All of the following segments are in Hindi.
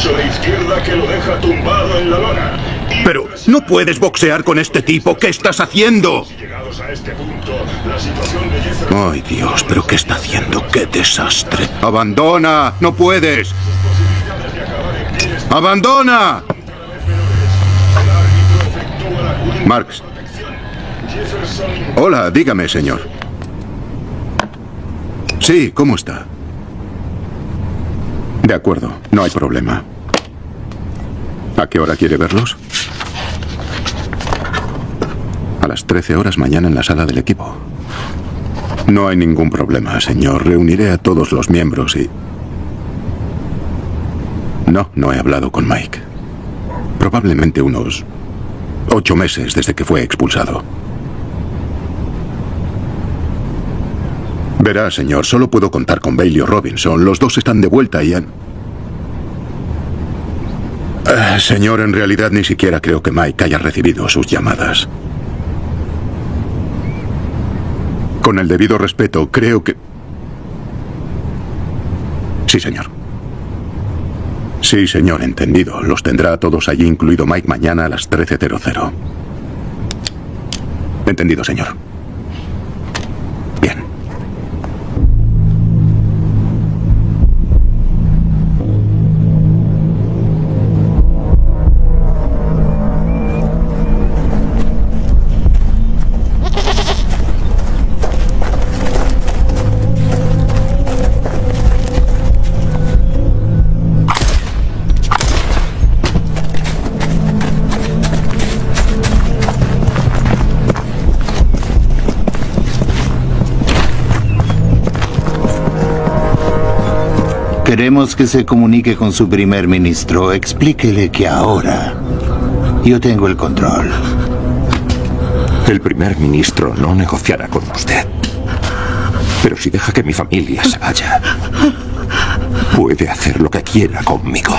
pulso de izquierda que lo deja tumbado en la lona. Pero no puedes boxear con este tipo. ¿Qué estás haciendo? Llegados a este punto, la situación de Jefferson... Ay, Dios, ¿pero qué está haciendo? ¡Qué desastre! ¡Abandona! ¡No puedes! ¡Abandona! Marx. Hola, dígame, señor. Sí, ¿cómo está? De acuerdo, no hay problema. ¿A qué hora quiere verlos? A las 13 horas mañana en la sala del equipo. No hay ningún problema, señor. Reuniré a todos los miembros y... No he hablado con Mike. Probablemente unos 8 meses desde que fue expulsado. Verá, señor, solo puedo contar con Bailey o Robinson. Los dos están de vuelta y han... señor, en realidad ni siquiera creo que Mike haya recibido sus llamadas. Con el debido respeto, creo que... Sí, señor. Sí, señor, entendido. Los tendrá a todos allí, incluido Mike, mañana a las 13:00. Entendido, señor. Bien. Queremos que se comunique con su primer ministro. Explíquele que ahora yo tengo el control. El primer ministro no negociará con usted. Pero si deja que mi familia se vaya, puede hacer lo que quiera conmigo.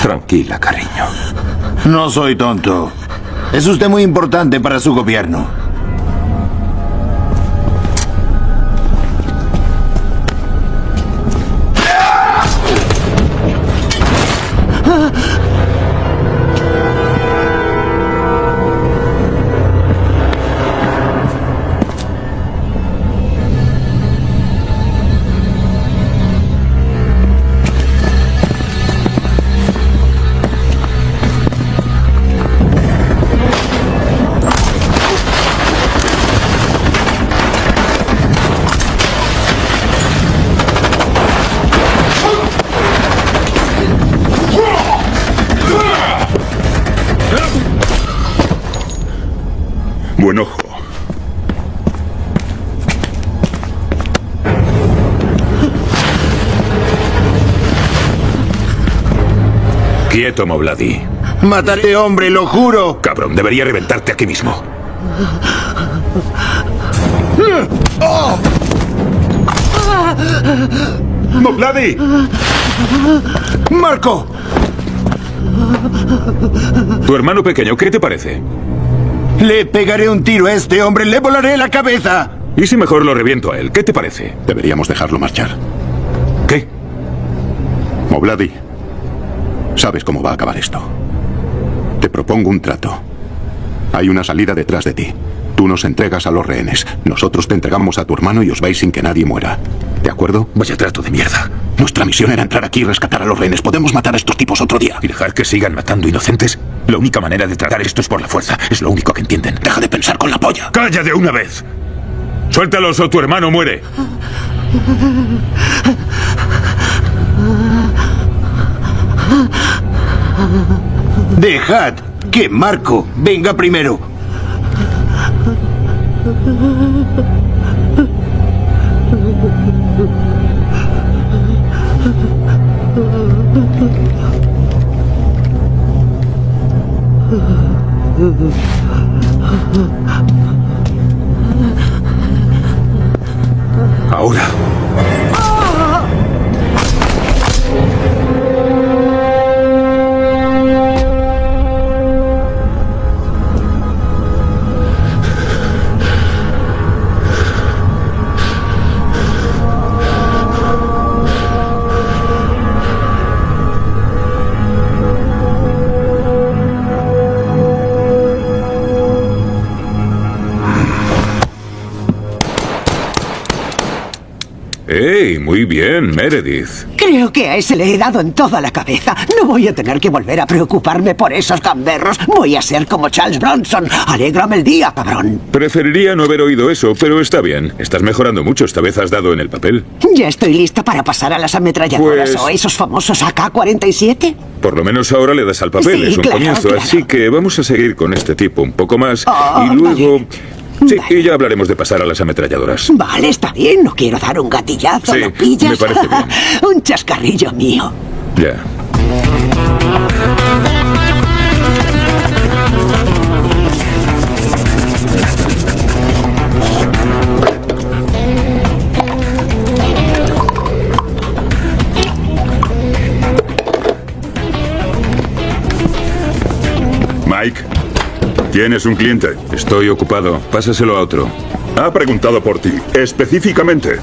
Tranquila, cariño. No soy tonto. Es usted muy importante para su gobierno. Buen ojo. Quieto, Mobladi. Mátate, hombre, lo juro. Cabrón, debería reventarte aquí mismo. ¡Mobladi! ¡Marco! Tu hermano pequeño, ¿qué te parece? Le pegaré un tiro a este hombre, le volaré la cabeza. ¿Y si mejor lo reviento a él? ¿Qué te parece? Deberíamos dejarlo marchar. ¿Qué? Mobladi, sabes cómo va a acabar esto. Te propongo un trato. Hay una salida detrás de ti. Tú nos entregas a los rehenes. Nosotros te entregamos a tu hermano y os vais sin que nadie muera. ¿De acuerdo? Vaya trato de mierda. Nuestra misión era entrar aquí y rescatar a los rehenes. Podemos matar a estos tipos otro día. ¿Y dejar que sigan matando inocentes? La única manera de tratar esto es por la fuerza. Es lo único que entienden. Deja de pensar con la polla. ¡Calla de una vez! ¡Suéltalos o tu hermano muere! Dejad que Marco venga primero. Ahora. ¡Ey! Muy bien, Meredith. Creo que a ese le he dado en toda la cabeza. No voy a tener que volver a preocuparme por esos gamberros. Voy a ser como Charles Bronson. Alégrame el día, cabrón. Preferiría no haber oído eso, pero está bien. Estás mejorando mucho. Esta vez has dado en el papel. Ya estoy lista para pasar a las ametralladoras Pues- o a esos famosos AK-47. Por lo menos ahora le das al papel. Sí, es un claro, comienzo. claro. Así que vamos a seguir con este tipo un poco más. Oh, y luego... vale. Sí, Vale. y ya hablaremos de pasar a las ametralladoras. Vale, está bien. No quiero dar un gatillazo. Sí, ¿Lo pillas? me parece bien. Un chascarrillo mío. Ya. Mike, tienes un cliente. Estoy ocupado. Pásaselo a otro. Ha preguntado por ti, específicamente.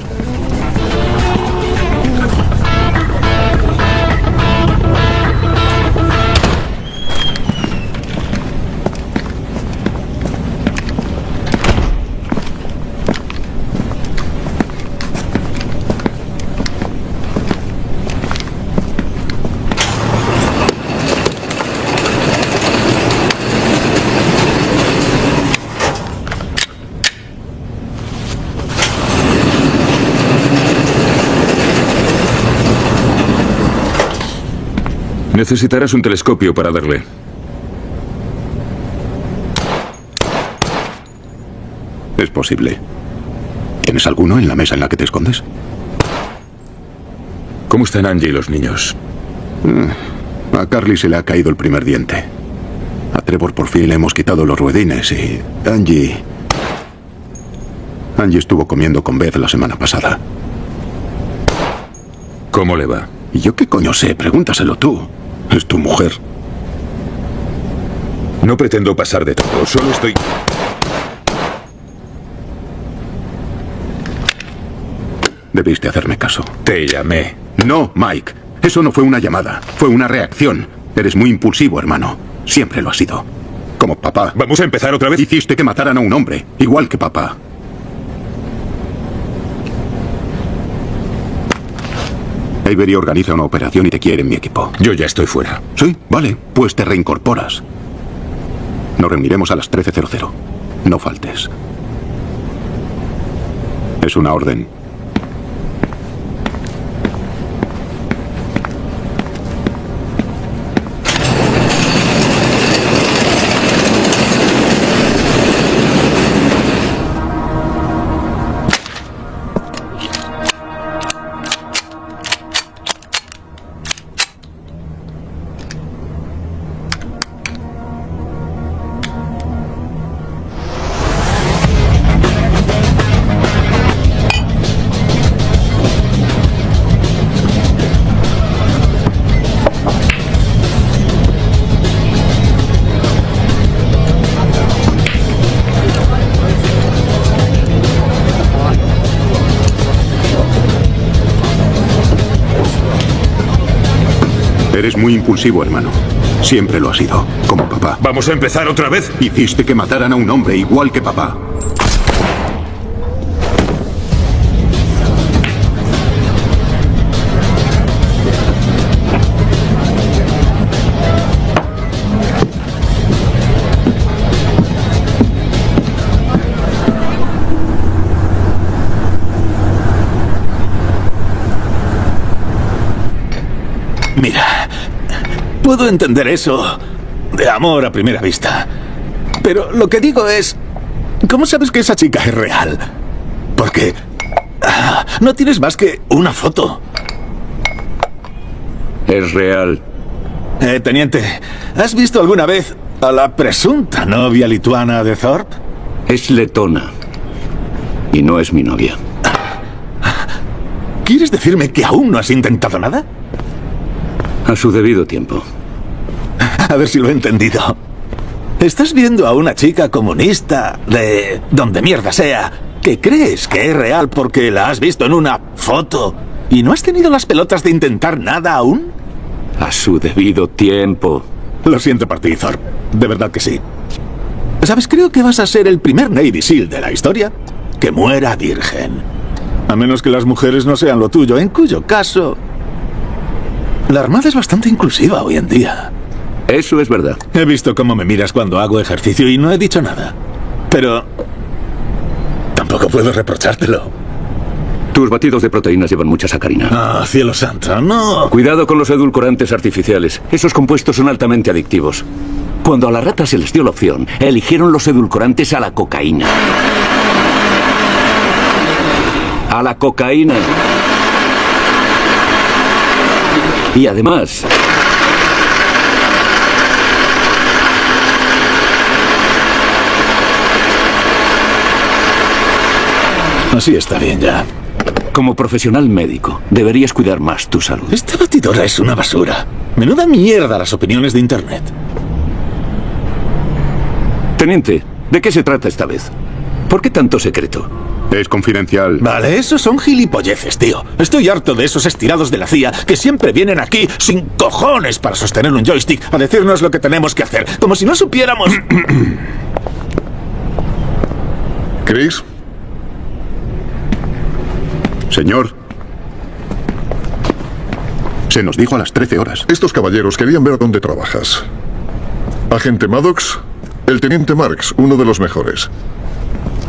Necesitarás un telescopio para darle. Es posible. ¿Tienes alguno en la mesa en la que te escondes? ¿Cómo están Angie y los niños? A Carly se le ha caído el primer diente. A Trevor por fin le hemos quitado los ruedines y... Angie estuvo comiendo con Beth la semana pasada. ¿Cómo le va? ¿Y yo qué coño sé? Pregúntaselo tú. Es tu mujer. No pretendo pasar de todo, solo estoy... Debiste hacerme caso. Te llamé. No, Mike. Eso no fue una llamada. Fue una reacción. Eres muy impulsivo, hermano. Siempre lo has sido. Como papá. ¿Vamos a empezar otra vez? Hiciste que mataran a un hombre, igual que papá. Avery organiza una operación y te quiere en mi equipo. Yo ya estoy fuera. Sí, vale. Pues te reincorporas. Nos reuniremos a las 13:00. No faltes. Es una orden. Eres muy impulsivo, hermano. Siempre lo has sido, como papá. ¿Vamos a empezar otra vez? Hiciste que mataran a un hombre igual que papá. Mira, puedo entender eso de amor a primera vista. Pero lo que digo es, ¿cómo sabes que esa chica es real? Porque no tienes más que una foto. Es real. Teniente, ¿has visto alguna vez a la presunta novia lituana de Thorpe? Es letona. Y no es mi novia. ¿Quieres decirme que aún no has intentado nada? A su debido tiempo. A ver si lo he entendido. Estás viendo a una chica comunista de donde mierda sea, que crees que es real porque la has visto en una foto y no has tenido las pelotas de intentar nada aún. A su debido tiempo. Lo siento por ti, Thorpe. De verdad que sí. ¿Sabes? Creo que vas a ser el primer Navy SEAL de la historia que muera virgen. A menos que las mujeres no sean lo tuyo, en cuyo caso... La Armada es bastante inclusiva hoy en día. Eso es verdad. He visto cómo me miras cuando hago ejercicio y no he dicho nada. Pero... tampoco puedo reprochártelo. Tus batidos de proteínas llevan mucha sacarina. Ah, cielo santo, no. Cuidado con los edulcorantes artificiales. Esos compuestos son altamente adictivos. Cuando a las ratas se les dio la opción, eligieron los edulcorantes a la cocaína. A la cocaína. Y además... Así está bien ya. Como profesional médico, deberías cuidar más tu salud. Esta batidora es una basura. Menuda mierda las opiniones de Internet. Teniente, ¿de qué se trata esta vez? ¿Por qué tanto secreto? Es confidencial. Vale, esos son gilipolleces, tío. Estoy harto de esos estirados de la CIA que siempre vienen aquí sin cojones para sostener un joystick a decirnos lo que tenemos que hacer. Como si no supiéramos... ¿Chris? Señor. Se nos dijo a las 13 horas. Estos caballeros querían ver dónde trabajas. Agente Maddox, el teniente Marks, uno de los mejores.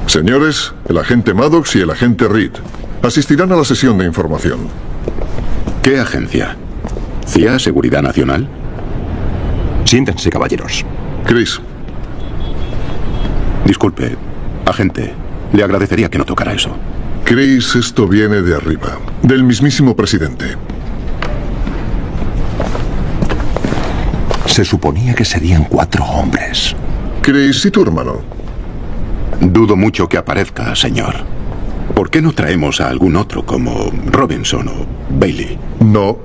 Señores, el agente Maddox y el agente Reed asistirán a la sesión de información. ¿Qué agencia? ¿CIA Seguridad Nacional? Siéntense, caballeros. Chris, Disculpe, agente. Le agradecería que no tocara eso. Chris, esto viene de arriba, del mismísimo presidente. Se suponía que serían 4 hombres. Chris, ¿y tu hermano? Dudo mucho que aparezca, señor. ¿Por qué no traemos a algún otro como Robinson o Bailey? No.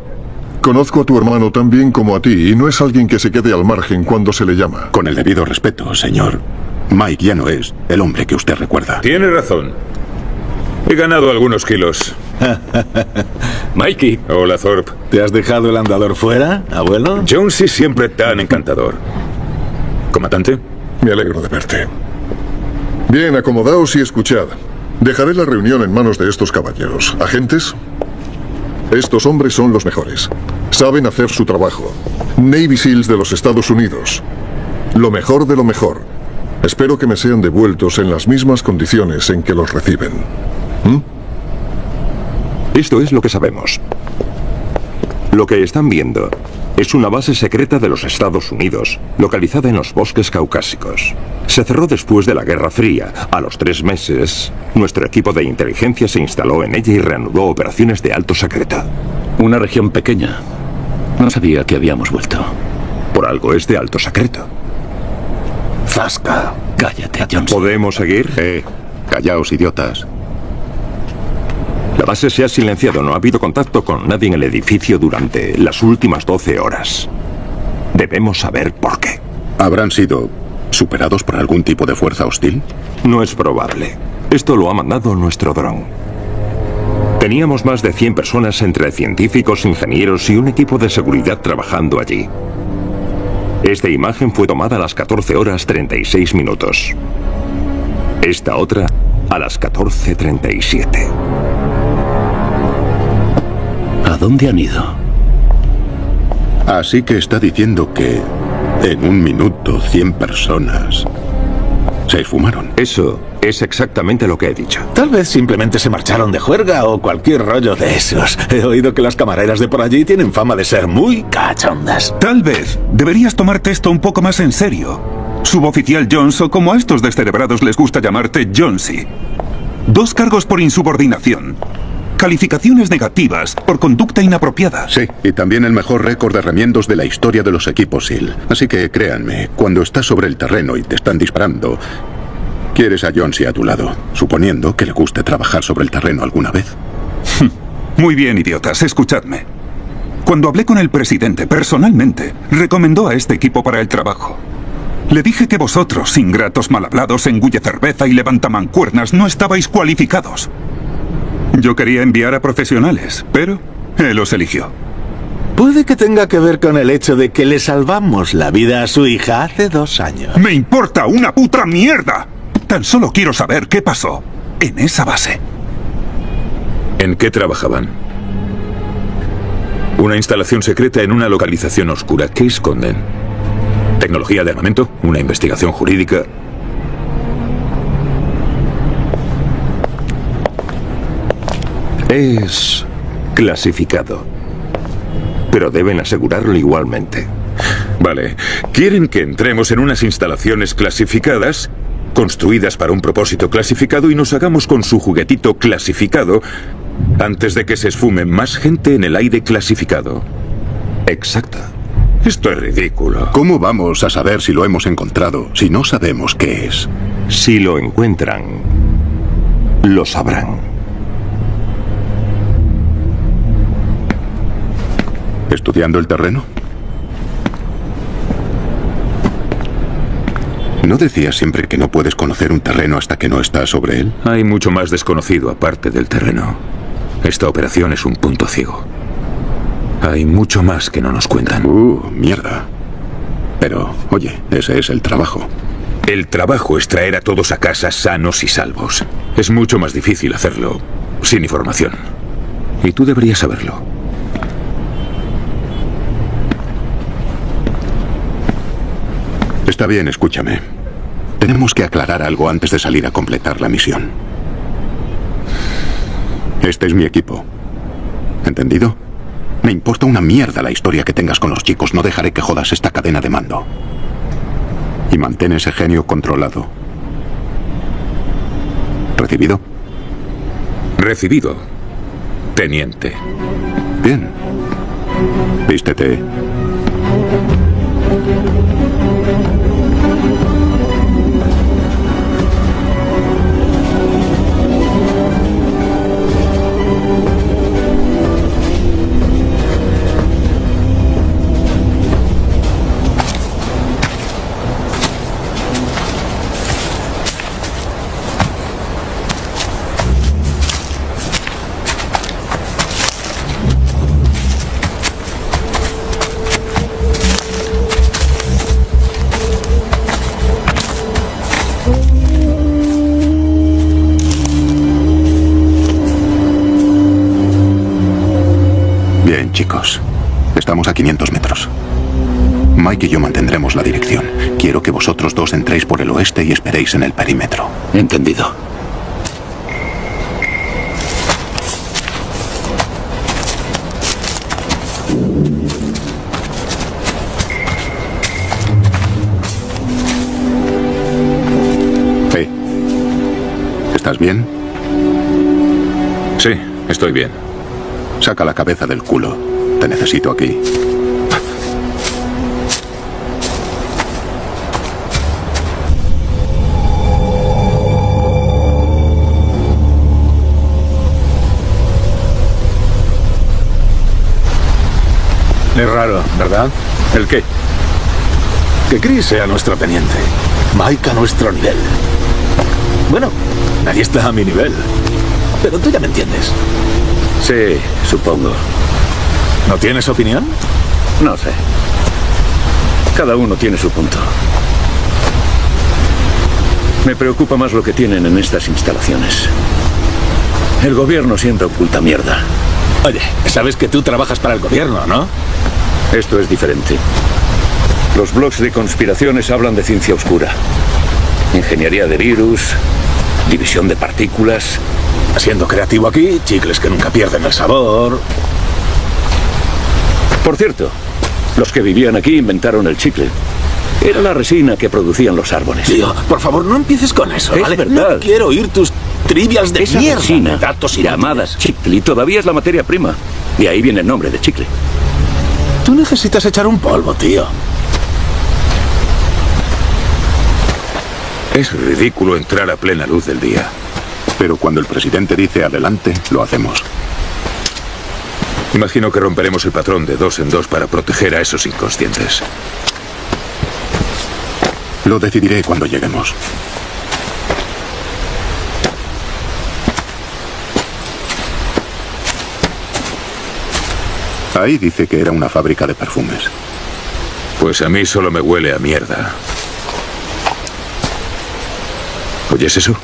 Conozco a tu hermano tan bien como a ti y no es alguien que se quede al margen cuando se le llama. Con el debido respeto, señor. Mike ya no es el hombre que usted recuerda. Tiene razón. He ganado algunos kilos. Mikey. Hola, Thorpe. ¿Te has dejado el andador fuera, abuelo? Jonesy siempre tan encantador. ¿Comandante? Me alegro de verte. Bien, acomodaos y escuchad. Dejaré la reunión en manos de estos caballeros. Agentes, estos hombres son los mejores. Saben hacer su trabajo. Navy SEALs de los Estados Unidos. Lo mejor de lo mejor. Espero que me sean devueltos en las mismas condiciones en que los reciben. Esto es lo que sabemos. Lo que están viendo es una base secreta de los Estados Unidos, localizada en los bosques caucásicos. Se cerró después de la Guerra Fría. A los 3 meses, nuestro equipo de inteligencia se instaló en ella y reanudó operaciones de alto secreto. Una región pequeña. No sabía que habíamos vuelto. Por algo es de alto secreto. Zasca. Cállate, Johnson. ¿Podemos seguir? Callaos, idiotas. La base se ha silenciado. No ha habido contacto con nadie en el edificio durante las últimas 12 horas. Debemos saber por qué. ¿Habrán sido superados por algún tipo de fuerza hostil? No es probable. Esto lo ha mandado nuestro dron. Teníamos más de 100 personas entre científicos, ingenieros y un equipo de seguridad trabajando allí. Esta imagen fue tomada a las 14 horas 36 minutos. Esta otra a las 14:37. ¿A dónde han ido? Así que está diciendo que en un minuto 100 personas se esfumaron. Eso es exactamente lo que he dicho. Tal vez simplemente se marcharon de juerga o cualquier rollo de esos. He oído que las camareras de por allí tienen fama de ser muy cachondas. Tal vez deberías tomarte esto un poco más en serio. Suboficial Jones, o como a estos descerebrados les gusta llamarte, Jonesy. 2 cargos por insubordinación. Calificaciones negativas por conducta inapropiada. Sí, y también el mejor récord de remiendos de la historia de los equipos SEAL. Así que créanme, cuando estás sobre el terreno y te están disparando, quieres a Jonesy a tu lado, suponiendo que le guste trabajar sobre el terreno alguna vez. Muy bien, idiotas, escuchadme. Cuando hablé con el presidente personalmente, recomendó a este equipo para el trabajo. Le dije que vosotros, ingratos mal hablados, engulle cerveza y levantamancuernas, no estabais cualificados. Yo quería enviar a profesionales, pero él os eligió. Puede que tenga que ver con el hecho de que le salvamos la vida a su hija hace 2 años. ¡Me importa una puta mierda! Tan solo quiero saber qué pasó en esa base. ¿En qué trabajaban? Una instalación secreta en una localización oscura. ¿Qué esconden? ¿Tecnología de armamento? ¿Una investigación jurídica? Es clasificado. Pero deben asegurarlo igualmente. Vale. ¿Quieren que entremos en unas instalaciones clasificadas, construidas para un propósito clasificado, y nos hagamos con su juguetito clasificado antes de que se esfume más gente en el aire clasificado? Exacto. Esto es ridículo. ¿Cómo vamos a saber si lo hemos encontrado si no sabemos qué es? Si lo encuentran, lo sabrán. ¿Estudiando el terreno? ¿No decías siempre que no puedes conocer un terreno hasta que no estás sobre él? Hay mucho más desconocido aparte del terreno. Esta operación es un punto ciego. Hay mucho más que no nos cuentan. Mierda. Pero, oye, ese es el trabajo. El trabajo es traer a todos a casa sanos y salvos. Es mucho más difícil hacerlo sin información. Y tú deberías saberlo. Está bien, escúchame. Tenemos que aclarar algo antes de salir a completar la misión. Este es mi equipo. ¿Entendido? Me importa una mierda la historia que tengas con los chicos. No dejaré que jodas esta cadena de mando. Y mantén ese genio controlado. ¿Recibido? Recibido, teniente. Bien. Vístete. Bien, chicos. Estamos a 500 metros. Mike y yo mantendremos la dirección. Quiero que vosotros dos entréis por el oeste y esperéis en el perímetro. Entendido. ¿Estás bien? Sí, estoy bien. Saca la cabeza del culo. Te necesito aquí. Es raro, ¿verdad? ¿El qué? Que Chris sea nuestro teniente. Mike a nuestro nivel. Bueno, nadie está a mi nivel. Pero tú ya me entiendes. Sí, supongo. ¿No tienes opinión? No sé. Cada uno tiene su punto. Me preocupa más lo que tienen en estas instalaciones. El gobierno siempre oculta mierda. Oye, sabes que tú trabajas para el gobierno, ¿no? Esto es diferente. Los blogs de conspiraciones hablan de ciencia oscura. Ingeniería de virus, división de partículas. Siendo creativo aquí, chicles que nunca pierden el sabor. Por cierto, los que vivían aquí inventaron el chicle. Era la resina que producían los árboles. Tío, por favor, no empieces con eso, Es ¿vale? verdad. No quiero oír tus trivias de Esa mierda. resina, de datos llamada inútiles. chicle, todavía es la materia prima. De ahí viene el nombre de chicle. Tú necesitas echar un polvo, tío. Es ridículo entrar a plena luz del día. Pero cuando el presidente dice adelante, lo hacemos. Imagino que romperemos el patrón de 2 en 2 para proteger a esos inconscientes. Lo decidiré cuando lleguemos. Ahí dice que era una fábrica de perfumes. Pues a mí solo me huele a mierda. ¿Oyes eso?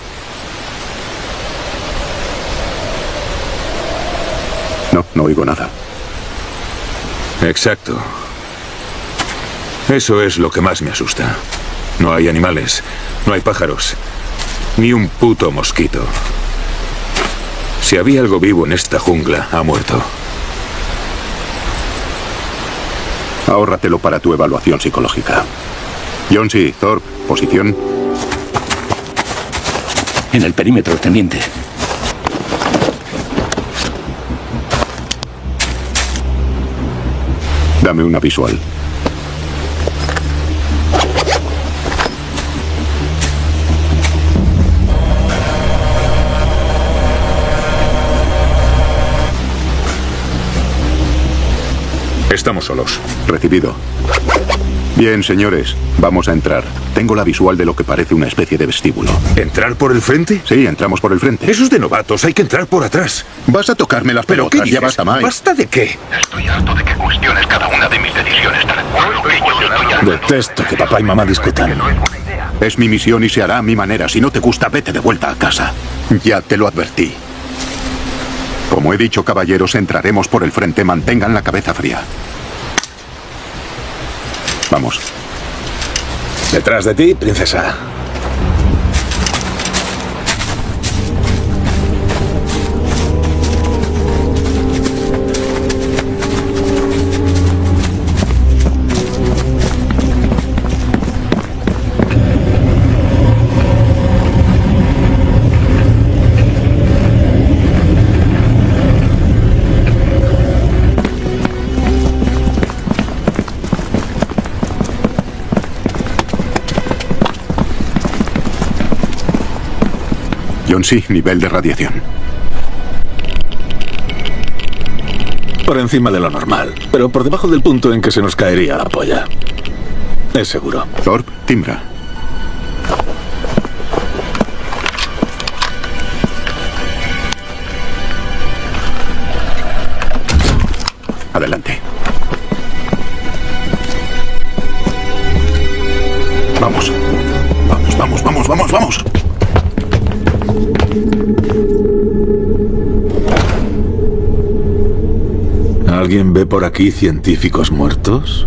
oigo nada. Exacto. Eso es lo que más me asusta. No hay animales, no hay pájaros, ni un puto mosquito. Si había algo vivo en esta jungla, ha muerto. Ahórratelo para tu evaluación psicológica. Jonesy, Thorpe, posición. En el perímetro, teniente. Dame una visual. Estamos solos. Recibido. Bien, señores, vamos a entrar. Tengo la visual de lo que parece una especie de vestíbulo. ¿Entrar por el frente? Sí, entramos por el frente. Eso es de novatos, hay que entrar por atrás. Vas a tocarme las ¿Pero qué pelotas, dices? ya basta, Mike. ¿Basta de qué? Estoy harto de que cuestiones cada una de mis decisiones, tal cual que yo estoy harto. Detesto que papá y mamá discutan. No es buena idea. Es mi misión y se hará a mi manera. Si no te gusta, vete de vuelta a casa. Ya te lo advertí. Como he dicho, caballeros, entraremos por el frente. Mantengan la cabeza fría. Vamos. Detrás de ti, princesa. Jonesy, nivel de radiación. Por encima de lo normal, pero por debajo del punto en que se nos caería la polla. Es seguro. Thorpe, timbra. Adelante. Vamos. Vamos, vamos, vamos, vamos, vamos. ¿Alguien ve por aquí científicos muertos?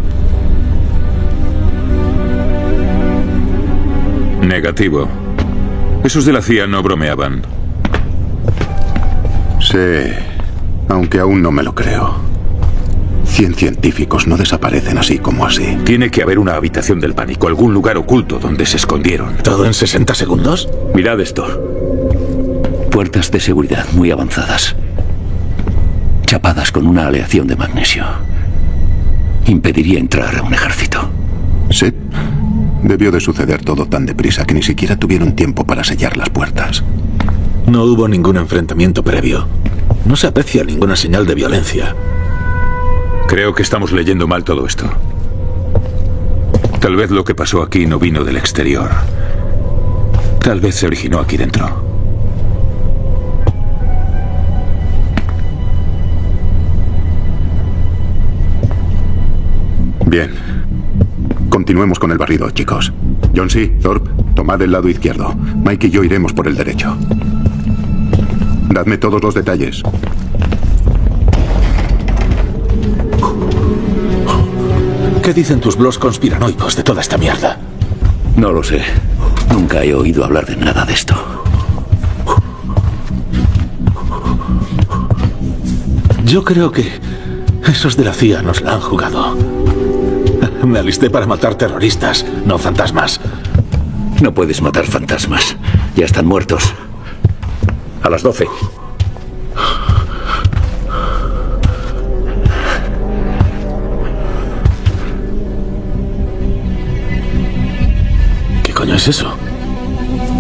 Negativo. Esos de la CIA no bromeaban. Sí, aunque aún no me lo creo. 100 científicos no desaparecen así como así. Tiene que haber una habitación del pánico, algún lugar oculto donde se escondieron. ¿Todo en 60 segundos? Mirad esto. Puertas de seguridad muy avanzadas. Chapadas con una aleación de magnesio. Impediría entrar a un ejército. Sí. Debió de suceder todo tan deprisa que ni siquiera tuvieron tiempo para sellar las puertas. No hubo ningún enfrentamiento previo. No se aprecia ninguna señal de violencia. Creo que estamos leyendo mal todo esto. Tal vez lo que pasó aquí no vino del exterior. Tal vez se originó aquí dentro. Bien. Continuemos con el barrido, chicos. Jonesy, Thorpe, tomad el lado izquierdo. Mike y yo iremos por el derecho. Dadme todos los detalles. ¿Qué dicen tus blogs conspiranoicos de toda esta mierda? No lo sé. Nunca he oído hablar de nada de esto. Yo creo que esos de la CIA nos la han jugado. Me alisté para matar terroristas, no fantasmas. No puedes matar fantasmas. Ya están muertos. A las 12. ¿Qué coño es eso?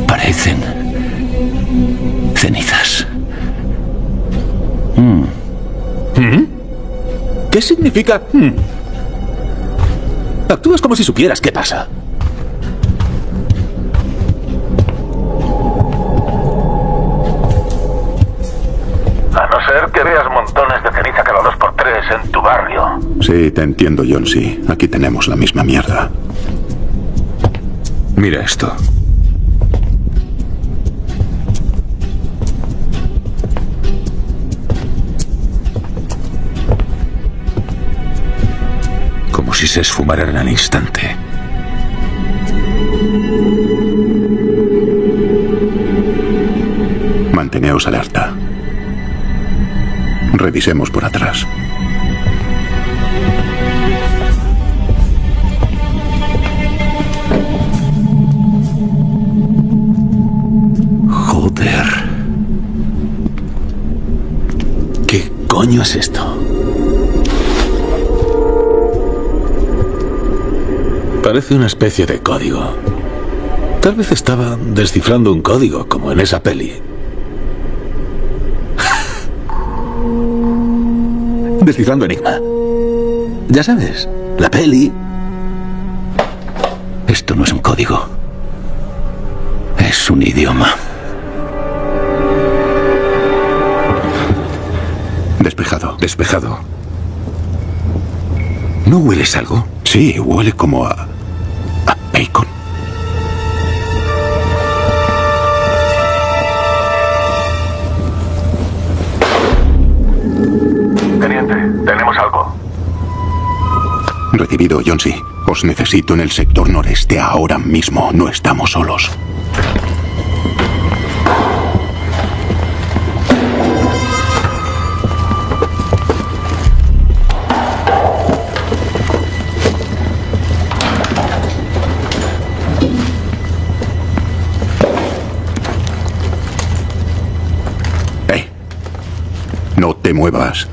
Parecen cenizas. ¿Qué significa? Actúas como si supieras qué pasa. A no ser que veas montones de ceniza cada 2x3 en tu barrio. Sí, te entiendo, Jonesy. Aquí tenemos la misma mierda. Mira esto. se esfumarán al instante. Manteneos alerta. Revisemos por atrás. Joder. ¿Qué coño es esto? Parece una especie de código. Tal vez estaba descifrando un código, como en esa peli. Descifrando enigma. Ya sabes, la peli. Esto no es un código. Es un idioma. Despejado. Despejado. ¿No hueles algo? Sí, huele como a bacon. Teniente, tenemos algo. Recibido, Jonesy. Os necesito en el sector noreste ahora mismo. No estamos solos. No te muevas.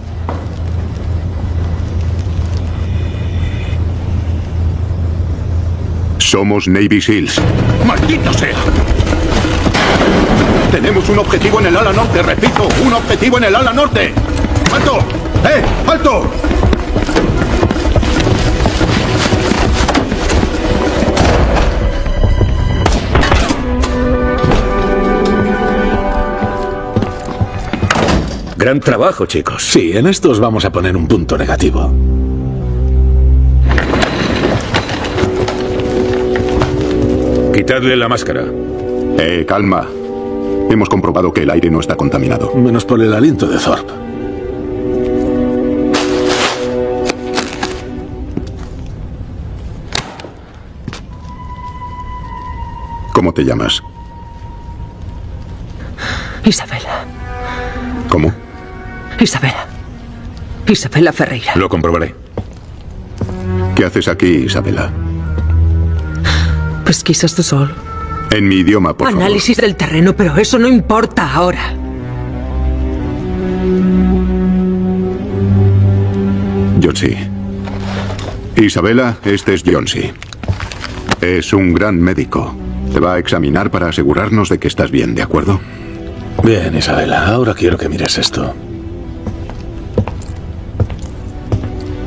Somos Navy SEALs. ¡Maldito sea! Tenemos un objetivo en el ala norte, repito, un objetivo en el ala norte. ¡Alto! ¡Alto! Gran trabajo, chicos. Sí, en estos vamos a poner un punto negativo. Quitadle la máscara. Calma. Hemos comprobado que el aire no está contaminado. Menos por el aliento de Thorpe. ¿Cómo te llamas? Isabela. ¿Cómo? Isabela Ferreira. Lo comprobaré. ¿Qué haces aquí, Isabela? Pesquisas de sol. En mi idioma, por favor. Análisis del terreno, pero eso no importa ahora. Jonesy. Isabela, este es Jonesy. Es un gran médico. Te va a examinar para asegurarnos de que estás bien, ¿de acuerdo? Bien, Isabela, ahora quiero que mires esto.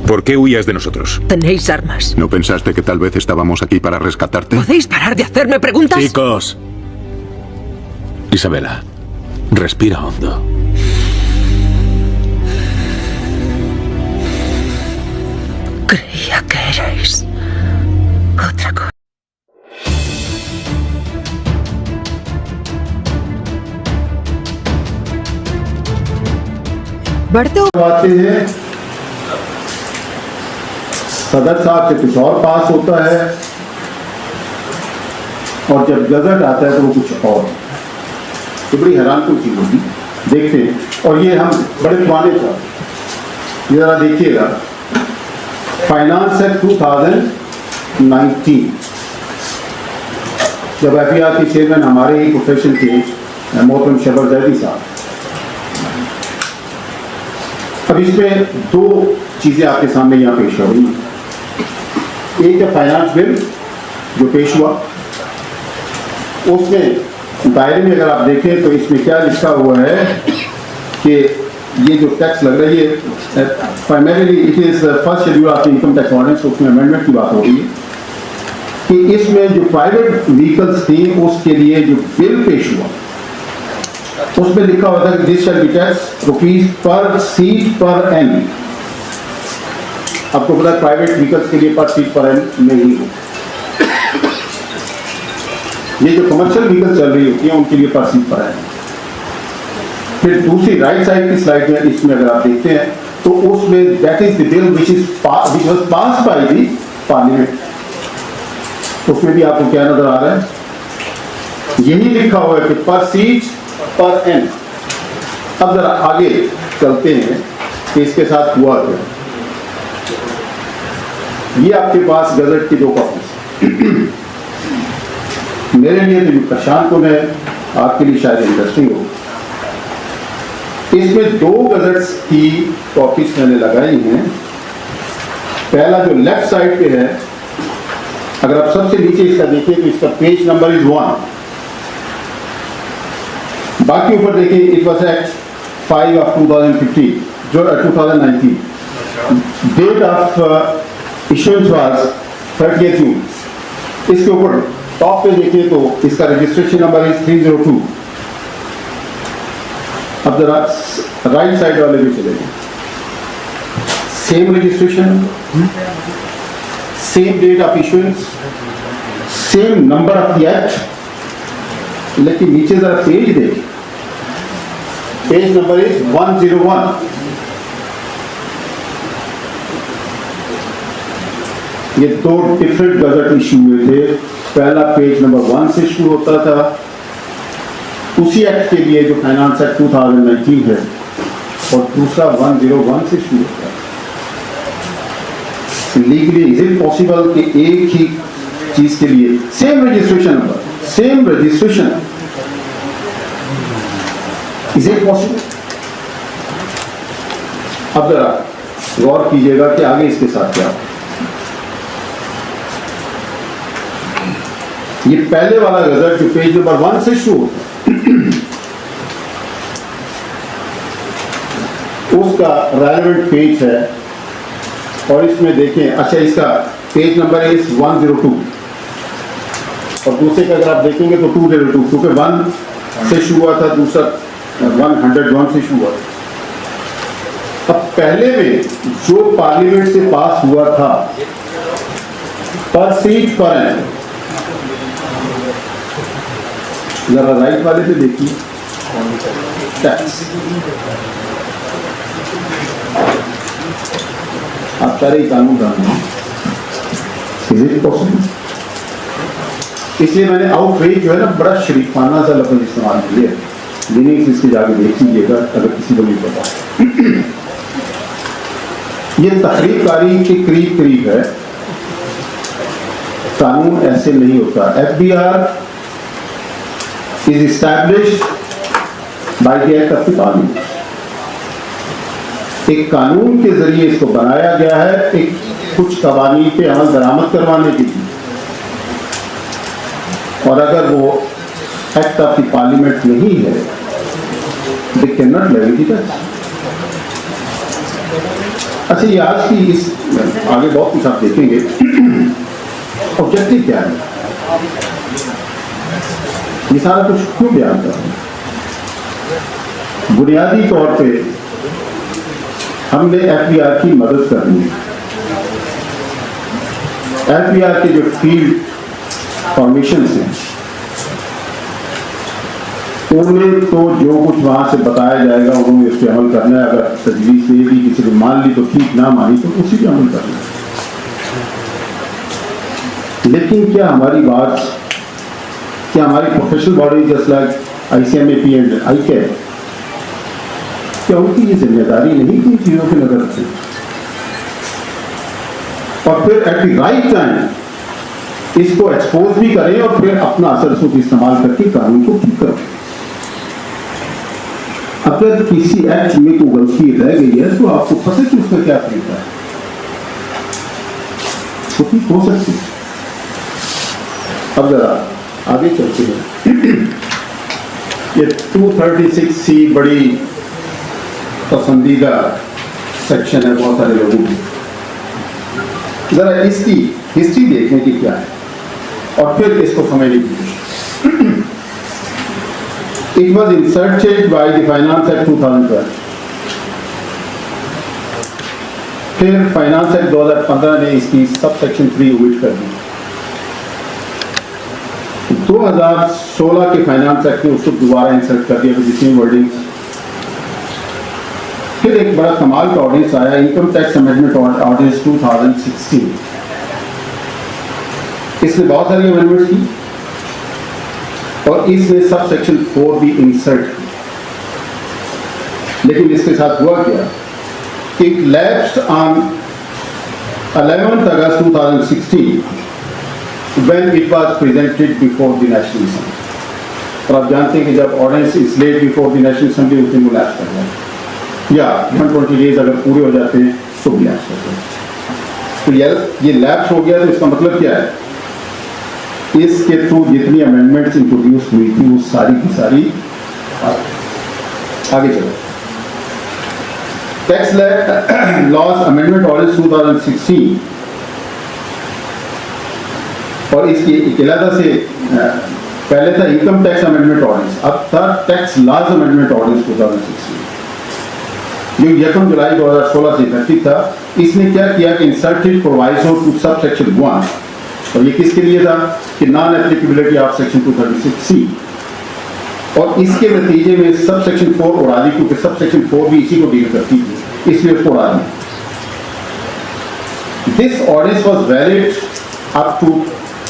¿Por qué huías de nosotros? Tenéis armas. ¿No pensaste que tal vez estábamos aquí para rescatarte? ¿Podéis parar de hacerme preguntas? Chicos. Isabela, respira hondo. Creía que erais otra cosa. आते हैं सदर साहब से कुछ और पास होता है और जब गजट आता है तो वो कुछ और। तो बड़ी हैरान कुछ चीज होगी, देखते हैं। और ये हम बड़े पुराने साहब, ये जरा देखिएगा, फाइनेंस एक्ट 2019, जब FBR के चेयरमैन हमारे ही प्रोफेशन के मोहतरम शबर जैदी साहब। अब इसमें दो चीज़ें आपके सामने यहाँ पेश हो रही हैं। एक है फाइनेंस बिल जो पेश हुआ, उसमें दायरे में अगर आप देखें तो इसमें क्या लिखा हुआ है कि ये जो टैक्स लग रही है primarily it is first schedule of income tax ordinance, उसमें अमेंडमेंट की बात हो रही है कि इसमें जो प्राइवेट व्हीकल्स थी उसके लिए जो बिल पेश हुआ उसमें लिखा हुआ था कि this shall be tax rupees per seat पर एन। आपको पता है प्राइवेट व्हीकल्स के लिए पर सीट पर एन नहीं हो। ये जो कमर्शियल व्हीकल चल रही होती है उनके लिए पर सीट पर एन। फिर दूसरी राइट साइड की स्लाइड में इसमें अगर आप देखते हैं तो उसमें that is the bill which was passed by the parliament, उसमें भी आपको क्या नजर आ रहा है, यही लिखा हुआ है कि पर सीट पर एन। अब जरा आगे चलते हैं कि इसके साथ हुआ क्या। ये आपके पास गजट की 2 कॉपीज, मेरे लिए तो ये परेशान कौन है, आपके लिए शायद इंटरेस्टिंग हो। इसमें 2 गजट्स की कॉपीज मैंने लगाई हैं। पहला जो लेफ्ट साइड पे है, अगर आप सबसे नीचे इसका देखिए तो इसका पेज नंबर इज 1। बाकी ऊपर देखिए इट वॉज एक्ट 5 of 2015 जो 2019, डेट ऑफ इश्यूएंस वाज 30 जून। इसके ऊपर टॉप पे देखिए तो इसका रजिस्ट्रेशन नंबर इज 302। अब जरा राइट साइड वाले भी चलेंगे, same registration, same date of issuance, same number of the act, लेकिन नीचे जरा पेज देखिए, पेज नंबर इज 101। ये 2 डिफरेंट गजट इशू हुए थे। पहला पेज नंबर 1 से शुरू होता था, उसी एक्ट के लिए जो फाइनेंस एक्ट 2019 है, और दूसरा 101 से शुरू होता है। लीगली इज इट पॉसिबल कि एक ही चीज के लिए same registration number, same registration, is it possible? अब जरा गौर कीजिएगा कि आगे इसके साथ क्या। ये पहले वाला गजट जो पेज नंबर 1 से शुरू होता है, उसका रेलेवेंट पेज है, और इसमें देखें, अच्छा इसका पेज नंबर इज 102, और दूसरे का अगर आप देखेंगे तो 202, क्योंकि 1 से शुरू हुआ था, दूसरा 101 से शुरू हुआ था। अब पहले में जो पार्लियामेंट से पास हुआ था पर सीट पर एन, जरा राइट वाले पे देखिए, टैक्स आप सारे कानून जानते हैं, इज इट पॉसिबल? इसलिए मैंने आउटरीच जो है ना, बड़ा शरीफाना सा लफ्ज इस्तेमाल किया, मीनिंग्स इसके जाके देख लीजिएगा अगर किसी को नहीं पता। ये तहरीकारी के करीब करीब है, कानून ऐसे नहीं होता। FBR is established by the Act of Parliament। एक कानून के जरिए इसको बनाया गया है, एक कुछ कवानीन पे अमल दरामद करवाने के लिए, और अगर वो एक्ट ऑफ द पार्लियामेंट नहीं है, they can not levy the tax. अच्छा, ये आज की इस आगे बहुत कुछ आप देखेंगे। ऑब्जेक्टिव क्या है, ये सारा कुछ क्यों बयान कर रहे हैं? बुनियादी तौर पे हमने FBR की मदद करनी है। FBR के जो फील्ड फॉर्मेशन हैं, उन्हें तो जो कुछ वहां से बताया जाएगा उन्होंने उस पर अमल करना है। अगर तजवीज़ दे दी, किसी ने मान ली तो ठीक, ना मानी तो उसी पर अमल करना है। लेकिन क्या हमारी बात, क्या हमारी professional body just like ICMAP and ICAP, क्या उनकी ये जिम्मेदारी नहीं थी चीजों की नजर रखने, और फिर एट द राइट टाइम इसको एक्सपोज भी करें और फिर अपना असर सूख इस्तेमाल करके कानून को ठीक करें? अगर किसी एक्ट में कोई गलती रह गई है तो आपको पता कि उसका क्या तरीका है, तो ठीक हो सकती है। अब जरा आगे चलते हैं। ये 236C बड़ी पसंदीदा सेक्शन है बहुत सारे लोगों की। जरा इसकी हिस्ट्री देखने की क्या है और फिर इसको समझने की कोशिश। It was inserted by the Finance Act 2012। फिर फाइनेंस एक्ट 2015 ने इसकी सब सेक्शन 3 ओमिट कर दी। 2016 के फाइनेंस एक्ट में उसको दोबारा इंसर्ट कर दिया जिसमें वर्डिंग्स। फिर एक बड़ा कमाल का ऑर्डिनेंस आया, इनकम टैक्स अमेंडमेंट ऑर्डिनेंस 2016। इसने बहुत सारी अमेंडमेंट्स की और इसने सब सेक्शन 4 भी इंसर्ट की, लेकिन इसके साथ हुआ क्या, it lapsed on 11th August 2016 when it was presented before the National Assembly। और आप जानते हैं कि जब ordinance is laid before the national assembly उस दिन वो लैप्स कर जाए, या 120 डेज अगर पूरे हो जाते हैं तो भी लैप्स करते हैं। तो ये लैप्स हो गया, तो इसका मतलब क्या है, इसके थ्रू जितनी अमेंडमेंट्स इंट्रोड्यूस हुई थी वो सारी की सारी आगे चलो। टैक्स लॉज अमेंडमेंट ऑर्डिनेंस 2016 और इसकी अलग से पहले था इनकम टैक्स अमेंडमेंट ऑर्डिनेंस, अब था टैक्स लॉज अमेंडमेंट ऑर्डिनेंस 2016 जो 1 जुलाई 2016 से इफेक्टिव था। इसने क्या किया कि inserted proviso to sub section 1, और ये किसके लिए था कि non applicability of section 236C, और इसके नतीजे में सब सेक्शन 4 उड़ा दी, क्योंकि सब सेक्शन 4 भी इसी को डील करती थी, इसलिए उसको उड़ा दी। This ordinance was valid up to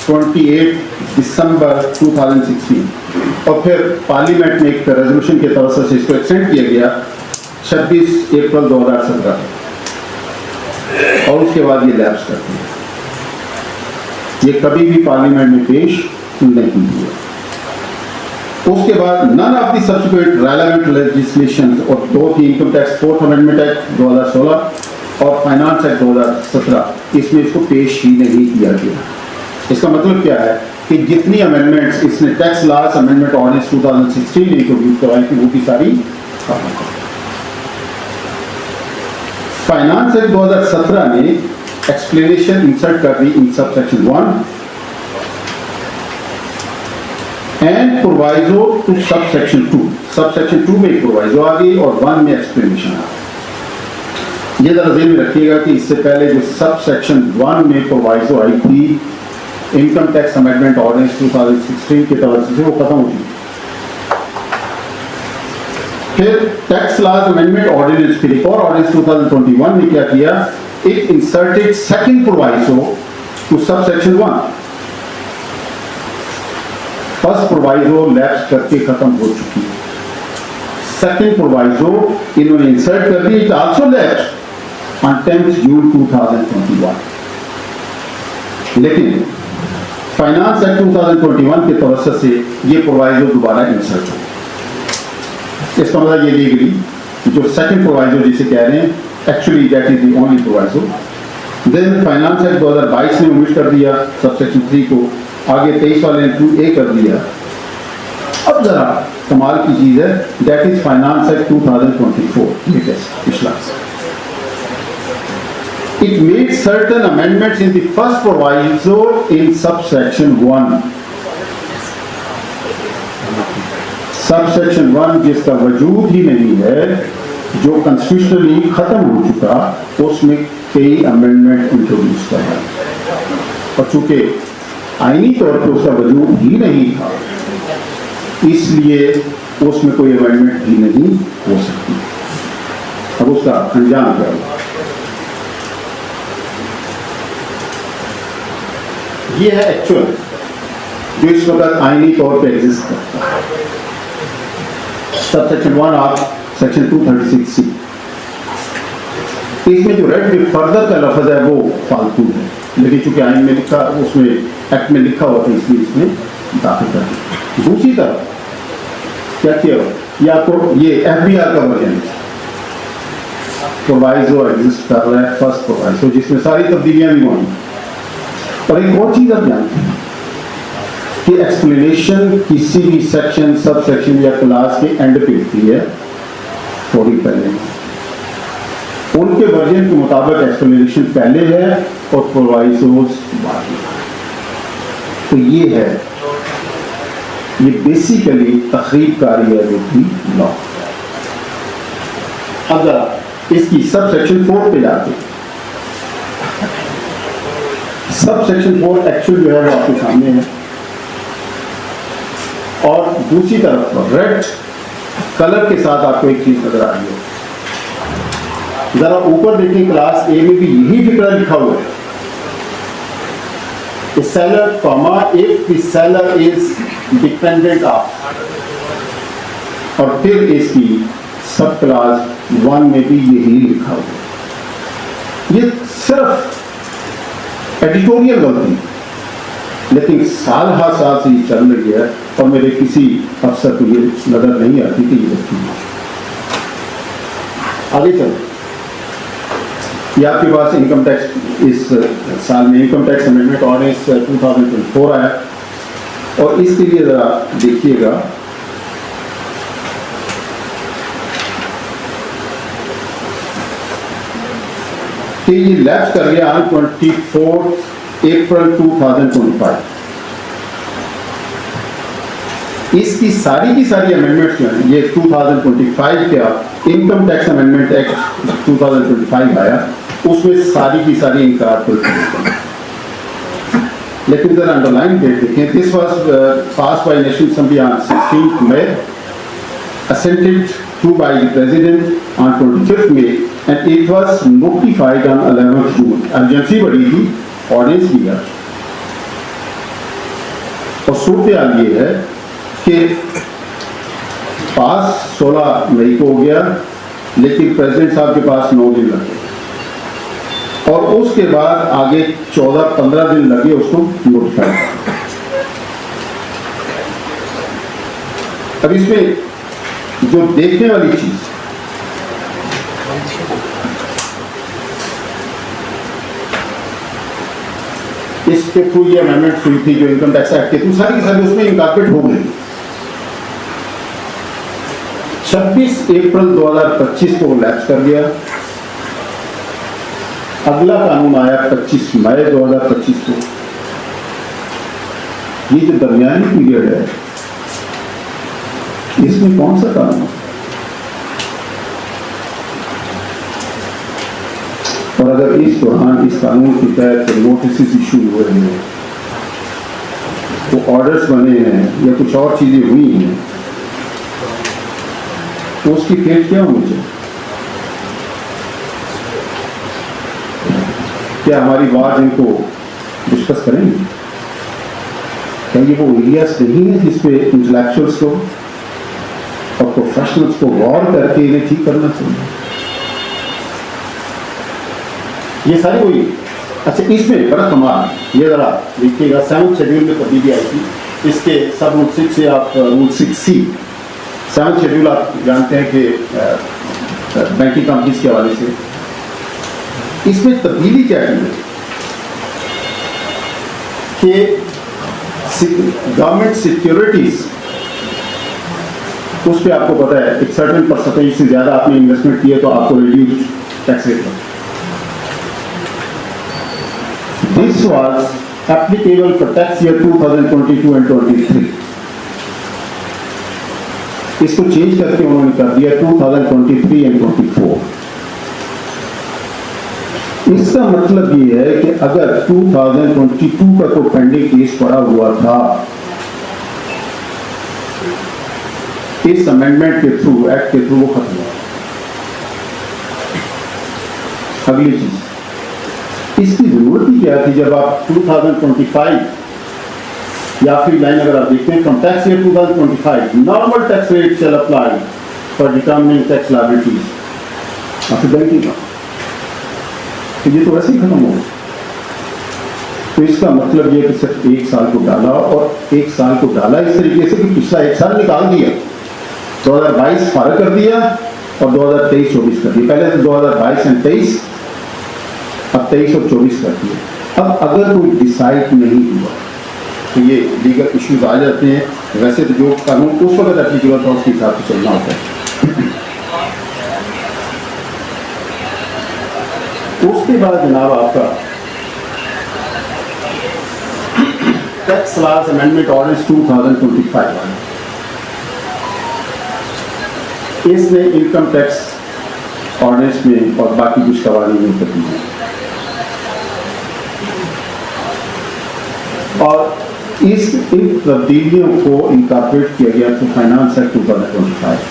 28 December 2016, और फिर पार्लियामेंट में एक रेजोल्यूशन के तवज्जो से इसको एक्सटेंड किया गया 26 अप्रैल 2017, और उसके बाद ये लैप्स करती है। ये कभी भी पार्लियामेंट में पेश नहीं हुआ। उसके बाद none of the subsequent relevant legislation, और दो थी income tax 4th amendment act 2016 और फाइनेंस एक्ट 2017, इसमें इसको पेश ही नहीं किया गया। इसका मतलब क्या है कि जितनी अमेंडमेंट्स इसने टैक्स लॉज अमेंडमेंट ऑर्डिनेंस 2016 में इंट्रोड्यूस करवाई थी वो भी सारी खत्म। फाइनेंस एक्ट 2017 ने एक्सप्लेनेशन इंसर्ट कर दी in sub section 1 and proviso to sub section 2। Sub section 2 में प्रोवाइजो आ गई और 1 में एक्सप्लेनेशन आ गई। ये जरा ध्यान में रखिएगा कि इससे पहले जो सब सेक्शन 1 में प्रोवाइजो आई थी इनकम टैक्स अमेंडमेंट ऑर्डिनेंस 2016 के तवज्जो से वो खत्म हो गई। फिर टैक्स लॉज अमेंडमेंट ऑर्डिनेंस फिर एक और ऑर्डिनेंस 2021 ने क्या किया, it inserted second proviso to sub section 1। First proviso lapse करके खत्म हो चुकी है, सेकंड प्रोवाइजो इन्होंने इंसर्ट कर दी, it also lapse on 10th June 2021। लेकिन फाइनेंस एक्ट 2021 के तवज्जो से ये प्रोवाइजो दोबारा इंसर्ट हो। इसका मतलब ये लीगली जो सेकंड प्रोवाइजो जिसे कह रहे हैं actually that is the only proviso. Then finance act 2022 ने ओमिट कर दिया सब सेक्शन 3 को, आगे 23 वाले ने 2A कर दिया। अब जरा कमाल की चीज है, that is finance act 2024 latest पिछला। It made certain amendments in the first proviso in subsection 1. Subsection 1 जिसका वजूद ही नहीं है, जो कॉन्स्टिट्यूशनली खत्म हो चुका, उसमें कई अमेंडमेंट इंट्रोड्यूस किया, और चूंकि आईनी तौर पर उसका वजूद ही नहीं था, इसलिए उसमें कोई अमेंडमेंट भी नहीं हो सकती। अब उसका अंजाम क्या होगा, ये है एक्चुअल जो इस वक्त आईनी तौर पे एग्जिस्ट करता है। सब सेक्शन 1 ऑफ सेक्शन 236C, इसमें जो रेड विद फर्दर का लफ्ज है वो फालतू है, लेकिन चूंकि आइन में लिखा, उसमें एक्ट में लिखा हुआ था, इसलिए इसमें दाखिल कर दिया। दूसरी तरफ क्या किया, या तो ये FBR का वर्जन प्रोवाइजो एग्जिस्ट कर रहा है, फर्स्ट प्रोवाइजो जिसमें सारी तब्दीलियां भी होंगी। और एक और चीज आप जानते हैं कि एक्सप्लेनेशन किसी भी सेक्शन, सब सेक्शन या क्लास के एंड पे होती है, थोड़ी पहले। उनके वर्जन के मुताबिक एक्सप्लेनेशन पहले है और प्रोवाइजोस बाद में। तो ये है, ये बेसिकली तखरीबकारी है जो कि लॉ। अगर इसकी सब सेक्शन 4 पे जाते, सब सेक्शन 4 एक्चुअल जो है वो आपके सामने है, और दूसरी तरफ रेड कलर के साथ आपको एक चीज नजर आ रही है। जरा ऊपर देखिए, क्लास A में भी यही फिक्रा लिखा हुआ है। The seller, comma, if the seller is dependent of, और फिर इसकी सब क्लास 1 में भी यही लिखा हुआ। ये सिर्फ एडिटोरियल गलती, लेकिन साल हर साल से ये चल रही है और मेरे किसी अफसर को ये नजर नहीं आती कि ये गलती है। आगे चलो, ये आपके पास इनकम टैक्स इस साल में इनकम टैक्स अमेंडमेंट ऑर्डिनेंस 2024 आया और इसके लिए जरा देखिएगा कि ये लैप्स कर गया 24 अप्रैल 2025। इसकी सारी की सारी अमेंडमेंट्स जो हैं, ये 2025 का इनकम टैक्स अमेंडमेंट एक्ट 2025 आया, उसमें सारी की सारी इनकार कर दी। लेकिन जरा अंडरलाइन डेट देखें, this was pass by national assembly on 16 May, assented to by the president on 25th May and it was notified on 11th June। Urgency बढ़ी थी, ऑर्डिनेंस भी है और सूरत हाल ये है कि पास 16 मई को हो गया, लेकिन प्रेसिडेंट साहब के पास 9 दिन लगे और उसके बाद आगे 14-15 दिन लगे उसको नोटिफाई। अब इसमें जो देखने वाली चीज, इसके थ्रू ये अमेंडमेंट हुई थी जो इनकम टैक्स एक्ट के थ्रू, सारी की सारी उसमें इनकॉर्पोरेट हो गई। 26 अप्रैल 2025 को लैप्स कर गया। अगला कानून आया 25 मई 2025 को। ये जो दरमियानी पीरियड है, इसमें कौन सा कानून, और अगर इस दौरान इस कानून के तहत नोटिस इशू हुए हैं, तो ऑर्डर्स बने हैं या कुछ और चीजें हुई हैं, तो उसकी फेट क्या होनी चाहिए? क्या हमारी बात इनको डिस्कस करेंगे? क्या ये वो एरियाज नहीं है जिसपे इंटेलेक्चुअल्स को और प्रोफेशनल्स को गौर करके इन्हें ठीक करना चाहिए? ये सारी हुई। अच्छा, इसमें बड़ा कमाल, ये जरा देखिएगा, 7th शेड्यूल में तब्दीली आई थी, इसके सब रूल 6 से आप रूल 6C, 7th शेड्यूल आप जानते हैं कि बैंकिंग कंपनीज के हवाले से, इसमें तब्दीली क्या की है कि गवर्नमेंट सिक्योरिटीज, उस पर आपको पता है एक सर्टेन परसेंटेज से ज्यादा आपने इन्वेस्टमेंट किया तो आपको रिड्यूस टैक्स रेट है। This was applicable for tax year 2022 and 23। इसको चेंज करके उन्होंने कर दिया 2023 एंड 24। इसका मतलब ये है कि अगर 2022 का कोई पेंडिंग केस पड़ा हुआ था, इस अमेंडमेंट के थ्रू, एक्ट के थ्रू वो खत्म हुआ। अगली चीज, इसकी जरूरत ही क्या थी जब आप 2025 या फिर लाइन अगर आप देखते हैं, from tax year 2025 normal tax rate shall apply for determining tax liabilities, और फिर बैंकिंग का, तो ये तो वैसे ही खत्म हो गया। तो इसका मतलब ये कि सिर्फ 1 साल को डाला, और 1 साल को डाला इस तरीके से कि पिछला 1 साल निकाल दिया, 2022 फारग कर दिया और 2023-24 कर दिया। पहले तो 2022 और 23, अब 23 और 24 कर दिया। अब अगर कोई डिसाइड नहीं हुआ तो ये लीगल इश्यूज आ जाते हैं। वैसे तो जो कानून उस वक्त एप्लीकेबल था उसके हिसाब से चलना होता है। उसके बाद जनाब आपका टैक्स लॉज अमेंडमेंट ऑर्डिनेंस 2025 इसने इनकम टैक्स ऑर्डिनेंस में और बाकी कुछ कवानीन में तब्दीली, और इन तब्दीलियों को इनकॉर्पोरेट किया गया तो फाइनेंस एक्ट 2025।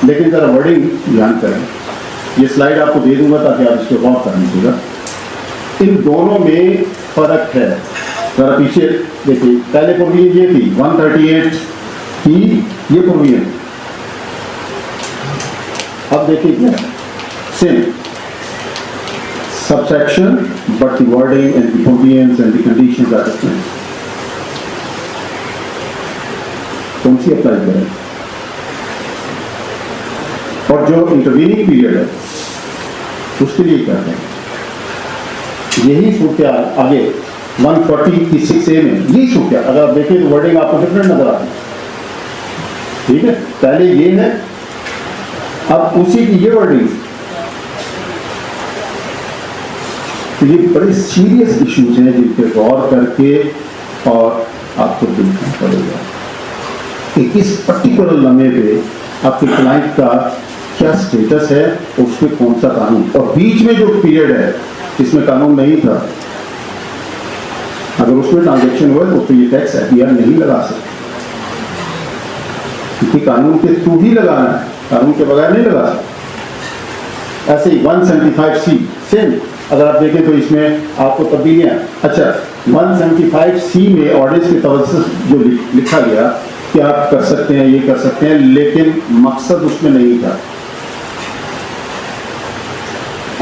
लेकिन जरा वर्डिंग ध्यान करें, ये स्लाइड आपको दे दूंगा ताकि आप इस पर गौर कर लीजिएगा। इन दोनों में फर्क है। जरा पीछे देखिए, पहले प्रोविजन ये थी 138 की, ये प्रोविजन। अब देखिए क्या same subsection, but the wording and the provisions and the conditions are different. कौन सी अप्लाई करें? और जो इंटरवीनिंग पीरियड है उसके लिए क्या करें? यही सूर्याल आगे 146A में यही सूर्याल, अगर आप देखें तो वर्डिंग आपको डिफरेंट नजर आती है, ठीक है? पहले ये है, अब उसी की ये वर्डिंग। तो ये बड़े सीरियस इश्यूज हैं जिन पे गौर करके और आपको देखना पड़ेगा कि इस पर्टिकुलर लम्हे पे आपके क्लाइंट का क्या स्टेटस है, उसमें कौन सा कानून, और बीच में जो पीरियड है जिसमें कानून नहीं था, अगर उसमें ट्रांजेक्शन हुआ तो ये टैक्स एफआईआर नहीं लगा सकते, क्योंकि कानून के थ्रू ही लगाना है, कानून के बगैर नहीं लगा सकते। ऐसे ही 175C सेम, अगर आप देखें तो इसमें आपको तब्दीलियाँ, अच्छा 175C में ऑर्डिनेंस के तवज्जुह जो लिखा गया कि आप कर सकते हैं, ये कर सकते हैं, लेकिन मकसद उसमें नहीं था।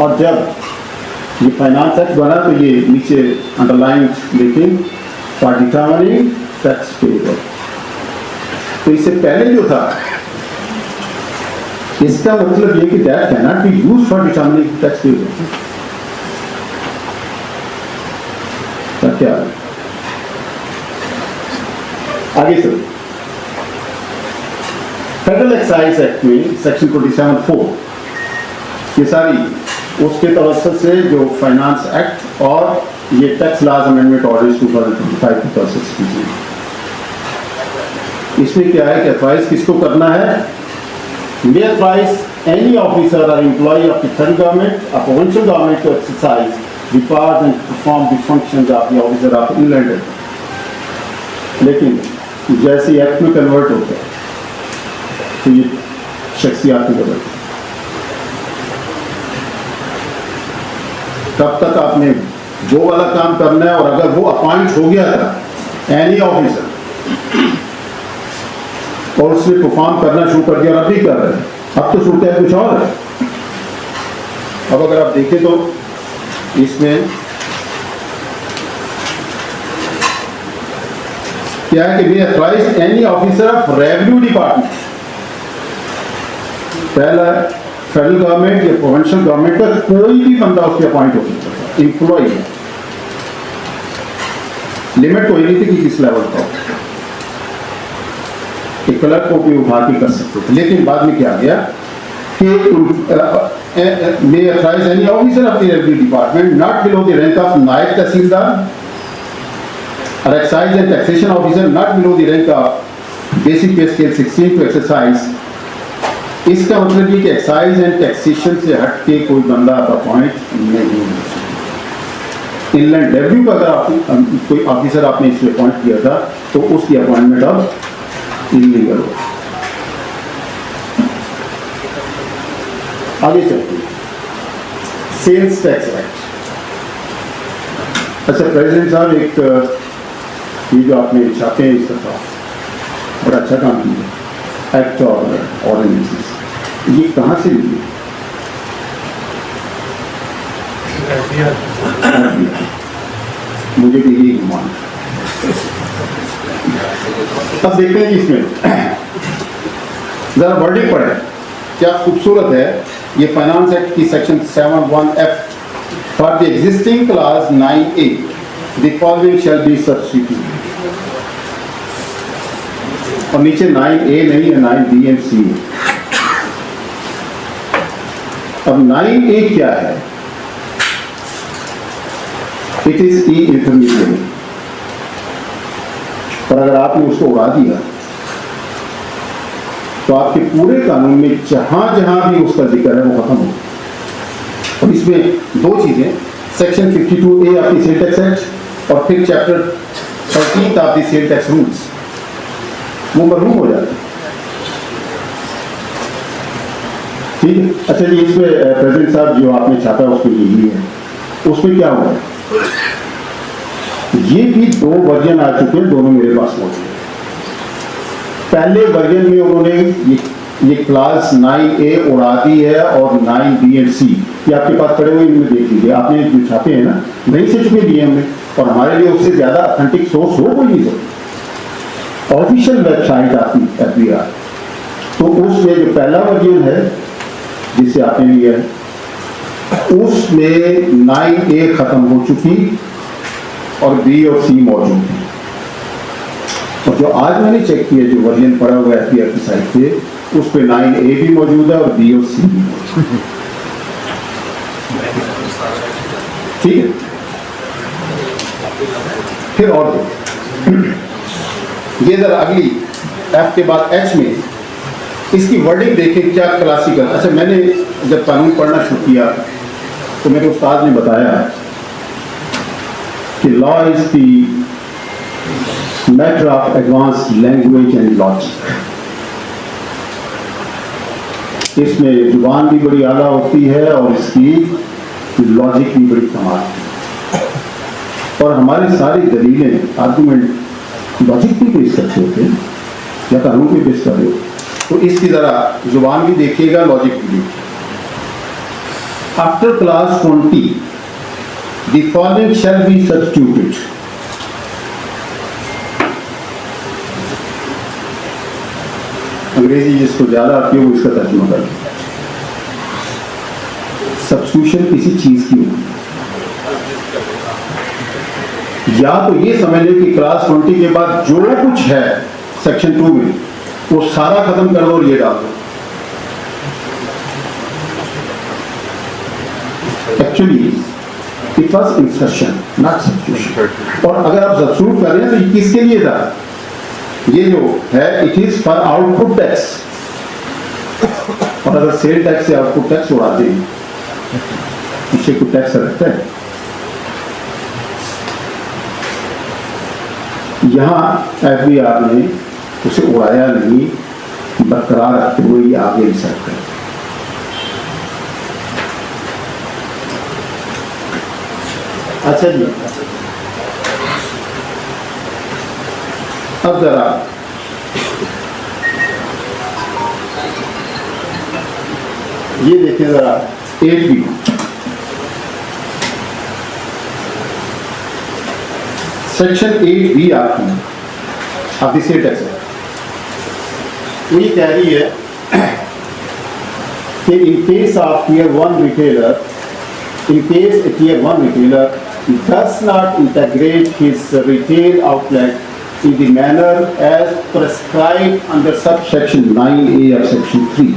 और जब ये फाइनेंस एक्ट बना तो ये नीचे अंडरलाइन देखें फॉर डिटरमिनिंग टैक्स पेबल, तो इससे पहले जो था इसका मतलब ये कि that can not be used for determining tax payable. क्या आगे चलो, फेडरल एक्साइज एक्ट में सेक्शन 27(4) ये सारी उसके तवज्जुह से जो फाइनेंस एक्ट और ये टैक्स लॉज अमेंडमेंट ऑर्डर्स 2025 की प्रोसेस की थी। इसमें क्या है कि एडवाइस किसको करना है? मे एडवाइस एनी ऑफिसर और employ of the federal government और provincial government to exercise the powers and perform the functions of the officer of inland. लेकिन जैसे एक्ट में कन्वर्ट होता है तो ये शख्सियात में बदलती है। तब तक आपने वो वाला काम करना है, और अगर वो अपॉइंट हो गया था एनी ऑफिसर और उसने परफॉर्म करना शुरू कर दिया और अब भी कर रहे हैं, अब तो सूरत है कुछ और है। अब अगर आप देखें तो इसमें क्या है कि we advise any officer of revenue department, पहला फेडरल गवर्नमेंट या प्रोविंशियल गवर्नमेंट का कोई भी बंदा उसके अपॉइंट हो सकता है, इंप्लॉय है, लिमिट कोई नहीं थी कि किस लेवल का, एक क्लर्क को भी उठा के कर सकते थे। लेकिन बाद में क्या गया कि may authorize any officer of the revenue department not below the rank of नायब तहसीलदार or excise and taxation officer not below the rank of basic pay scale 16 to exercise। इसका मतलब ये कि एक्साइज एंड टैक्सेशन से हट के कोई बंदा अपॉइंट नहीं हो सकता। इनलैंड रेवेन्यू का अगर आप कोई ऑफिसर आपने इसमें अपॉइंट किया था तो उसकी अपॉइंटमेंट अब इलीगल हो। आगे चलते हैं, सेल्स टैक्स एक्ट। अच्छा प्रेसिडेंट साहब, एक ये जो आपने छापे हैं इस दफा बड़ा अच्छा काम किया, एक्ट और ऑर्डिनेंसेस, ये कहाँ से लिए? मुझे भी यही गुमान। अब देखते हैं कि इसमें जरा वर्डिंग पढ़े, क्या खूबसूरत है। ये फाइनेंस एक्ट की section 71F, for the existing class 9A the following shall be substituted, और नीचे 9A नहीं है, 9B एंड C है। अब 9A क्या है? इट इज ई इंटरमीडिएट, पर अगर आपने उसको उड़ा दिया तो आपके पूरे कानून में जहां जहां भी उसका जिक्र है वो खत्म हो। और इसमें दो चीजें, section 52A of the sale tax act और फिर chapter 13 of the sale tax rules, वो मरहूम हो जाते हैं। ठीक है। अच्छा जी, इसमें प्रेसिडेंट साहब जो आपने छापा उसमें यही है, उसमें क्या हुआ है? ये भी 2 वर्जन आ चुके हैं, दोनों मेरे पास मौजूद हैं। पहले वर्जन में उन्होंने ये क्लास 9A उड़ा दी है और 9B एंड C ये आपके पास पड़े हुए, इनमें देख लीजिए। आपने जो छापे हैं ना, नहीं से चुके दिए हमने, और हमारे लिए उससे ज़्यादा ऑथेंटिक सोर्स हो कोई नहीं सकता। ऑफिशियल वेबसाइट आती FBI, तो उसमें जो पहला वर्जन है जिसे आपने लिया है, उसमें 9A ख़त्म हो चुकी और B और C मौजूद है। और जो आज मैंने चेक किया, जो वर्जन पड़ा हुआ है FBI की साइट पे, उस पे 9A भी मौजूद है और B और C भी मौजूद है। ठीक है, फिर और ये जरा अगली F के बाद H में इसकी वर्डिंग देखें, क्या क्लासिकल। अच्छा, मैंने जब कानून पढ़ना शुरू किया तो मेरे उस्ताद ने बताया कि law is the matter of advanced language and logic. इसमें जुबान भी बड़ी आला होती है और इसकी लॉजिक भी बड़ी कमाल है, और हमारी सारी दलीलें, आर्गूमेंट लॉजिक भी पेश करते होते हैं या कानून भी पेश कर रहे हो, तो इसकी ज़रा जुबान भी देखिएगा, लॉजिक भी देखिएगा। After class 20 the following shall be substituted. अंग्रेजी जिसको ज़्यादा आती है वो इसका तर्जुमा कर। सब्स्टिट्यूशन किसी चीज़ की होती है, या तो ये समझ लें कि क्लास 20 के बाद जो कुछ है सेक्शन 2 में वो सारा खत्म कर दो और ये डाल दो। Actually it was insertion not substitution. और अगर आप सब्स्टिट्यूट कर रहे हैं तो ये किसके लिए था? ये जो है it is for output tax, और अगर सेल टैक्स से आउटपुट टैक्स उड़ा दें, पीछे को टैक्स रखता है। यहां FBI ने उसे उड़ाया नहीं, बरकरार रखते हुए ये आगे रिसर्च कर। अच्छा जी, अब जरा ये देखें जरा 8B। सेक्शन 8B आती है, अब दिस टैक्स है, वो ये कह रही है कि in case of Tier 1 retailer, in case a Tier 1 retailer does not integrate his retail outlet in the manner as prescribed under subsection 9A of section 3,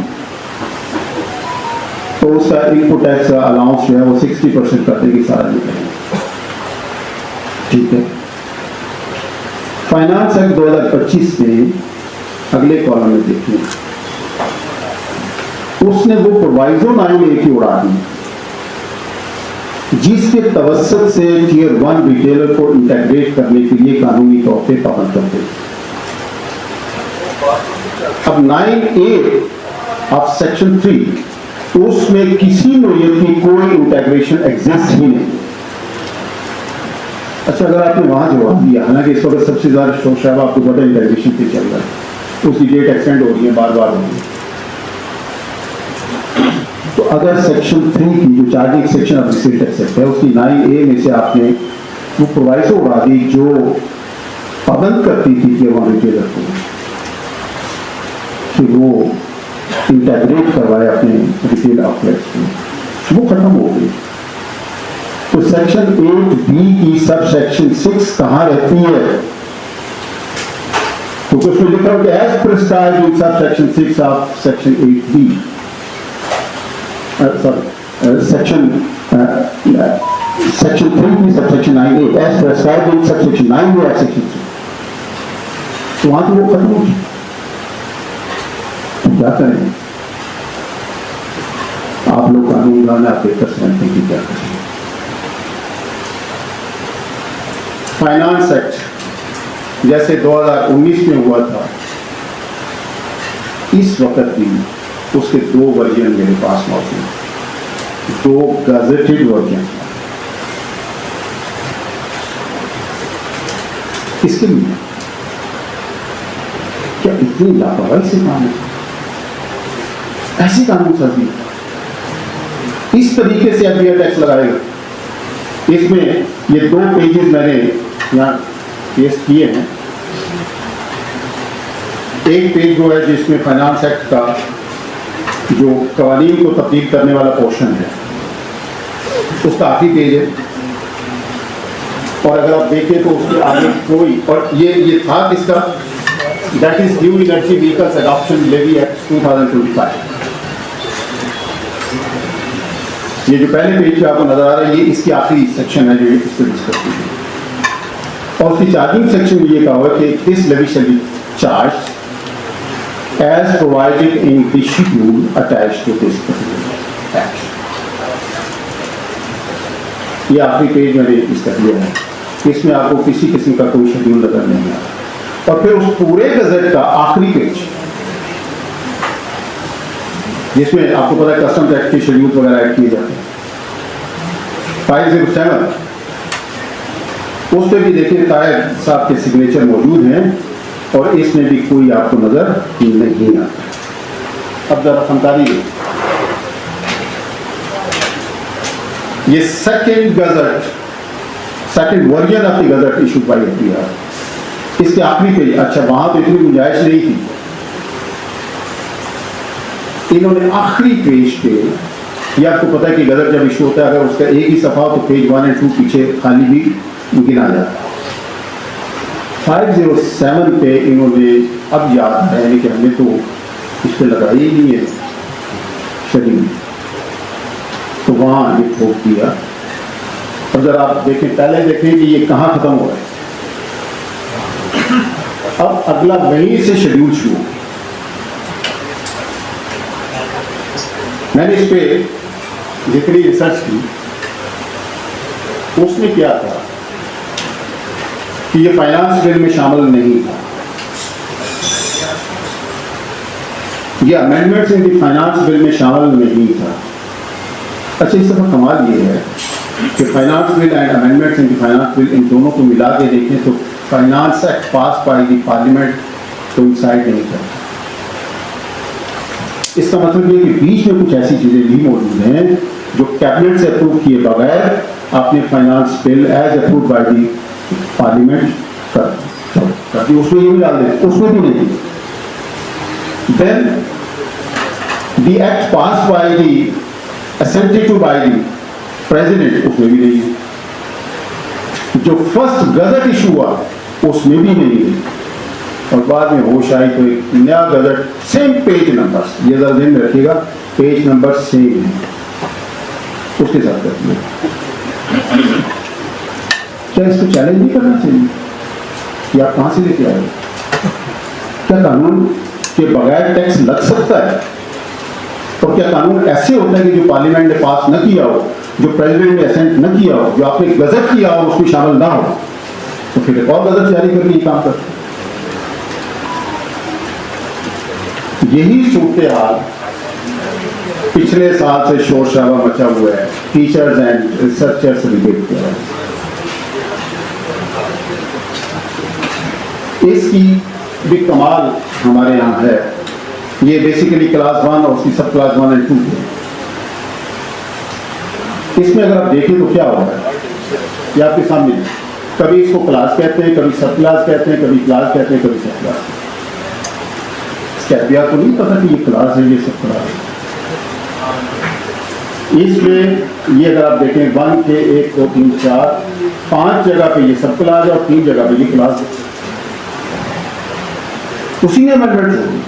तो उसका इनपुट टैक्स अलाउंस जो है वो 60% कर देगी सारा निकलेगा। ठीक है, फाइनेंस एक्ट 2025 में अगले कॉलम में देखिए, उसने वो प्रोवाइजो 9A की उड़ा दी जिसके तवस्सुत से Tier 1 रिटेलर को इंटीग्रेट करने के लिए कानूनी तौर पे पाबंद करते। अब 9A ऑफ सेक्शन 3, उसमें किसी नोयत की कोई इंटीग्रेशन एग्जिस्ट ही नहीं। अच्छा, अगर आपने वहां जवाब दिया, हालांकि इस वक्त सबसे ज्यादा शोर शराबा आपको पता है इंटीग्रेशन पे चल रहा है, उसकी डेट एक्सटेंड हो रही है, बार बार हो रही है। तो अगर सेक्शन 3 की जो charging section of receipt except है, उसकी 9A में से आपने वो प्रोवाइजो उड़ा दी जो पाबंद करती थी कि वहां रिटेलर को कि वो इंटीग्रेट करवाए अपने रिटेल आउटलेट्स को, वो खत्म हो गई। तो सेक्शन 8B की सब सेक्शन 6 कहाँ रहती है? तो उसमें लिखा हो कि as prescribed in sub section 6 of section 8B, section 3 की subsection 9A as prescribed in subsection 9A of section 3, तो वहां तो वो खत्म हो गई। क्या करें आप लोग कानून बनाना, आप बेहतर समझते हैं कि क्या करें। फाइनेंस एक्ट जैसे 2019 में हुआ था, इस वक्त भी उसके 2 वर्जन मेरे पास मौजूद हैं, 2 गजेटेड वर्जन। किसके लिए? क्या इतनी लापरवाही से काम है? ऐसी कानून साजी इस तरीके से अब यह टैक्स लगाएगा। इसमें ये 2 पेजेस मैंने यहाँ पेश किए हैं। एक पेज जो है जिसमें फाइनेंस एक्ट का जो कवानीन को तब्दील करने वाला पोर्शन है उसका आखिरी पेज है, और अगर आप देखें तो उसके आगे कोई, और ये था किसका, that is new energy vehicles adoption levy act 2025। ये जो पहले पेज पे आपको नजर आ रहा है ये इसकी आखिरी सेक्शन है जो इस पर डिस्कस की है, और उसकी चार्जिंग सेक्शन में ये कहा हुआ है कि this levy shall be charge as provided in the schedule attached to this particular act। ये आखिरी पेज मैंने इसका दिया है, इसमें आपको किसी किस्म का कोई शेड्यूल नजर नहीं आता। और फिर उस पूरे गजट का आखिरी पेज जिसमें आपको पता है कस्टम्स एक्ट के शेड्यूल वगैरह ऐड किए जाते हैं, 507 उस पर भी देखिए ताहिर साहब के सिग्नेचर मौजूद हैं, और इसमें भी कोई आपको नजर नहीं आता। अब जरा फनकारी ये second gazette, second version of the gazette issued by FBR, इसके आखिरी पेज, अच्छा वहां तो इतनी गुंजाइश नहीं थी, इन्होंने आखिरी पेज पे, ये आपको पता है कि गजट जब इशू होता है अगर उसका एक ही सफा तो पेज 1 और 2 पीछे खाली भी गिना जाता है। 507 पे इन्होंने अब याद है कि हमने तो इस पर लगाई ही नहीं है शेड्यूल, तो वहाँ ये ठोक दिया। अब जरा आप देखें, पहले देखें कि ये कहाँ खत्म हो रहा है, अब अगला वहीं से शेड्यूल शुरू। मैंने इस पे जितनी रिसर्च की उसमें क्या था कि ये फाइनेंस बिल में शामिल नहीं था, ये amendments in the finance bill में शामिल नहीं था। अच्छा, इस दफा कमाल ये है कि finance bill and amendments in the finance bill, इन दोनों को मिला के देखें तो finance act pass by the parliament coincide नहीं करता। इसका मतलब ये कि बीच में कुछ ऐसी चीजें भी मौजूद हैं जो कैबिनेट से अप्रूव किए बगैर आपने finance bill as approve by the parliament कर दी, उसमें ये भी डाल दें, उसमें भी नहीं। Then the act pass by the assented to by the president, उसमें भी नहीं है। जो फर्स्ट गजट इशू हुआ उसमें भी नहीं है, और बाद में होश आई तो एक नया गजट, सेम पेज नंबर, ये जरा ध्यान में रखिएगा, पेज नंबर सेम है, उसके साथ कर दिया। क्या इसको चैलेंज नहीं करना चाहिए? कि आप कहां से लेके आए? क्या कानून के बगैर टैक्स लग सकता है? और क्या कानून ऐसे होता है कि जो पार्लियामेंट ने पास न किया हो, जो प्रेसिडेंट ने असेंट न किया हो, जो आपने गजट किया हो उसमें शामिल ना हो, तो फिर एक और गजट जारी करके ये काम करते? यही सूरत हाल पिछले साल से शोर शराबा मचा हुआ है टीचर्स एंड रिसर्चर्स रिलेट किया। इसकी भी कमाल हमारे यहाँ है। ये बेसिकली क्लास 1 और उसकी सब क्लास 1 और 2 है। इसमें अगर आप देखें तो क्या हो रहा है, ये आपके सामने, कभी इसको क्लास कहते हैं, कभी सब क्लास कहते हैं, कभी क्लास कहते हैं, कभी सब क्लास। क्या को नहीं पता कि ये क्लास है, ये सब क्लास है। इसमें ये अगर आप देखें 1 के 1 2 3 4 5 जगह पे ये सब क्लास है और 3 जगह पे ये क्लास है। उसी ने अमेंडमेंट होगी।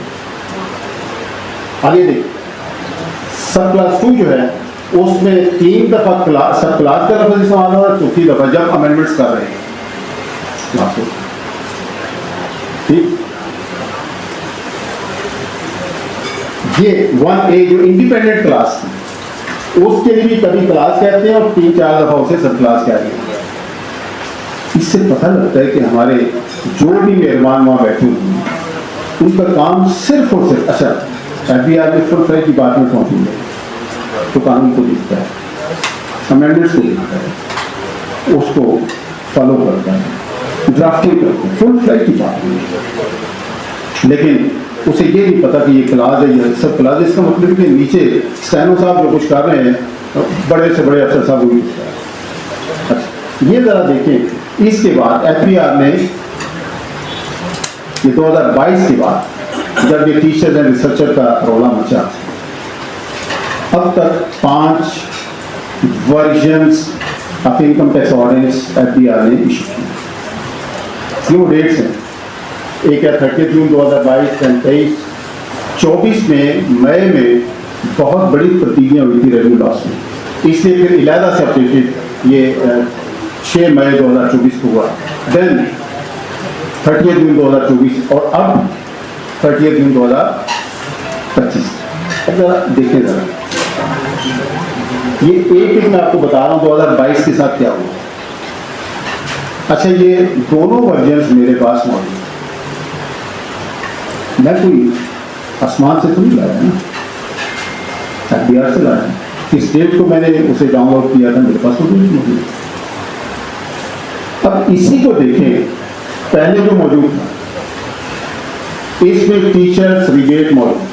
आगे देखिए, सब क्लास 2 जो है उसमें 3 दफा क्लास, सब क्लास का लफ्ज़ इस्तेमाल हो रहा है, चौथी दफा जब अमेंडमेंट्स कर रहे हैं क्लास को, ठीक। ये 1A जो इंडिपेंडेंट क्लास थी उसके लिए भी कभी क्लास कहते हैं और 3-4 दफा उसे सब क्लास कहते हैं। इससे पता लगता है कि हमारे जो भी मेहमान वहां बैठे हुए हैं उनका काम सिर्फ और सिर्फ, अच्छा एफबीआर में फुल फ्लैज की बात में पहुंची है तो कानून को दिखता है, अमेंडमेंट्स को दिखता है, उसको फॉलो करता है, ड्राफ्टिंग करते, फुल फ्लैट डिपार्टमेंट, लेकिन उसे ये नहीं पता कि ये क्लास है, ये सब क्लास है। इसका मतलब कि नीचे स्टैनो साहब जो कुछ कर रहे हैं, बड़े से बड़े अफसर साहब वही। अच्छा, ये ज़रा देखें, इसके बाद एफबीआर ने ये 2022 के बाद जब ये टीचर्स एंड रिसर्चर का रौला मचा, अब तक 5 versions of income tax ordinance FBR ने इशू किए। वो डेट्स हैं, एक है 30 जून 2022 एंड 23-24 में मई में बहुत बड़ी तब्दीलियाँ हुई थी रेवेन्यू लॉस में, इसलिए फिर इलादा से अपडेटेड ये 6 मई 2024 को हुआ, देन 30 जून 2024 और अब 30 जून 2025। अब जरा देखें जरा, ये एक मैं आपको बता रहा हूँ 2022 के साथ क्या हुआ। अच्छा, ये दोनों वर्जन्स मेरे पास मौजूद, मैं कोई आसमान से तो नहीं लाया ना, एफबीआर से लाया। इस डेट को मैंने उसे डाउनलोड किया था, मेरे पास तो डेट मौजूद। अब इसी को देखें, पहले जो मौजूद था इसमें टीचर्स रिबेट मौजूद,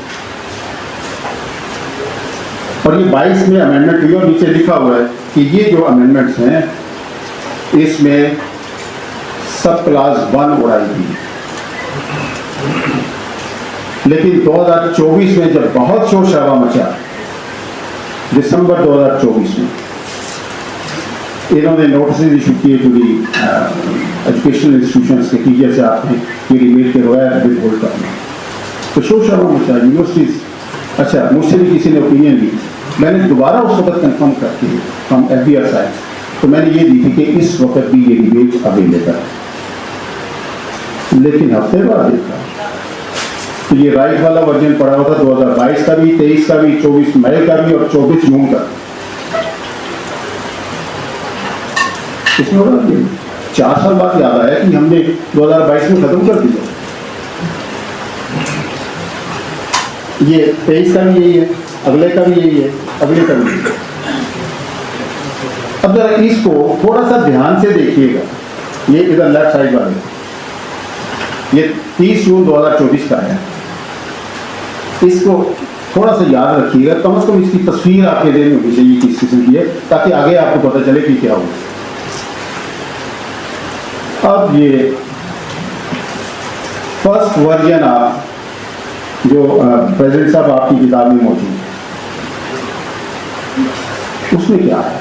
और ये 22 में अमेंडमेंट हुई और नीचे लिखा हुआ है कि ये जो अमेंडमेंट्स हैं इसमें सब क्लास 1 उड़ाई गई। लेकिन 2024 में जब बहुत शोर शराबा मचा, दिसंबर 2024 में इन्होंने नोटिस इशू किए टू दी एजुकेशनल इंस्टीट्यूशंस के टीचर से आपने ये रिबेट के बगैर बिल होल्ड करना, तो शोर शराबा मचा यूनिवर्सिटीज। अच्छा, मुझसे भी किसी ने ओपिनियन दी, मैंने दोबारा उस वक्त कंफर्म करके फ्रॉम एफबीआर साइड, तो मैंने ये दी थी कि इस वक्त भी ये रिबेट अवेलेबल है। लेकिन हफ्ते बाद देखा तो ये राइट वाला वर्जन पड़ा हुआ था 2022 का भी, 23 का भी, 24 मई का भी और 24 जून का। इसमें होगा 4 साल बाद याद आया कि हमने 2022 में खत्म कर दिया। ये 23 का भी यही है, अगले का भी यही है, अगले का भी। अब जरा इसको थोड़ा सा ध्यान से देखिएगा, ये इधर लेफ्ट साइड वाले, ये 30 जून 2024 का है, इसको थोड़ा सा याद रखिएगा, कम से कम इसकी तस्वीर आपके देने होनी चाहिए किस किस्म की है, ताकि आगे आपको पता चले कि क्या हो। अब ये फर्स्ट वर्जन आप जो प्रेसिडेंट साहब आपकी किताब में मौजूद, उसमें क्या है,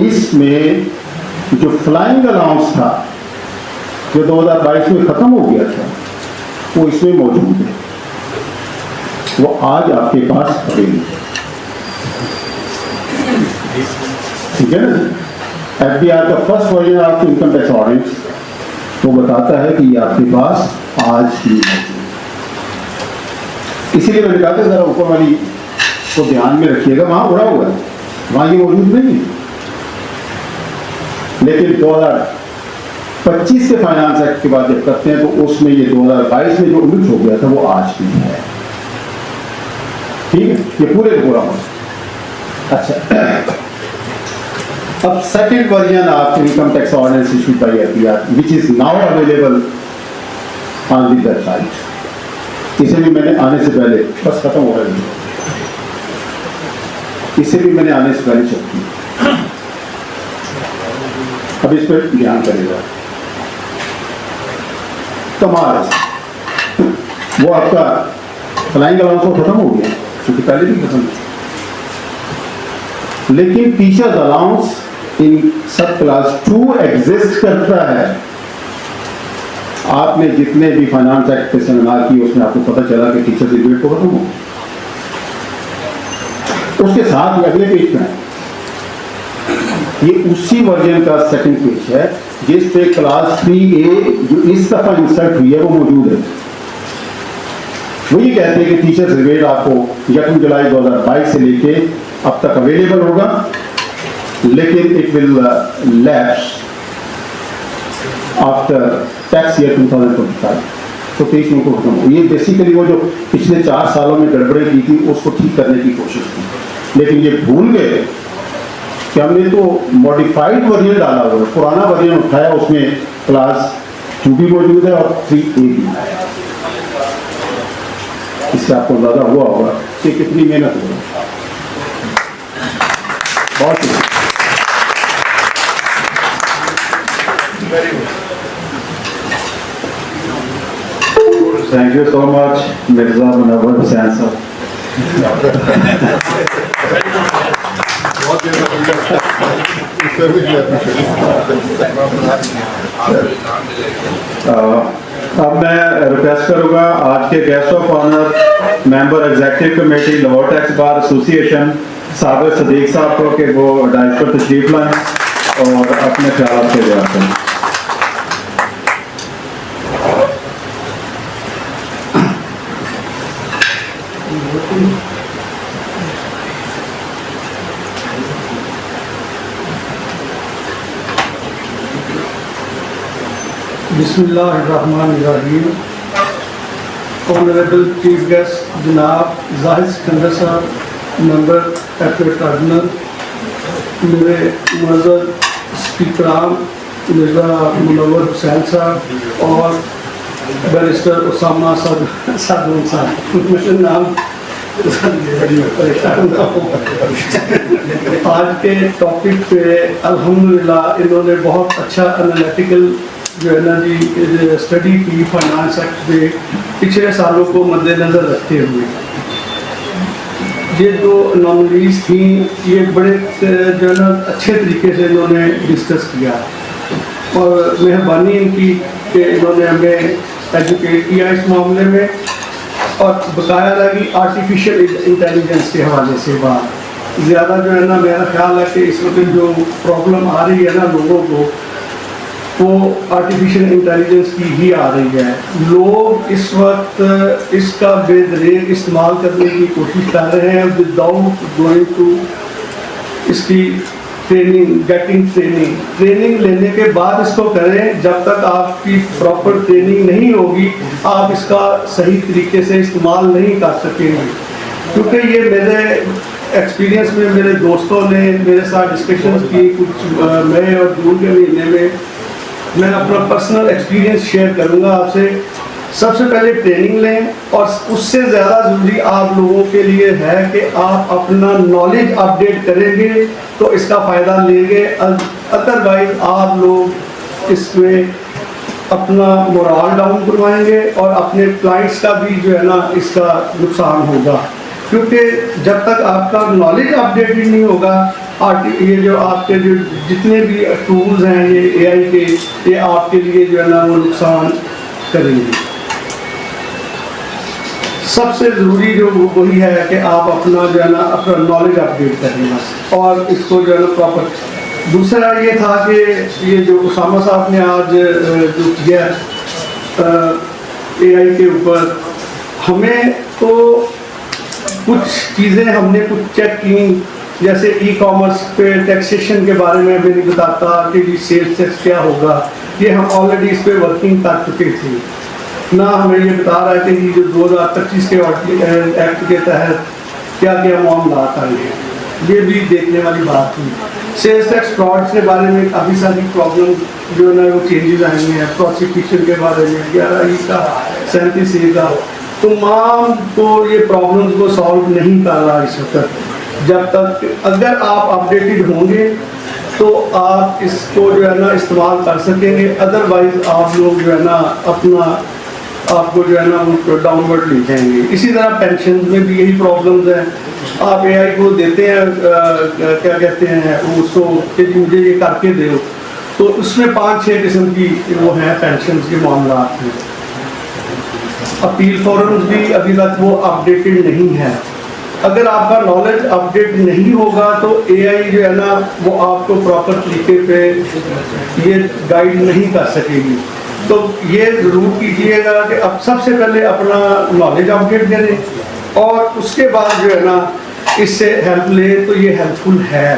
इसमें जो फ्लाइंग अलाउंस था जो 2022 में खत्म हो गया था, वो इसमें मौजूद है, वो आज आपके पास अवेलेबल है। ठीक है ना? एफबीआर का first version of income tax ordinance वो बताता है कि ये आपके पास आज भी मौजूद है। इसीलिए मैंने कहा था जरा ऊपर वाली को ध्यान में रखिएगा, वहां उड़ा हुआ है, वहां ये मौजूद नहीं है। लेकिन 2025 के फाइनेंस एक्ट के बाद जब करते हैं तो उसमें ये 2022 में जो उमिट हो गया था वो आज भी है। ठीक है, ये पूरे पूरा मौजूद। अच्छा, अब second version of income tax ordinance issued by FBR which is now available on the website. इसे भी मैंने आने से पहले, बस खत्म हो रहा है, इसे भी मैंने आने से पहले चेक किया। अब इस पर ध्यान करेगा, कमाल है। वो आपका फ्लाइंग अलाउंस वो खत्म हो गया क्योंकि पहले भी खत्म, लेकिन टीचर्स अलाउंस इन सब क्लास 2 एग्जिस्ट करता है। आपने जितने भी फाइनेंस एक्ट पे सेमिनार किए उसमें आपको पता चला कि टीचर्स रिबेट को खत्म हो। उसके साथ ही अगले पेज में ये उसी वर्जन का सेकंड पेज है जिस पे क्लास 3A जो इस दफा इंसर्ट हुई है वो मौजूद है। वो ये कहते हैं कि टीचर्स रिबेट आपको 1 जुलाई 2022 से लेके अब तक अवेलेबल होगा, लेकिन it will lapse after tax year 2025। तो 23 में को खत्म हो। ये बेसिकली वो जो पिछले 4 सालों में गड़बड़े की थी उसको ठीक करने की कोशिश की, लेकिन ये भूल गए कि हमने तो मॉडिफाइड वर्जन डाला हुआ है, पुराना वर्जन उठाया, उसमें क्लास 2 भी मौजूद है और 3A भी। इससे आपको अंदाजा हुआ होगा कि कितनी मेहनत हो रही है। बहुत thank you so much Mirza Munawwar Hussain sahab. अब मैं रिक्वेस्ट करूंगा आज के guest of honour member executive committee Lahore tax bar association Sabir Sadiq sahab को कि वो डाइस पर तशरीफ लाएं और अपने ख्याल से बयान करें। बिस्मिल्लाहिर्रहमानिर्रहीम। ऑनरेबल चीफ गेस्ट जनाब जाहिद सिकंदर साहब, मेंबर एपलेट ट्राइब्यूनल, मेरे मुअज़्ज़ज़ स्पीकरान मिर्ज़ा मुनव्वर हुसैन साहब और बैरिस्टर उसामा सादून साहब, मेरे नाम आज के टॉपिक पे अल्हम्दुलिल्लाह इन्होंने बहुत अच्छा एनालिटिकल जो है ना जी स्टडी की फाइनेंस एक्ट पे पिछले सालों को मद्देनज़र रखते हुए। ये जो नॉमिनीज थी ये बड़े जो है ना अच्छे तरीके से इन्होंने डिस्कस किया और मेहरबानी इनकी कि इन्होंने हमें एजुकेट किया इस मामले में और बकाया लगी आर्टिफिशियल इंटेलिजेंस के हवाले से बात ज़्यादा जो है ना मेरा ख्याल है कि इस वक्त जो प्रॉब्लम आ रही है ना लोगों को वो आर्टिफिशियल इंटेलिजेंस की ही आ रही है। लोग इस वक्त इसका बेदरेग इस्तेमाल करने की कोशिश कर रहे हैं विदाउट गोइंग टू इसकी गेटिंग ट्रेनिंग लेने के बाद इसको करें। जब तक आपकी प्रॉपर ट्रेनिंग नहीं होगी आप इसका सही तरीके से इस्तेमाल नहीं कर सकेंगे, क्योंकि ये मेरे एक्सपीरियंस में मेरे दोस्तों ने मेरे साथ डिस्कशंस की कुछ मई और जून के महीने में। मैं अपना पर्सनल एक्सपीरियंस शेयर करूंगा आपसे। सबसे पहले ट्रेनिंग लें और उससे ज़्यादा ज़रूरी आप लोगों के लिए है कि आप अपना नॉलेज अपडेट करेंगे तो इसका फ़ायदा लेंगे, अदरवाइज आप लोग इसमें अपना मोराल डाउन करवाएंगे और अपने क्लाइंट्स का भी जो है ना इसका नुकसान होगा, क्योंकि जब तक आपका नॉलेज अपडेट ही नहीं होगा ये जो आपके जो जितने भी टूल्स हैं ये एआई के ये आपके लिए जो है ना वो नुकसान करेंगे। सबसे ज़रूरी जो वही है कि आप अपना जो है ना अपना नॉलेज अपडेट करें और इसको जो है ना प्रॉपर। दूसरा ये था कि ये जो उसामा साहब ने आज जो किया एआई के ऊपर, हमें तो कुछ चीज़ें हमने कुछ चेक की, जैसे ई कॉमर्स पे टैक्सेशन के बारे में हमें नहीं बताता कि सेल्स टैक्स क्या होगा, ये हम ऑलरेडी इस पर वर्किंग कर चुके थे। ना हमें ये बता रहा है कि जो 2025 के एक्ट के तहत क्या क्या मामला आएंगे, ये भी देखने वाली बात थी। सेल्स टैक्स फ्रॉड के बारे में काफ़ी सारी प्रॉब्लम जो है ना वो चेंजेस आई हैं। प्रोसिक्यूशन के बारे में 11 का 37 का तमाम तो ये प्रॉब्लम्स को सॉल्व नहीं कर रहा इस वक्त। जब तक अगर आप अपडेटेड होंगे तो आप इसको जो है ना इस्तेमाल कर सकेंगे, अदरवाइज आप लोग जो है ना अपना आपको जो है ना वो डाउनवर्ड ले जाएंगे। इसी तरह पेंशन में भी यही प्रॉब्लम्स हैं। आप एआई को देते हैं क्या कहते हैं उसको कि मुझे ये करके दो, तो उसमें 5-6 किस्म की वो हैं पेंशन के मामला हैं। अपील फॉर्म्स भी अभी तक वो अपडेटेड नहीं है। अगर आपका नॉलेज अपडेट नहीं होगा तो एआई जो है ना वो आपको प्रॉपर तरीके पे ये गाइड नहीं कर सकेगी। तो ये ज़रूर कीजिएगा कि अब सबसे पहले अपना नॉलेज अपडेट करें और उसके बाद जो है ना इससे हेल्प लें, तो ये हेल्पफुल है।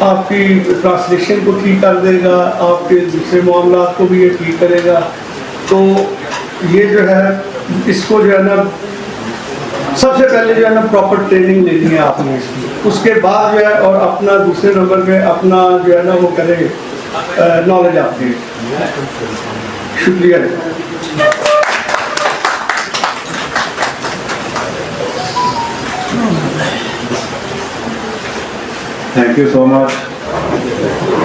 आपकी ट्रांसलेशन को ठीक कर देगा, आपके दूसरे मामला को भी ये ठीक करेगा। तो ये जो है इसको जो है ना सबसे पहले जो है ना प्रॉपर ट्रेनिंग लेनी है आपने इसकी। उसके बाद जो है और अपना दूसरे नंबर पे अपना जो है ना वो करे नॉलेज अपडेट। शुक्रिया। Thank you so much.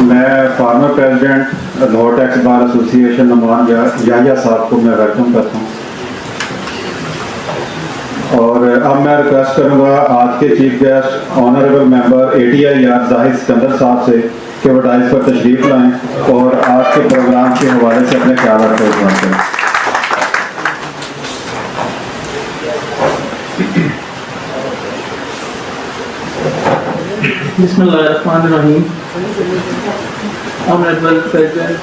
मैं farmer president Lahore tax bar association Numan Yahya साहब को मैं वेलकम करता हूँ। और अब मैं रिक्वेस्ट करूँगा आज के chief guest honourable member ATIR Zahid Sikandar साहब से कि वो डाइस पर तशरीफ लाएँ और आज के प्रोग्राम के हवाले से अपने ख्याल करें। Bismillahirrahmanirrahim. Honorable President,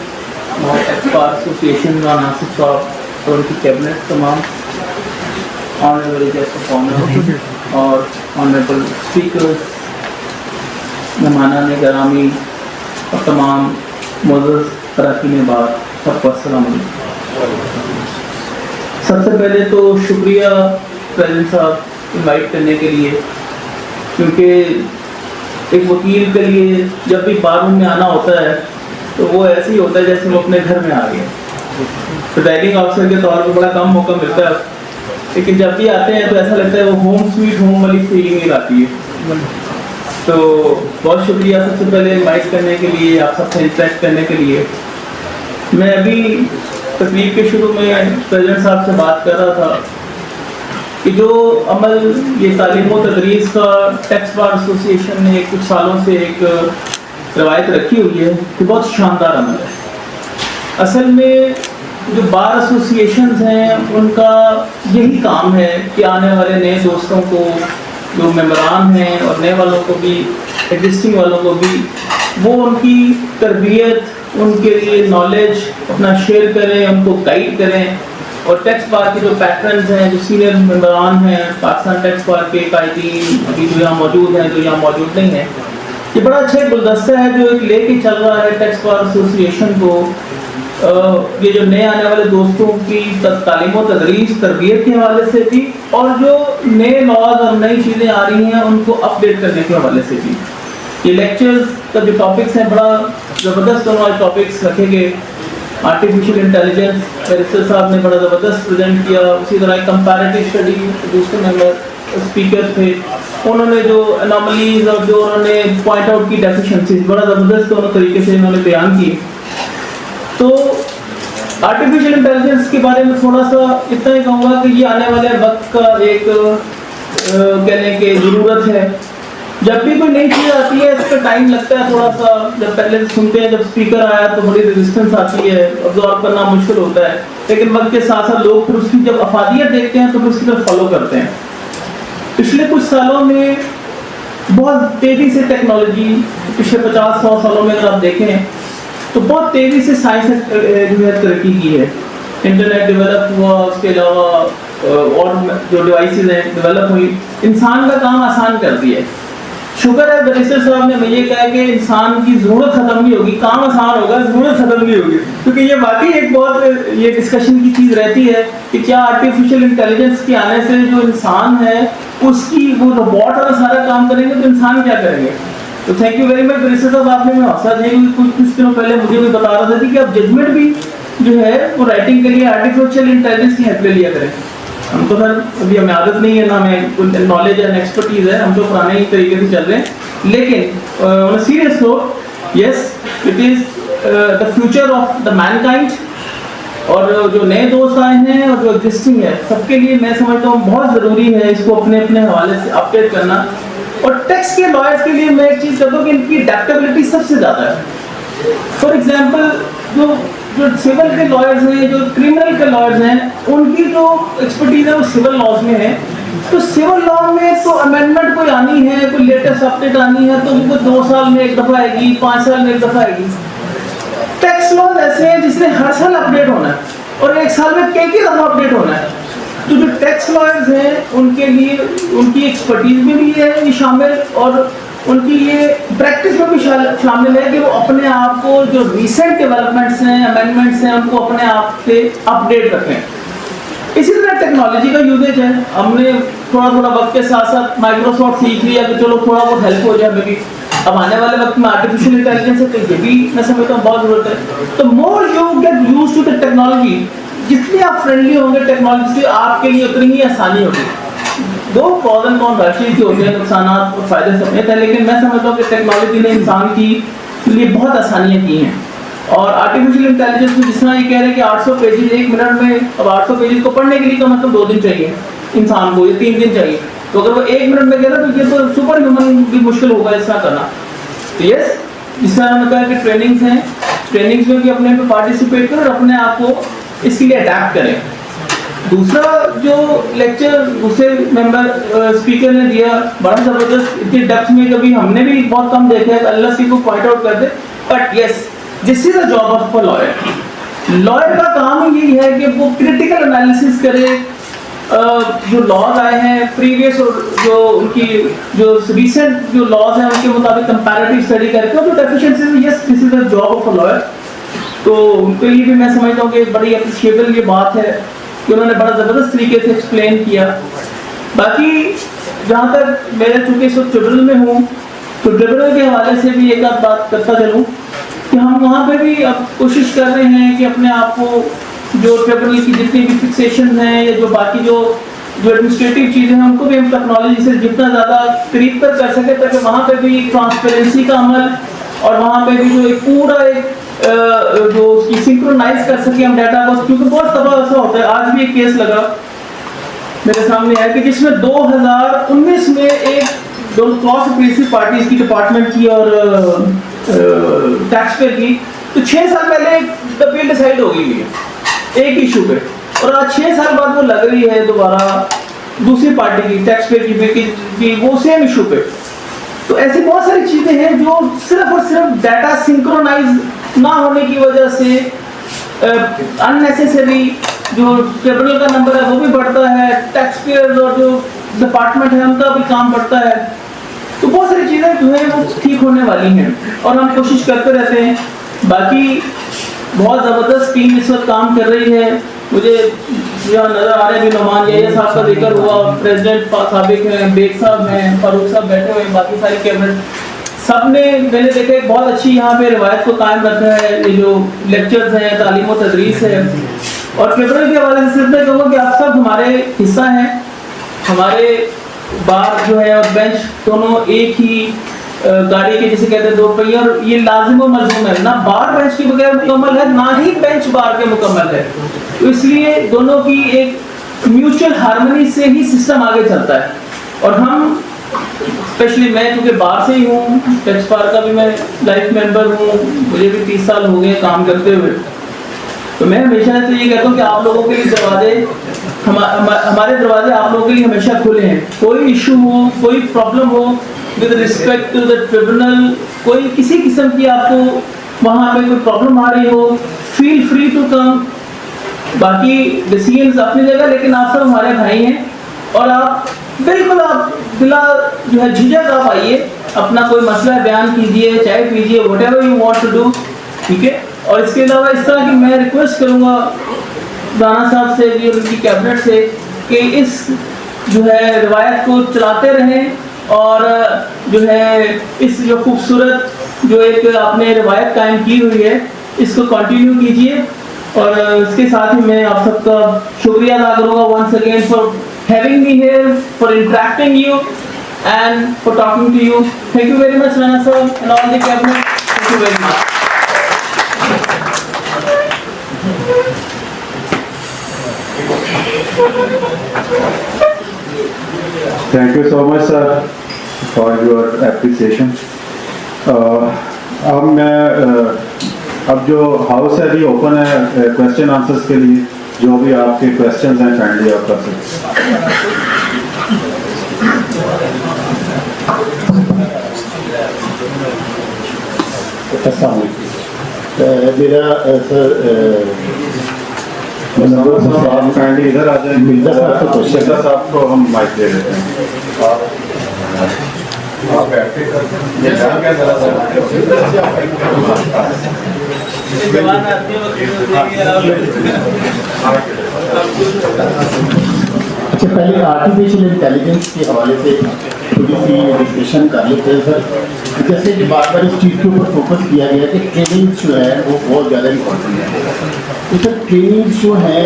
Tax Bar Association, Nasif साहब और उनकी कैबिनेट तमाम ऑनरेबल गेस्ट ऑफ ऑनर और ऑनरेबल स्पीकर्स, मेहमानान गिरामी और तमाम मुअज़्ज़ज़ अरकान बार, सबको अस्सलाम वालेकुम। सबसे पहले तो शुक्रिया प्रेसिडेंट साहब इनवाइट करने के लिए, क्योंकि एक वकील के लिए जब भी बार रूम में आना होता है तो वो ऐसे ही होता है जैसे वो अपने घर में आ गए। प्रिजाइडिंग ऑफिसर के तौर पर बड़ा कम मौका मिलता है, लेकिन जब भी आते हैं तो ऐसा लगता है वो होम स्वीट होम वाली फीलिंग ही आती है। तो बहुत शुक्रिया सबसे पहले इनवाइट करने के लिए, आप सबसे इंटरेक्ट करने के लिए। मैं अभी तकरीब के शुरू में प्रेसिडेंट साहब से बात कर रहा था कि जो अमल ये तालीम व तदरीस का टैक्स बार एसोसिएशन ने कुछ सालों से एक रवायत रखी हुई है कि बहुत शानदार अमल है। असल में जो बार एसोसिएशंस हैं उनका यही काम है कि आने वाले नए दोस्तों को, जो मेंबरान हैं और नए वालों को भी, एग्जिस्टिंग वालों को भी, वो उनकी तरबियत, उनके लिए नॉलेज अपना शेयर करें, उनको गाइड करें। और टैक्स बार के जो पैटर्न्स हैं, जो सीनियर मेंबरान हैं पाकिस्तान टैक्स बार के कायदीन अभी जो यहाँ मौजूद हैं, जो यहाँ मौजूद नहीं है, ये बड़ा अच्छा गुलदस्ता है जो एक लेके चल रहा है टैक्स बार एसोसिएशन को। ये जो नए आने वाले दोस्तों की तालीम व तदरीस तरबियत के हवाले से भी, और जो नए लॉज और नई चीज़ें आ रही हैं उनको अपडेट करने के हवाले से भी। ये लेक्चर्स का जो टॉपिक्स हैं बड़ा ज़बरदस्त दोनों टॉपिक्स रखे गए। आर्टिफिशियल इंटेलिजेंस बैरिस्टर साहब ने बड़ा ज़बरदस्त प्रेजेंट किया। उसी तरह कंपैरेटिव स्टडी दूसरे मेंबर स्पीकर थे, उन्होंने जो एनॉमलीज और जो उन्होंने पॉइंट आउट की डेफिशिएंसीज बड़ा ज़बरदस्त दोनों तरीके से इन्होंने बयान की। तो आर्टिफिशियल इंटेलिजेंस के बारे में थोड़ा सा इतना ही कहूँगा कि ये आने वाले वक्त का एक कहने की ज़रूरत है। जब भी कोई नई चीज़ आती है इस पर टाइम लगता है थोड़ा सा। जब पहले सुनते हैं जब स्पीकर आया तो बड़ी रेजिस्टेंस आती है, अब्जॉर्ब करना मुश्किल होता है, लेकिन वक्त के साथ साथ लोग फिर उसकी जब अफादियत देखते हैं तो फिर उसकी तरफ फॉलो करते हैं। पिछले कुछ सालों में बहुत तेज़ी से टेक्नोलॉजी, पिछले 50-100 सालों में अगर आप देखें तो बहुत तेज़ी से साइंस ने तरक्की की है। इंटरनेट डेवलप हुआ, उसके अलावा और जो डिवाइसेस हैं डेवलप हुई, इंसान का काम आसान कर दिया है। शुक्र है बैरिस्टर साहब ने मुझे कहा कि इंसान की ज़रूरत ख़त्म नहीं होगी, काम आसान होगा, ज़रूरत ख़त्म नहीं होगी। क्योंकि ये वाकई एक बहुत ये डिस्कशन की चीज़ रहती है कि क्या आर्टिफिशियल इंटेलिजेंस के आने से जो इंसान है उसकी वो रोबोट वाला सारा काम करेंगे तो इंसान क्या करेंगे। तो thank you very much barrister साहब, आपने मैं हौसला दिया। कुछ दिनों पहले मुझे भी बता रहा था कि आप जजमेंट भी जो है वो राइटिंग के लिए आर्टिफिशियल इंटेलिजेंस की हेल्प ले लिया करें। हम तो सर अभी हमें आदत नहीं है, ना हमें नॉलेज एंड एक्सपर्टीज़ है, हम तो पुराने ही तरीके से चल रहे हैं। लेकिन on a serious note, yes it is the future of the Mankind. और जो नए दोस्त आए हैं और जो एग्जिस्टिंग है सबके लिए मैं समझता हूँ बहुत ज़रूरी है इसको अपने अपने हवाले से अपडेट करना। और टैक्स के लॉयर्स के लिए मैं एक चीज़ कहता हूँ कि इनकी अडेप्टेबिलिटी सबसे ज़्यादा है। फॉर एग्जाम्पल जो सिविल के लॉयर्स हैं, जो क्रिमिनल के लॉयर्स हैं, उनकी जो एक्सपर्टीज है वो सिविल लॉज में है। तो सिविल लॉ में तो अमेंडमेंट कोई आनी है, कोई लेटेस्ट अपडेट आनी है तो उनको 2 साल में एक दफ़ा आएगी, 5 साल में एक दफ़ा आएगी। टैक्स लॉज ऐसे हैं जिसने हर साल अपडेट होना है और 1 साल में कई दफ़ा अपडेट होना है। तो जो टैक्स लॉयर्स हैं उनके लिए उनकी एक्सपर्टीज में भी है ये शामिल, और उनकी ये प्रैक्टिस में भी शामिल है कि वो अपने आप को जो रिसेंट डेवलपमेंट्स हैं, अमेंडमेंट्स हैं, उनको अपने आप से अपडेट रखें। इसी तरह टेक्नोलॉजी का यूजेज है। हमने थोड़ा थोड़ा वक्त के साथ साथ माइक्रोसॉफ्ट सीख लिया कि चलो थोड़ा बहुत हेल्प हो जाए हमें भी। अब आने वाले वक्त में आर्टिफिशियल इंटेलिजेंस है, तो ये भी मैं समझता हूँ बहुत ज़रूरत है। तो more you get used to the technology, जितने आप फ्रेंडली होंगे टेक्नोलॉजी से, आपके लिए उतनी ही आसानी होगी। दो प्रॉज एंड कॉन्स हर चीज़ के होते हैं, नुकसान और फायदे समेत है, लेकिन मैं समझता हूँ कि टेक्नोलॉजी ने इंसान की लिए बहुत आसानियाँ की हैं। और आर्टिफिशियल इंटेलिजेंस में जिस तरह ये कह रहे हैं कि 800 पेजेस 1 मिनट में, अब 800 पेजेस को पढ़ने के लिए कम से कम 2 दिन चाहिए इंसान को, या 3 दिन चाहिए। तो अगर वो 1 मिनट में कह रहा तो ये तो सुपर ह्यूमन भी मुश्किल होगा ऐसा करना। तो यस, जिस तरह हमने कहा कि ट्रेनिंग्स हैं, ट्रेनिंग्स में भी अपने पे पार्टिसिपेट करें और अपने आप को इसके लिए अडैप्ट करें। दूसरा जो लेक्चर दूसरे मेंबर स्पीकर ने दिया, बड़ा ज़बरदस्त, इतनी डेप्थ में कभी हमने भी बहुत कम देखा है, अल्लाह से को पॉइंट आउट कर दे। But yes, this is the job of a lawyer. Lawyer का काम यही है कि वो क्रिटिकल एनालिसिस करे, जो लॉज आए हैं प्रीवियस और जो उनकी जो रिसेंट जो लॉज हैं उनके मुताबिक कंपैरेटिव स्टडी करके जो deficiencies, yes this is the job of a lawyer. तो उनके लिए भी मैं समझता हूँ कि बड़ी अप्रिशिएबल ये बात है कि उन्होंने बड़ा ज़बरदस्त तरीके से एक्सप्लेन किया। बाकी जहाँ तक मेरे चूँकि इस वक्त ट्रिब्यूनल में हूँ, तो ट्रिब्यूनल के हवाले से भी एक आध बात करता चलूँ कि हम वहाँ पे भी अब कोशिश कर रहे हैं कि अपने आप को जो ट्रिब्यूनल की जितनी भी फिक्सेशन हैं या जो बाकी जो एडमिनिस्ट्रेटिव चीज़ें हैं उनको भी हम टेक्नोलॉजी से जितना ज़्यादा करीब तक कर सकें, ताकि वहाँ पे भी ट्रांसपेरेंसी का अमल और वहाँ पे भी जो एक पूरा एक जो उसकी सिंक्रोनाइज कर सके हम डाटा को। क्योंकि बहुत दफ़ा ऐसा होता है, आज भी एक केस लगा मेरे सामने आया कि जिसमें 2019 में एक दो क्रॉस अपील पार्टीज की डिपार्टमेंट की और टैक्स पे की, तो 6 साल पहले अपील डिसाइड हो गई है एक इशू पे, और आज 6 साल बाद वो लग रही है दोबारा दूसरी पार्टी की टैक्स पे की वो सेम इशू पे। तो ऐसी बहुत सारी चीज़ें हैं जो सिर्फ और सिर्फ डाटा सिंक्रोनाइज ना होने की वजह से अननेसेसरी जो ट्रिब्यूनल का नंबर है वो भी बढ़ता है, टैक्स पेयर्स और जो डिपार्टमेंट है उनका भी काम बढ़ता है। तो बहुत सारी चीज़ें जो है वो ठीक होने वाली हैं और हम कोशिश करते रहते हैं। बाकी बहुत ज़बरदस्त टीम इस वक्त काम कर रही है। मुझे यहाँ नज़र आ रहे हैं नुमान यही साहब का जिक्र हुआ, प्रेसिडेंट साबिक हैं, बेग साहब हैं, फारूक साहब बैठे हुए हैं, बाकी सारी कैबिनेट सब ने मैंने देखा एक बहुत अच्छी यहाँ पे रिवायत को कायम रखा है। ये जो लेक्चर्स हैं, तालीम और तदरीस है, और ट्रिब्यूनल के हवाले से सिर्फ मैं कहूँगा कि आप सब हमारे हिस्सा हैं। हमारे बार जो है और बेंच दोनों एक ही गाड़ी के जिसे कहते हैं दो पहिए, और ये लाजिम व मलज़ूम है, ना बार बेंच के बगैर मुकम्मल है ना ही बेंच बार के मुकम्मल है। तो इसलिए दोनों की एक म्यूचुअल हार्मनी से ही सिस्टम आगे चलता है। और हम स्पेशली मैं क्योंकि बाहर से ही हूँ, टैक्स बार का भी मैं लाइफ मेंबर हूँ, मुझे भी 30 साल हो गए काम करते हुए, तो मैं हमेशा से ये कहता हूँ कि आप लोगों के लिए दरवाजे हमारे दरवाजे आप लोगों के लिए हमेशा खुले हैं। कोई इशू हो, कोई प्रॉब्लम हो with respect to the tribunal, कोई किसी किस्म की आपको वहाँ पे कोई प्रॉब्लम आ रही हो, फील फ्री टू कम। बाकी डिसीजंस अपनी जगह, लेकिन आप सब हमारे भाई हैं और आप बिल्कुल आप बिला जो है झिझक आप आइए, अपना कोई मसला बयान कीजिए, चाय पीजिए, whatever you want to do, ठीक है। और इसके अलावा इस तरह की मैं रिक्वेस्ट करूँगा राणा साहब से भी और उनकी कैबिनेट से कि इस जो है रिवायत को चलाते रहें, और जो है इस जो खूबसूरत जो एक आपने रिवायत कायम की हुई है इसको कंटिन्यू कीजिए। और इसके साथ ही मैं आप सबका शुक्रिया अदा करूँगा once again for having me here, for interacting you and for talking to you. Thank you very much Rana साहब and all the cabinet, thank you very much. Thank you so much, sir, for your appreciation. अब जो हाउस है अभी ओपन है क्वेश्चन आंसर्स के लिए, जो भी आपके क्वेश्चंस हैं काइंडली आप कर सकते हैं। मेरा सर आप काइंडली इधर आ जाए, मिर्जा साहब को हम माइक दे देते हैं। आप बैठे जवान आदमी अच्छा, पहले आर्टिफिशियल इंटेलिजेंस के हवाले से थोड़ी सी डिस्कशन कर लेते हैं सर। जैसे कि बार बार इस चीज़ के ऊपर फोकस किया गया कि ट्रेनिंग जो है वो बहुत ज़्यादा इम्पोर्टेंट है। तो सर ट्रेनिंग जो है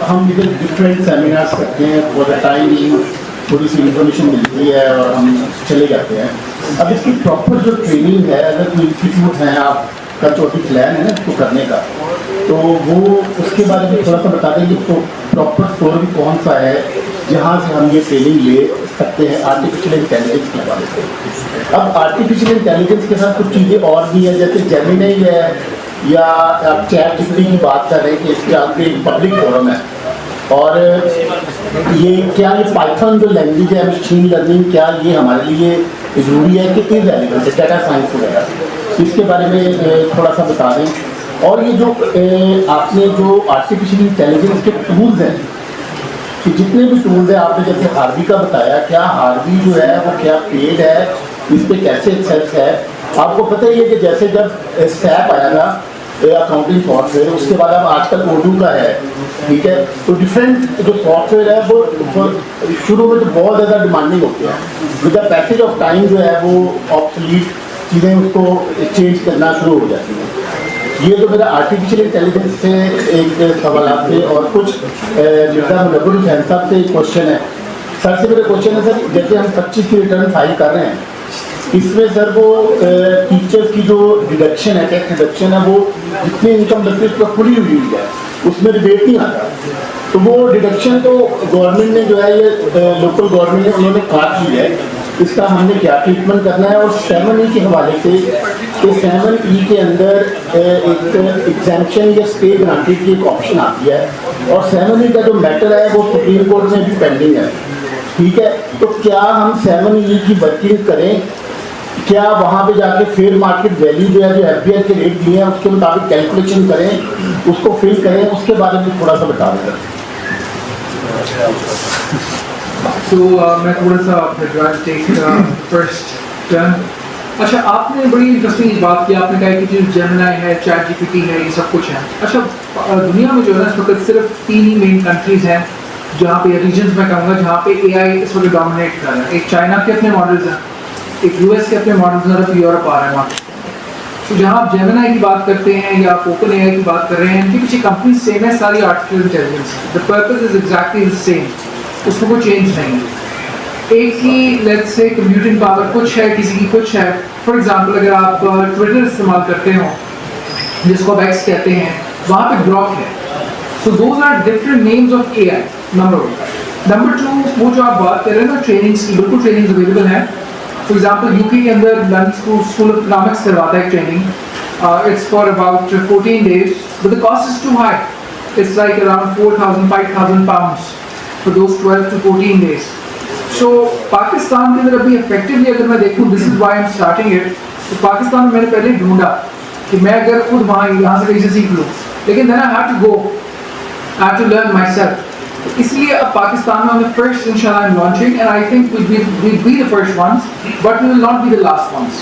हम इधर डिफरेंट सेमिनार्स करते हैं, फॉर द टाइम थोड़ी सी इन्फॉर्मेशन मिलती है और हम चले जाते हैं। अब इसकी प्रॉपर जो ट्रेनिंग है, अगर कोई इंस्टीट्यूट है आपका तो अभी प्लान है ना इसको करने का, तो वो उसके बारे में थोड़ा सा बता देंगे। तो प्रॉपर फोरम कौन सा है जहाँ से हम ये ट्रेनिंग ले सकते हैं आर्टिफिशियल इंटेलिजेंस के बारे में। अब आर्टिफिशियल इंटेलिजेंस के साथ कुछ चीज़ें और भी हैं, जैसे जेमिनी है या आप चैट जीपीटी की बात कर रहे हैं कि इसके आपके पब्लिक फोरम है। और ये क्या ये पाइथन जो लैंग्वेज है मशीन लर्निंग, क्या ये हमारे लिए ज़रूरी है कि इररेलेवेंट है, डाटा साइंस वगैरह, इसके बारे में थोड़ा सा बता दें। और ये जो आपने जो आर्टिफिशियल इंटेलिजेंस के टूल्स हैं, कि जितने भी टूल्स हैं आपने जैसे हार्वी का बताया, क्या हार्वी जो है वो क्या पेड है, इस पर कैसे एक्सेस है। आपको पता ही है कि जैसे जब सैप आया था अकाउंटिंग सॉफ्टवेयर, उसके बाद अब आजकल ओडू का है, ठीक है। तो डिफरेंट जो सॉफ्टवेयर है वो शुरू में तो बहुत ज़्यादा डिमांडिंग होते हैं, with the passage of time जो है वो ऑब्सोलीट चीज़ें उसको चेंज करना शुरू हो जाती हैं। ये तो मेरा आर्टिफिशियल इंटेलिजेंस से एक सवाल थे, और कुछ मिर्जा मुनव्वर हुसैन साहब से एक क्वेश्चन है। सर से मेरा क्वेश्चन है, सर जैसे हम 25 की रिटर्न फाइल कर रहे हैं, इसमें सर वो टीचर्स की जो डिडक्शन है, टैक्स डिडक्शन है, वो जितनी इनकम लगती है उसका खुली हुई है, उसमें रिबेट नहीं आता। तो वो डिडक्शन तो गवर्नमेंट ने जो है ये लोकल गवर्नमेंट ने उन्होंने काट ली है, इसका हमने क्या ट्रीटमेंट करना है। और 7E के हवाले से, तो 7E के अंदर एक एग्जाम्पशन या स्टे ग्रांटेड की एक ऑप्शन आती है, और 7E का जो मैटर है वो सुप्रीम कोर्ट में भी पेंडिंग है, ठीक है। तो क्या हम 7E की वर्किंग करें, क्या वहाँ पे जाके फेयर मार्केट वैल्यू जो है, जो FBI के रेट दिए हैं उसके मुताबिक कैलकुलेशन करें, उसको फिल करें, उसके बारे में थोड़ा सा बता दें। तो मैं थोड़ा सा फर्स्ट टर्न। अच्छा, आपने बड़ी इंटरेस्टिंग बात की, आपने कहा कि जो जेमिनी है, चैट जीपीटी है, ये सब कुछ है। अच्छा, दुनिया में जो है इस वक्त सिर्फ 3 ही मेन कंट्रीज हैं जहाँ पे, रीजन्स में कहूँगा, जहाँ पे AI इस वक्त डोमिनेट कर रहा है। एक चाइना के अपने मॉडल्स हैं, एक US के अपने मॉडल्स हैं, और यूरोप आ रहा है मार्केट। तो जहाँ आप जेमिनी की बात करते हैं या आप ओपन AI की बात कर रहे हैं, इनके पीछे कंपनी सेम है, सारी artificial intelligence, the purpose is exactly the same, उसमें कोई चेंज नहीं है। एक ही लेट्स से कंप्यूटिंग पावर कुछ है, किसी की कुछ है। फॉर एग्जांपल अगर आप ट्विटर इस्तेमाल करते हो, जिसको आप X कहते हैं, वहाँ पे ग्रॉक है। So those are different names of AI, number 1। Number 2, वो जो आप बात कर रहे हैं ना ट्रेनिंग्स की, बिल्कुल ट्रेनिंग्स अवेलेबल है। फॉर एग्जांपल यूके के अंदर लंडन स्कूल ऑफ इकोनॉमिक्स करवाता है training, it's for about 14 days, but the cost is too high, it's like around 4,000-5,000 pounds for those 12 to 14 days. So Pakistan के अंदर अभी इफेक्टिवली अगर मैं देखूँ, this is why I am starting it, तो पाकिस्तान में मैंने पहले ढूंढा कि मैं अगर खुद वहाँ यहाँ से कहीं से सीख लूँ, लेकिन then I have to go, I have to learn my self. इसलिए अब पाकिस्तान में हमें फर्स्ट इंशाल्लाह I am launching, and I think we'll be the first ones, but we will not be the last ones.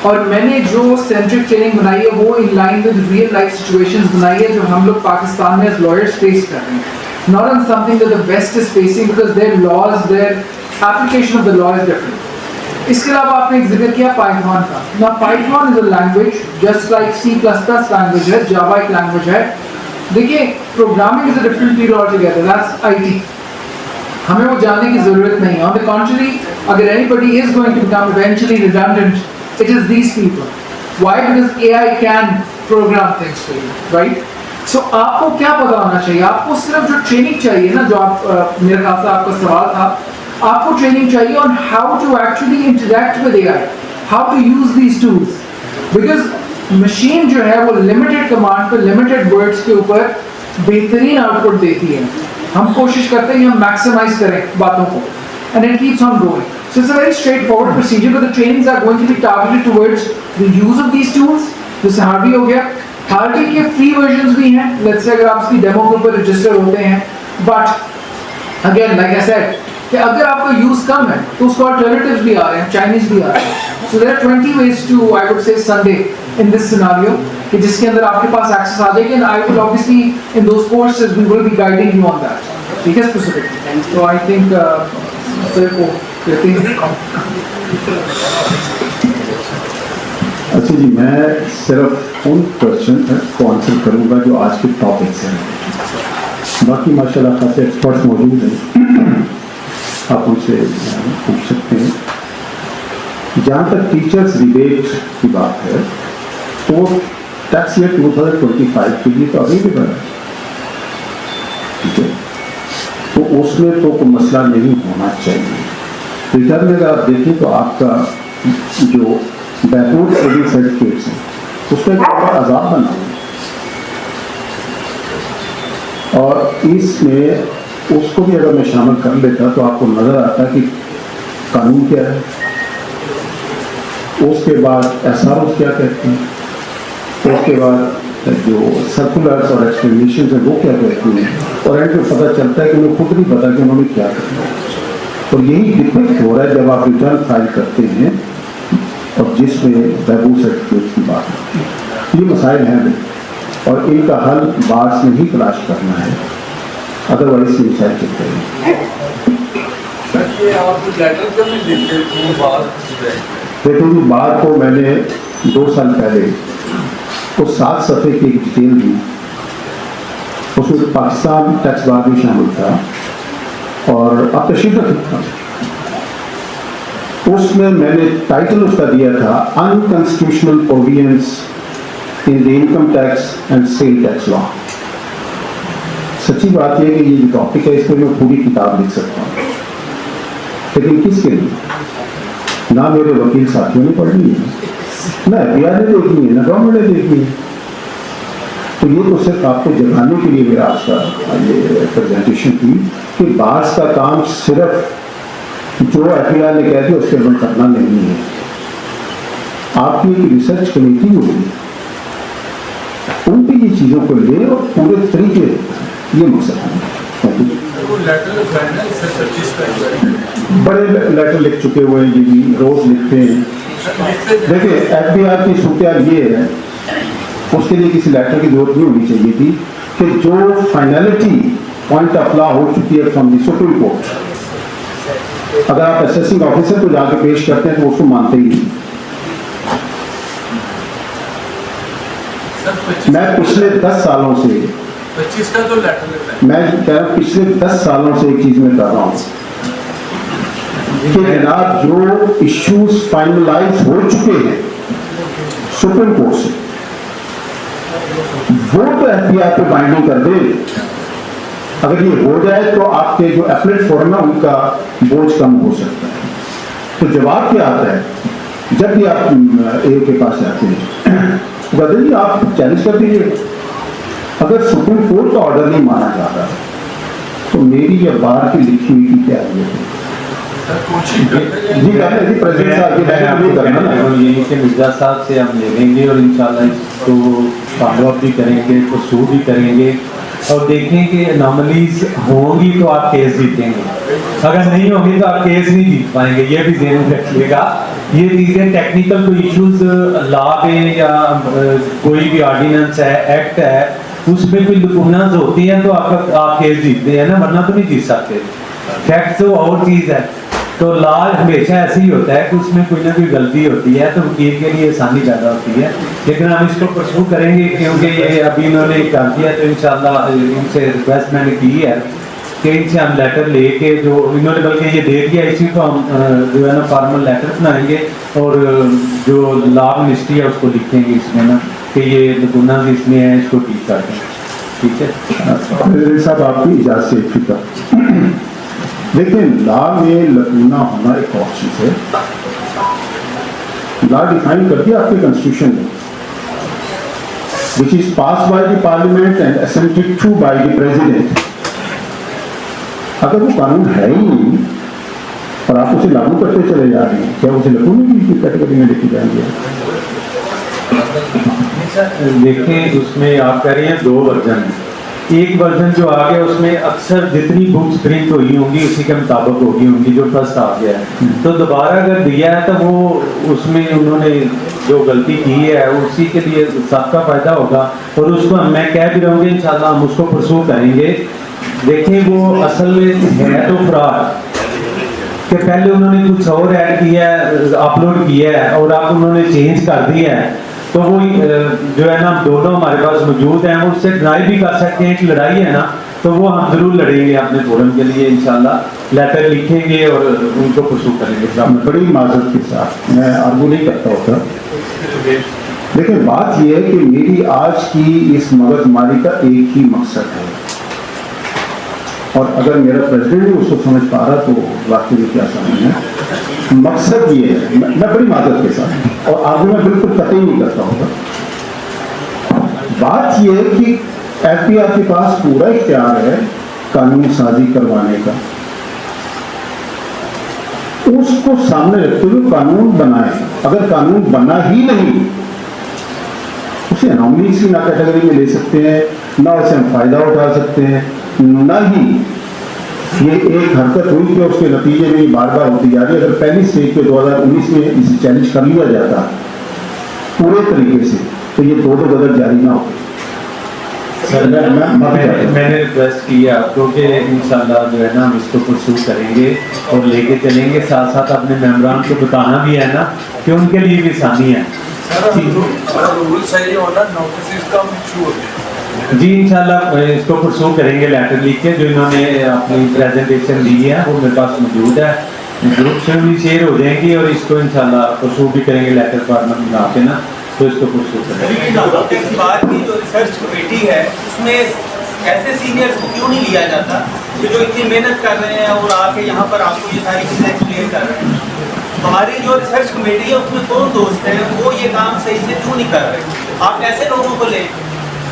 और मैंने जो सेंट्रिक ट्रेनिंग बनाई है वो in line with real life situations बनाई है, जो हम लोग पाकिस्तान में एज लॉयर्स फेस कर रहे हैं, not on something that the West is facing, because their laws, their application of the law is different. इसके अलावा आपने एक जिक्र किया पाइथन का। Now Python is a language just like C++ language है, Java एक language है। देखिए, programming is a different field altogether, that's IT। हमें वो जानने की जरूरत नहीं है। ऑन द कॉन्ट्ररी, अगर anybody is going to become eventually redundant, it is these people. Why? Because AI can program things for you, right? So आपको क्या पता होना चाहिए? आपको सिर्फ जो ट्रेनिंग चाहिए ना, जो आप मेरे ख्याल से आपका सवाल था, आपको ट्रेनिंग चाहिए on how to actually interact with AI, how to use these tools, because machine जो है वो लिमिटेड कमांड पे, लिमिटेड वर्ड्स के ऊपर बेहतरीन आउटपुट देती है। हम कोशिश करते हैं कि हम मैक्सिमाइज करें बातों को, and it keeps on going. So it's a very straightforward procedure, but the trainings are going to be targeted towards the use of these tools. जैसे हार्वी हो गया, हार्वी के फ्री वर्जन्स भी हैं, लेट्स से अगर आप इसकी डेमो के ऊपर रजिस्टर होते हैं, but again like I said कि अगर आपका यूज कम है तो उसको अल्टरनेटिव्स भी आ रहे हैं, चाइनीज भी आ रहे हैं। So there are 20 ways to, I would say, Sunday in this scenario कि जिसके अंदर आपके पास access आ जाएगी, and I will obviously in those courses we will be guiding you on that. ठीक है specifically. So I think फिर को कहते हैं. अच्छा जी, मैं सिर्फ उन क्वेश्चन को आंसर करूंगा जो आज के टॉपिक्स हैं. बाकी माशाल्लाह खासे एक्सपर्ट्स मौजूद हैं, आप उनसे पूछ सकते हैं. जहाँ तक टीचर्स रिबेट की बात है तो टैक्स ईयर 2025 के लिए तो अवेलेबल है, ठीक है, तो उसमें तो कोई मसला नहीं होना चाहिए. रिटर्न में अगर आप देखें तो आपका जो बैकवर्ड ट्रेडिंग सर्टिफिकेट्स हैं उसमें आज़ाद बना और इसमें उसको भी अगर मैं शामिल कर लेता तो आपको नज़र आता कि कानून क्या है, उसके बाद SROs क्या कहते हैं, उसके बाद जो सर्कुलर्स और एक्सप्लेनेशन है वो क्या कहती हैं, और एंड में पता चलता है कि उन्हें खुद नहीं पता कि उन्होंने क्या करना है. और यही डिफेक्ट हो रहा है जब आप रिटर्न फाइल करते हैं और जिसमें बैबू सर्टिफिकेट की बात होती है. ये मसाइल हैं और इनका हल बार से ही तलाश करना है, अदरवाइज ये मसाइल चलते हैं. देखो जी, बार को मैंने 2 साल पहले तो 7 सफ़े की एक डिटेल दी, उसमें पाकिस्तान टैक्स बार भी शामिल था और अब तशरीफ था. उसमें मैंने टाइटल उसका दिया था unconstitutional provisions in the income tax and sale tax law. सच्ची बात यह कि ये जो टॉपिक है इस पर मैं पूरी किताब लिख सकता हूँ, लेकिन किसके लिए? ना मेरे वकील साथियों ने पढ़नी है, ना FBI ने देखनी है, ना गवर्नमेंट ने देखनी है. तो ये तो सिर्फ आपको जगाने के लिए मेरा आज का ये प्रेजेंटेशन थी कि बार्स का काम सिर्फ जो FBI ने कह दिया उसके अमल करना नहीं है. आपकी एक रिसर्च कमेटी होगी, उनकी ये चीज़ों को ले और पूरे तरीके ये मकसद है. बड़े लेटर लिख चुके हुए हैं, ये भी रोज लिखते हैं. देखिए FBI की सूरत ये है, उसके लिए किसी लेटर की जरूरत नहीं होनी चाहिए थी कि जो फाइनलिटी पॉइंट ऑफ लॉ हो चुकी है फ्रॉम द सुप्रीम कोर्ट, अगर आप असेसिंग ऑफिसर को जाकर पेश करते हैं तो उसको मानते ही नहीं. मैं पिछले 10 सालों से 25 का तो लेटर मैं कह रहा हूँ पिछले 10 सालों से एक चीज में कर रहा हूँ कि जनाब जो इश्यूज फाइनलाइज हो चुके हैं सुप्रीम कोर्ट से, वो तो FBI पे बाइंडिंग कर दे. अगर ये हो जाए तो आपके जो एपलेट फोरम है उनका बोझ कम हो सकता है. तो जवाब क्या आता है जब भी आप A के पास जाते हैं, बदल जी आप चैलेंज कर दीजिए. अगर सुप्रीम कोर्ट का ऑर्डर नहीं माना जाता तो मेरी या बार की लिखी हुई की क्या है? जी प्रेसिडेंट साहब यही से मिर्जा साहब से हम ले लेंगे और इंशाल्लाह इसको फॉलोअप भी करेंगे, पुरसू भी करेंगे और देखें कि अनॉमलीज होंगी तो आप केस जीतेंगे, अगर नहीं होंगी तो आप केस नहीं जीत पाएंगे. ये भी ध्यान में रखिएगा. ये चीज़ें टेक्निकल कोई इश्यूज लॉ पे या कोई भी ऑर्डिनेंस है, एक्ट है, उसमें कोई लुकुनाज होती हैं तो आप केस जीतते हैं ना, वरना तो नहीं जीत सकते. फैक्ट तो और चीज़ है. तो लॉ हमेशा ऐसे ही होता है कि उसमें कोई ना कोई गलती होती है तो वकील के लिए आसानी ज़्यादा होती है. लेकिन हम इसको परसू करेंगे क्योंकि ये अभी इन्होंने कर दिया तो इंशाल्लाह इनसे रिक्वेस्ट मैंने की है कि इनसे हम लेटर लेके जो इन्होंने बल्कि ये दे दिया इसी को हम जो है ना फॉर्मल लेटर बनाएंगे और जो लॉ मिनिस्ट्री है उसको लिखेंगे इसमें ना कि ये गुना इसमें है, इसको ठीक कर दें. ठीक है साहब, आपकी इजाज़त से देखिए लॉ में लकूना होना एक और चीज़ है. लॉ डिफाइन कर दिया आपके कॉन्स्टिट्यूशन में, which is pass by the parliament and assented to by the president. अगर वो कानून है ही नहीं और आप उसे लागू करते चले जा रहे हैं, क्या उसे लकूने की कैटेगरी में लिखी जाएंगे? देखें उसमें आप कह रहे हैं 2 वर्जन एक वर्जन जो आ गया उसमें अक्सर जितनी बुक्स प्रिंट हुई होंगी उसी के मुताबिक होगी जो फर्स्ट आ गया है। तो दोबारा अगर दिया है तो वो उसमें उन्होंने जो गलती की है उसी के लिए सबका फायदा होगा, और उसको मैं कह भी रहूँगी इंशाल्लाह हम उसको परसू करेंगे। देखिए वो असल में है तो फ्रॉड कि पहले उन्होंने कुछ और ऐड किया है, अपलोड किया है और अब उन्होंने चेंज कर दिया है, तो वो जो है ना दोनों हमारे पास मौजूद हैं, वो उससे ट्राई भी कर सकते हैं। एक लड़ाई है ना तो वो हम जरूर लड़ेंगे अपने फोरम के लिए, इंशाल्लाह लेटर लिखेंगे और उनको परसू करेंगे। बड़ी माजरत के साथ मैं आर्गू नहीं करता होता, लेकिन बात यह है कि मेरी आज की इस मगजमारी का एक ही मकसद है, और अगर मेरा प्रेसिडेंट भी उसको समझ पा रहा तो वाकई में क्या समझ है। मकसद ये है, मैं बड़ी माजरत के साथ और आगे मैं बिल्कुल कतई नहीं करता होगा। बात यह है कि एफबीआई के पास पूरा इख्तियार है कानून साजी करवाने का, उसको सामने रखते हुए कानून बनाए। अगर कानून बना ही नहीं उसे अनोमलीज की ना कैटेगरी में ले सकते हैं, ना उसे हम फायदा उठा सकते हैं, ना ही ये एक हरकत हुई कि उसके नतीजे में बार बार होती जा रही है। अगर पहली स्टेज पे 2019 में इसे चैलेंज कर लिया जाता पूरे तरीके से तो ये दो गदर जारी ना होते। मैंने रिक्वेस्ट की है आपको कि इंशाल्लाह जो है ना हम इसको परसू करेंगे और लेके चलेंगे, साथ साथ अपने मेंबरान को बताना भी है ना कि उनके लिए भी आसानी है। जी इंशाल्लाह इसको परसू करेंगे लेटर लिख के, जो इन्होंने अपनी प्रेजेंटेशन दी है वो मेरे पास मौजूद है, ग्रुप में भी शेयर हो जाएंगी और इसको इंशाल्लाह परसू भी करेंगे लेटर फॉर्मेट में आके ना, तो इसको परसू करेंगे। बात की जो रिसर्च कमेटी है उसमें ऐसे सीनियर्स को क्यों नहीं लिया जाता कि जो इतनी मेहनत कर रहे हैं और आके यहाँ पर आपको ये सारी चीज़ें एक्सप्लेन कर रहे हैं। हमारी जो रिसर्च कमेटी है उसमें कौन दोस्त हैं वो ये काम सही से क्यों नहीं कर रहे? आप ऐसे लोगों को लें।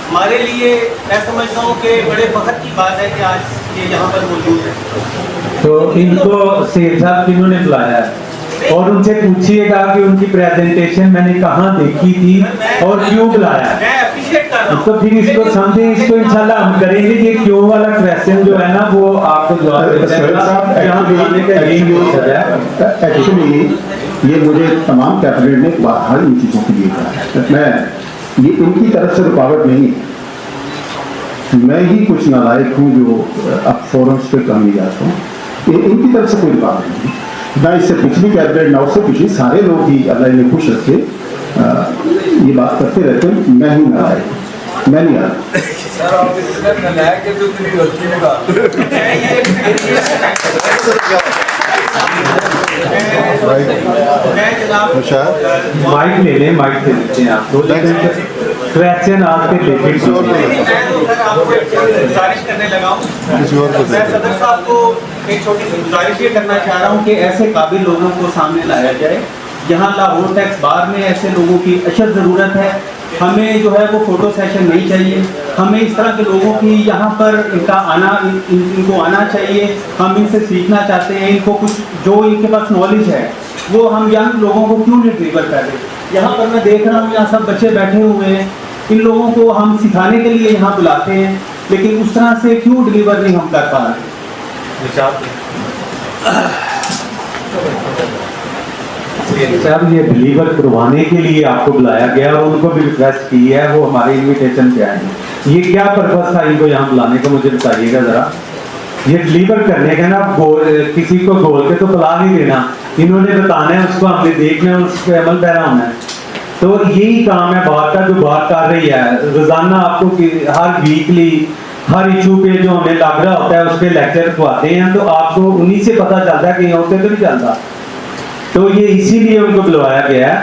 हमारे लिए मैं समझता हूँ कि बड़े फख्र की बात है कि आज ये यहाँ पर मौजूद है। तो इनको सेठ साहब किन्होंने बुलाया है और उनसे पूछिएगा कि उनकी प्रेजेंटेशन मैंने कहाँ देखी थी और क्यों बुलाया। मैं अप्रिशिएट कर रहा हूँ। तो फिर इसको समझे, इसको इंशाल्लाह हम करेंगे। ये क्यों वाला क्वेश्चन जो है ना वो आपको जवाब एक्चुअली ये मुझे तमाम कैबिनेट ने बाहर इन चीज़ों के लिए कहा, मैं ये इनकी तरफ से रुकावट नहीं है, मैं ही कुछ नालायक हूँ जो अब फोरम्स पे कम ही जाता हूँ, ये इनकी तरफ से कोई रुकावट नहीं। ना इससे पिछली कैबिनेट ना उससे पिछली सारे लोग ही अल्लाह इन्हें खुश रखे ये बात करते रहते हैं, मैं ही नालायक, मैं नहीं आता। माइक ले लें, माइक ले लेते हैं आप क्वेश्चन आपके लेके गुजारिश करने लगा हूँ। मैं सदर साहब को एक छोटी सी गुजारिश ये करना चाह रहा हूँ कि ऐसे काबिल लोगों को सामने लाया जाए। यहाँ लाहौर टैक्स बार में ऐसे लोगों की अशद ज़रूरत है। हमें जो है वो फ़ोटो सेशन नहीं चाहिए, हमें इस तरह के लोगों की यहाँ पर इनका आना इनको आना चाहिए। हम इनसे सीखना चाहते हैं, इनको कुछ जो इनके पास नॉलेज है वो हम यंग लोगों को क्यों नहीं डिलीवर कर रहे। यहाँ पर मैं देख रहा हूँ यहाँ सब बच्चे बैठे हुए हैं, इन लोगों को हम सिखाने के लिए यहाँ बुलाते हैं, लेकिन उस तरह से क्यों डिलीवर नहीं हम कर पा रहे। साहब ये डिलीवर करवाने के लिए आपको बुलाया गया और उनको भी रिक्वेस्ट की है, वो हमारे इनविटेशन पे आए हैं। ये क्या पर्पस था इनको यहाँ बुलाने का, मुझे बताइएगा जरा। ये डिलीवर करने का ना, किसी को बोल के तो बुला नहीं देना, इन्होंने बताना है, उसको हमने देखना है, उस पर अमल पैरा होना है। तो यही काम है बात का, जो बात कर रही है रोजाना आपको हर वीकली हर इशू पे जो हमें लग रहा होता है उस पर लेक्चर खुआते हैं, तो आपको उन्हीं से पता चलता है कि यहाँ पे तो नहीं चलता। तो ये इसीलिए उनको बुलवाया गया है,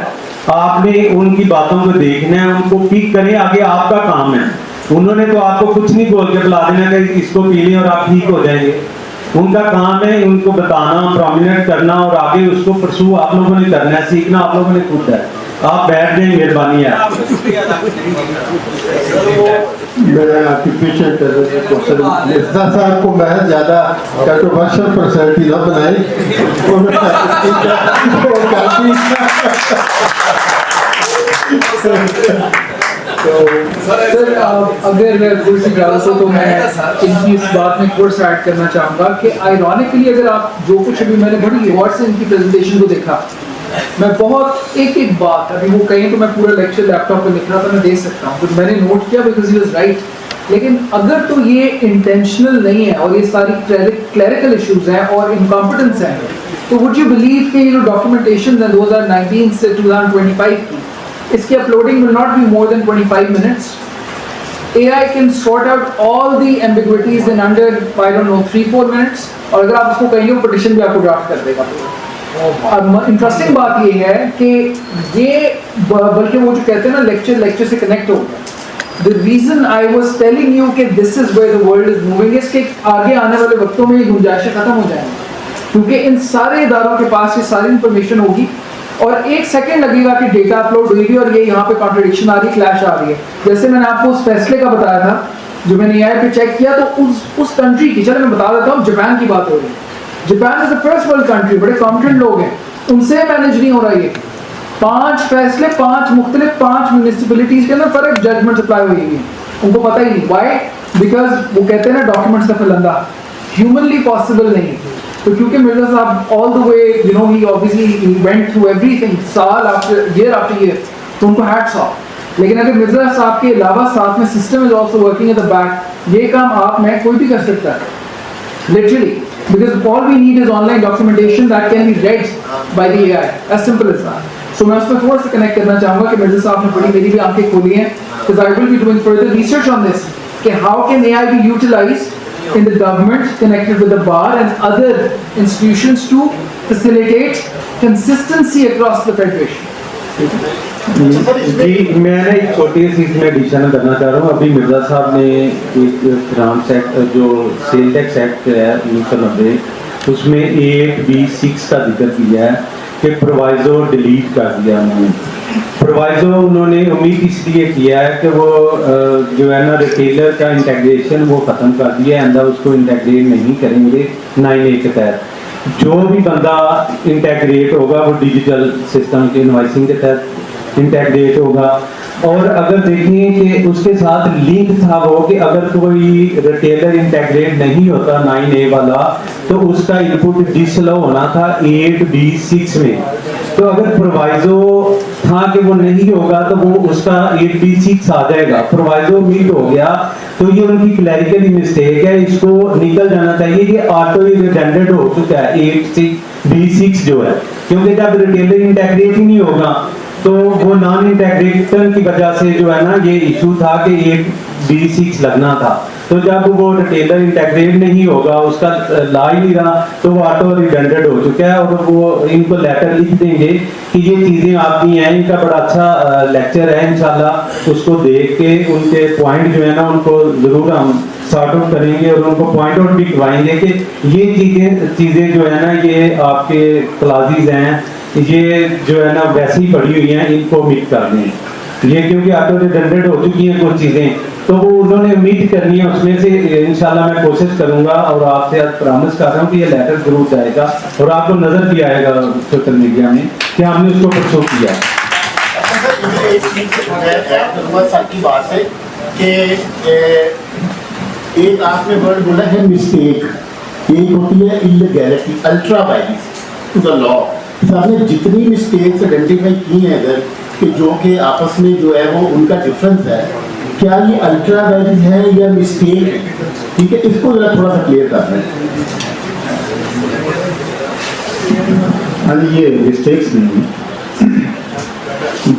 आपने उनकी बातों को देखना है, उनको पिक करें, आगे आपका काम है। उन्होंने तो आपको कुछ नहीं बोल के बुला देना कि इसको पी लें और आप ठीक हो जाएंगे। उनका काम है उनको बताना, प्रोमिनेट करना और आगे उसको परसू आप लोगों ने करना है, सीखना आप लोगों ने खुद है। आप बैठ जाए, मेहरबानी है। मैं आपकी पीछे मिर्जा साहब को मैं ज़्यादा कंट्रोवर्शियल पर्सनैलिटी ना बनाई। तो सर अगर कोई सी इजाज़त हो तो मैं इनकी इस बात में कोर्स ऐड करना चाहूँगा कि आयरॉनिकली अगर आप जो कुछ अभी मैंने बड़ी गौर से इनकी प्रेजेंटेशन को देखा, मैं बहुत एक एक बात अभी वो कहीं तो मैं पूरा लेक्चर लैपटॉप पे लिख रहा था, मैं दे सकता हूँ कुछ मैंने नोट किया बिकॉज ही वाज राइट। लेकिन अगर तो ये इंटेंशनल नहीं है और ये सारी क्लरिकल इश्यूज हैं और इनकॉम्पिटेंस हैं, तो वुड यू बिलीव कि ये जो डॉक्यूमेंटेशन है 2019 से 2025 की, इसकी uploading will not be more than 25 minutes. AI can sort out all the ambiguities in under I don't know 3-4 minutes, और अगर आप उसको कहेंगे पिटिशन भी आपको ड्राफ्ट कर देगा। अब इंटरेस्टिंग बात ये है कि ये बल्कि वो जो कहते हैं ना लेक्चर से कनेक्ट हो गया। The reason I was telling you कि this is where the world is moving is कि आगे आने वाले वक्तों में ये गुंजाइशें खत्म हो जाएंगी, क्योंकि इन सारे इदारों के पास ये सारी इंफॉर्मेशन होगी और एक सेकंड लगेगा कि डेटा अपलोड हुई और ये यहाँ पे कॉन्ट्रडिक्शन आ रही है, क्लैश आ रही है। जैसे मैंने आपको उस फैसले का बताया था जो मैंने AI पे चेक किया, तो उस कंट्री की, चलो मैं बता देता हूँ, जापान की बात हो रही है। Japan is the first world country, बड़े कॉम्पिटेंट लोग हैं, उनसे मैनेज नहीं हो रहा है। 5 फैसले 5 म्यूनिसिपैलिटीज के अंदर फर्क जजमेंट अप्लाई हुई है, उनको पता ही नहीं। व्हाई? बिकॉज वो कहते हैं ना डॉक्यूमेंट्स का फिलंदा ह्यूमनली पॉसिबल नहीं। तो क्योंकि मिर्जा साहब all the way you know he obviously went through everything, साल आफ्टर ईयर, तो उनको हैट्स ऑफ। लेकिन अगर मिर्जा साहब के अलावा साथ में system is also working at the back, ये काम आप मैं कोई भी कर सकता है literally, because all we need is online documentation that can be read by the AI, as simple as that. So मैं उसमें थोड़ा सा कनेक्ट करना चाहूँगा कि मिर्जा साहब ने बड़ी मेरी भी आंखें खोली हैं, because I will be doing further research on this, कि how can AI be utilized in the government connected with the bar and other institutions to facilitate consistency across the federation. जी मैं एक छोटी सी इसमें एडिशन करना चाह रहा हूँ। अभी मिर्जा साहब ने एक फिनांस एक्ट जो सेल टैक्स एक्ट है 1990, उसमें 8B6 का जिक्र किया है कि प्रोवाइजो डिलीट कर दिया उन्होंने। प्रोवाइजो उन्होंने उम्मीद इसलिए किया है कि वो जो है ना रिटेलर का इंटेग्रेशन वो ख़त्म कर दिया है, अंदर उसको इंटेग्रेट नहीं करेंगे 9A के तहत। जो भी बंदा इंटेग्रेट होगा वो डिजिटल सिस्टम के इनवाइसिंग के तहत इंटेग्रेट होगा। और अगर देखें कि उसके साथ लिंक था वो कि अगर कोई रिटेलर इंटेग्रेट नहीं होता 9A वाला, तो उसका इनपुट डिसअलाउ होना था 8B6 में। तो अगर प्रोवाइजो था कि वो नहीं होगा तो वो उसका 8B6 आ जाएगा। प्रोवाइजो मीट हो गया तो ये उनकी क्लैरिकल मिस्टेक है, इसको निकल जाना चाहिए कि ऑटो रिडेंडेंट हो चुका है 8B6 जो है, क्योंकि जब रिटेलर इंटेग्रेट ही नहीं होगा तो वो नॉन इंटेग्रेशन की वजह से जो है ना ये इशू था कि 8B6 लगना था। तो जब वो रिटेलर इंटेग्रेट नहीं होगा, उसका ला ही नहीं रहा, तो वो ऑटो रिडेंडेंट हो चुका है। और वो इनको लेटर लिख देंगे कि ये चीज़ें आपकी हैं। इनका बड़ा अच्छा लेक्चर है, इंशाल्लाह उसको देख के उनके पॉइंट जो है ना उनको ज़रूर हम सॉर्ट आउट करेंगे और उनको पॉइंट आउट भी करवाएंगे कि ये चीज़ें जो है ना ये आपके क्लासेस हैं, ये जो है ना वैसे ही पड़ी हुई हैं, इनको मीट करनी है ये, क्योंकि ऑटो रिडेंडेंट हो चुकी हैं कुछ चीज़ें, तो वो उन्होंने उम्मीद करनी है उसमें से। इंशाल्लाह मैं कोशिश करूंगा और आपसे आज प्रॉमिस कर रहा हूँ कि ये लेटर जरूर जाएगा और आपको नजर भी आएगा सोशल मीडिया में कि हमने उसको परसों किया। की बात है कि एक आपने वर्ड बोला है मिस्टेक, एक होती है illegality, ultra violence to the law. आपने जितनी मिस्टेक्स आइडेंटिफाई की हैं इधर कि जो कि आपस में जो है वो उनका डिफरेंस है, क्या ये अल्ट्रा वायलेंस है या मिस्टेक है? ठीक है, इसको जरा थोड़ा सा क्लियर करना है। हाँ जी, ये मिस्टेक्स नहीं,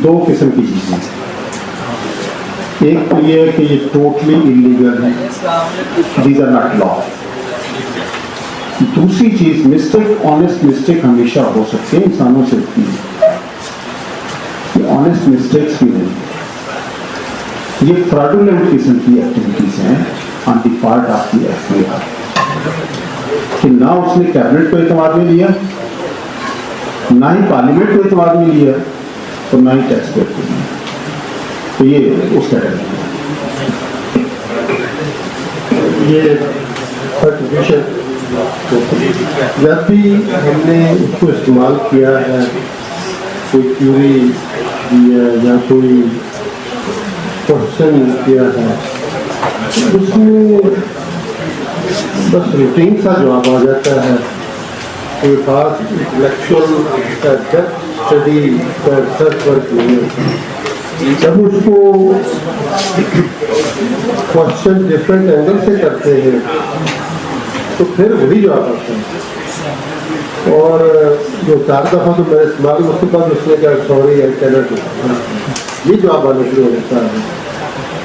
2 किस्म की चीज़ें। एक तो ये है कि ये टोटली इलीगल है, दीज आर नॉट लॉ। दूसरी चीज मिस्टेक, ऑनेस्ट मिस्टेक हमेशा हो सकती है, इंसानों से होती है, ये ऑनेस्ट मिस्टेक्स भी नहीं, ये फ्रॉडुलेंट किस्म की एक्टिविटीज हैं on the part of the FIR, कि ना उसने कैबिनेट को एतमाद में लिया, ना ही पार्लियामेंट को एतमाद में लिया और ना ही टैक्स पेयर को लिया। तो ये उस कैटेगरी ये सर्टिफिकेशन जब भी हमने उसको इस्तेमाल किया है, कोई क्यूरी दिया या कोई क्वेश्चन किया है, उसमें बस रूटीन सा जवाब आ जाता है, कोई खास इंटेलेक्चुअल डेप्थ स्टडी का रिसर्च वर्क नहीं है। जब उसको क्वेश्चन डिफरेंट एंगल से करते हैं तो फिर वही जवाब आता है। और जो 4 दफ़ा तो मैंने इस्तेमाल उसके बाद उसने क्या सॉरी आई कैनॉट ये जवाब आना शुरू हो जाता है।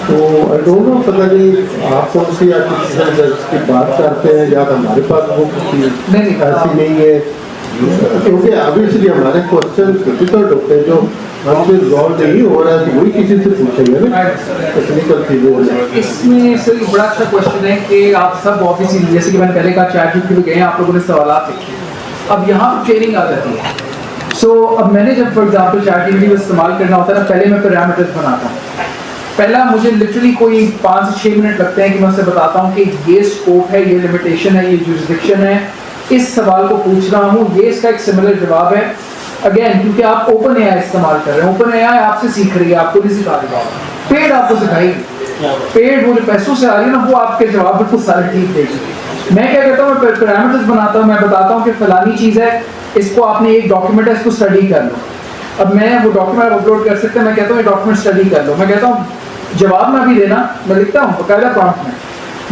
तो आई डोंट नो, पता नहीं आप कौन सी की बात करते हैं या हमारे पास वो ऐसी नहीं है, क्योंकि ऑब्वियसली हमारे क्वेश्चन डिफिकल्ट होते हैं जो हमसे रिजॉल्व नहीं हो रहा है तो वही किसी से पूछेंगे ना टेक्निकल चीज़ें। इसमें सर बड़ा अच्छा क्वेश्चन है कि आप सब ऑब्वियसली जैसे कि मैंने पहले कहा ChatGPT पे गए आप लोगों ने सवाल लिखे, अब यहाँ पर ट्रेनिंग आ जाती है। सो अब मैंने जब फॉर एग्जाम्पल ChatGPT को इस्तेमाल करना होता है ना, पहले मैं पैरामीटर्स बनाता हूँ। पहला मुझे लिटरली कोई 5 से 6 मिनट लगते हैं कि मैं उससे बताता हूँ कि ये स्कोप है, ये लिमिटेशन है, ये जुरिसडिक्शन है, इस सवाल को पूछ रहा हूँ, ये इसका एक सिमिलर जवाब है। अगेन क्योंकि आप ओपन AI इस्तेमाल कर रहे हैं, ओपन AI आपसे सीख रही है, आपको नहीं सिखा रही है, पेड आपको सिखाएगी, पेड वो जो पैसों से आ रही है ना वो आपके जवाब बिल्कुल सारे ठीक देगी। मैं क्या कहता हूँ, मैं पैरामीटर्स बनाता हूँ, मैं बताता हूँ कि फलानी चीज़ है, इसको आपने एक डॉक्यूमेंट है, इसको स्टडी कर लो। अब मैं वो डॉक्यूमेंट अपलोड कर सकते हैं, मैं कहता हूँ ये डॉक्यूमेंट स्टडी कर लो, मैं कहता हूँ जवाब ना भी देना, मैं लिखता हूँ बकायदा प्रॉम्प्ट में,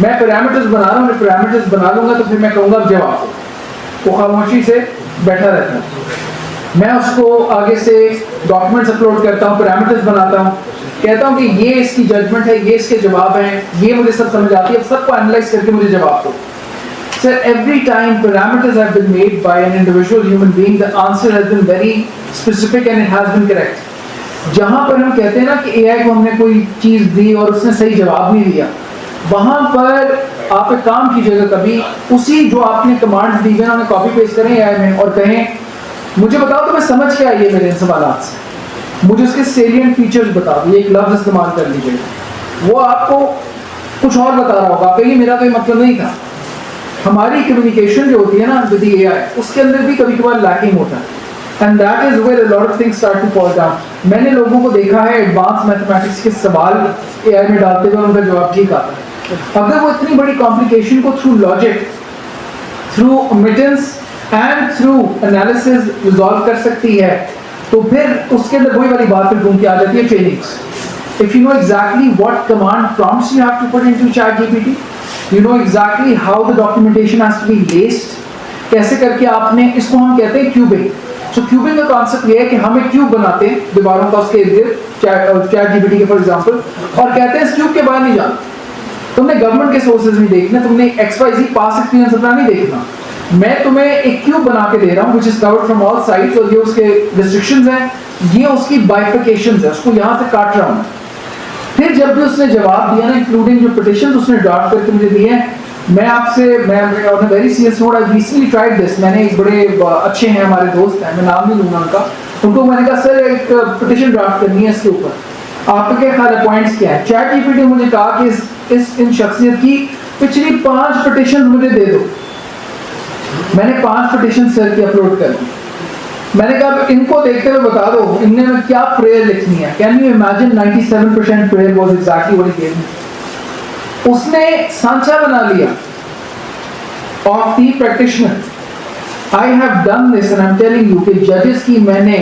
मैं पैरामीटर्स बना रहा हूँ, पैरामीटर्स बना लूंगा तो फिर मैं कहूँगा जवाब दो, वो खामोशी से बैठा रहता है। मैं उसको आगे से डॉक्यूमेंट्स अपलोड करता हूँ, पैरामीटर्स बनाता हूँ, कहता हूँ कि ये इसकी जजमेंट है, ये इसके जवाब हैं, ये मुझे सब समझ आती है, सबको एनालाइज करके मुझे जवाब दो। Sir, every time parameters have been made by an individual human being, the answer has been very specific and it has been correct. जहाँ पर हम कहते हैं ना कि AI को हमने कोई चीज़ दी और उसने सही जवाब नहीं दिया, वहाँ पर आप एक काम कीजिएगा, कभी उसी जो आपने कमांड्स दी हैं उन्हें कॉपी पेस्ट करें AI में और कहें मुझे बताओ तो मैं समझ के आई है मेरे इन सवालात से, मुझे उसके सेलिएंट फीचर्स बता दो, एक लफ्ज़ इस्तेमाल कर लीजिए, वो आपको कुछ और बता रहा होगा, कहीं मेरा कोई मतलब नहीं था। हमारी कम्युनिकेशन जो होती है ना विद AI, उसके अंदर भी कभी कभार लैकिंग होता है, and that is where a lot of things start to fall down. मैंने लोगों को देखा है एडवांस मैथमेटिक्स के सवाल AI में डालते हुए उनका जवाब ठीक आता है। अगर वो इतनी बड़ी कॉम्प्लिकेशन को through logic, through omittance and through analysis resolve कर सकती है, तो फिर उसके अंदर वही वाली बात फिर घूम के आ जाती है trainings. If you know exactly what command prompts you have to put into ChatGPT, you know exactly how the documentation has to be laced, कैसे करके आपने, इसको हम कहते हैं क्यूबिंग। तो क्यूबिंग का कॉन्सेप्ट ये है कि हम एक क्यूब बनाते हैं दीवारों का उसके इर्द ChatGPT के फॉर एग्जांपल, और कहते हैं इस क्यूब के बाहर नहीं जाना, तुमने गवर्नमेंट के सोर्सेज नहीं देखना, तुमने XYZ पास एक्सपीरियंस अपना नहीं देखना, मैं तुम्हें एक क्यूब बना के दे रहा हूँ which is covered from all sides, और ये उसके restrictions हैं, ये उसकी bifurcations है, उसको यहाँ से काट रहा हूँ। फिर जब भी उसने जवाब दिया ना, इंक्लूडिंग जो पिटिशंस उसने ड्राफ्ट करके मुझे दिए हैं, मैं on a very serious note, I recently tried this, मैंने एक बड़े अच्छे हैं हमारे दोस्त हैं, मैं नाम नहीं लूँगा उनका, उनको मैंने कहा सर एक पिटिशन ड्राफ्ट करनी है इसके ऊपर, आपके ख्याल पॉइंट्स क्या है। ChatGPT ने मुझे कहा कि इन शख्सियत की पिछली 5 पिटिशन मुझे दे दो। मैंने 5 पिटिशन सर की अपलोड कर दी। मैंने कहा इनको देखते हुए बता दो इनने में क्या प्रेयर लिखनी है। Can you imagine 97% prayer was exactly what he gave me. उसने सांचा बना लिया of the practitioner. I have done this and I am telling you कि जजेस की मैंने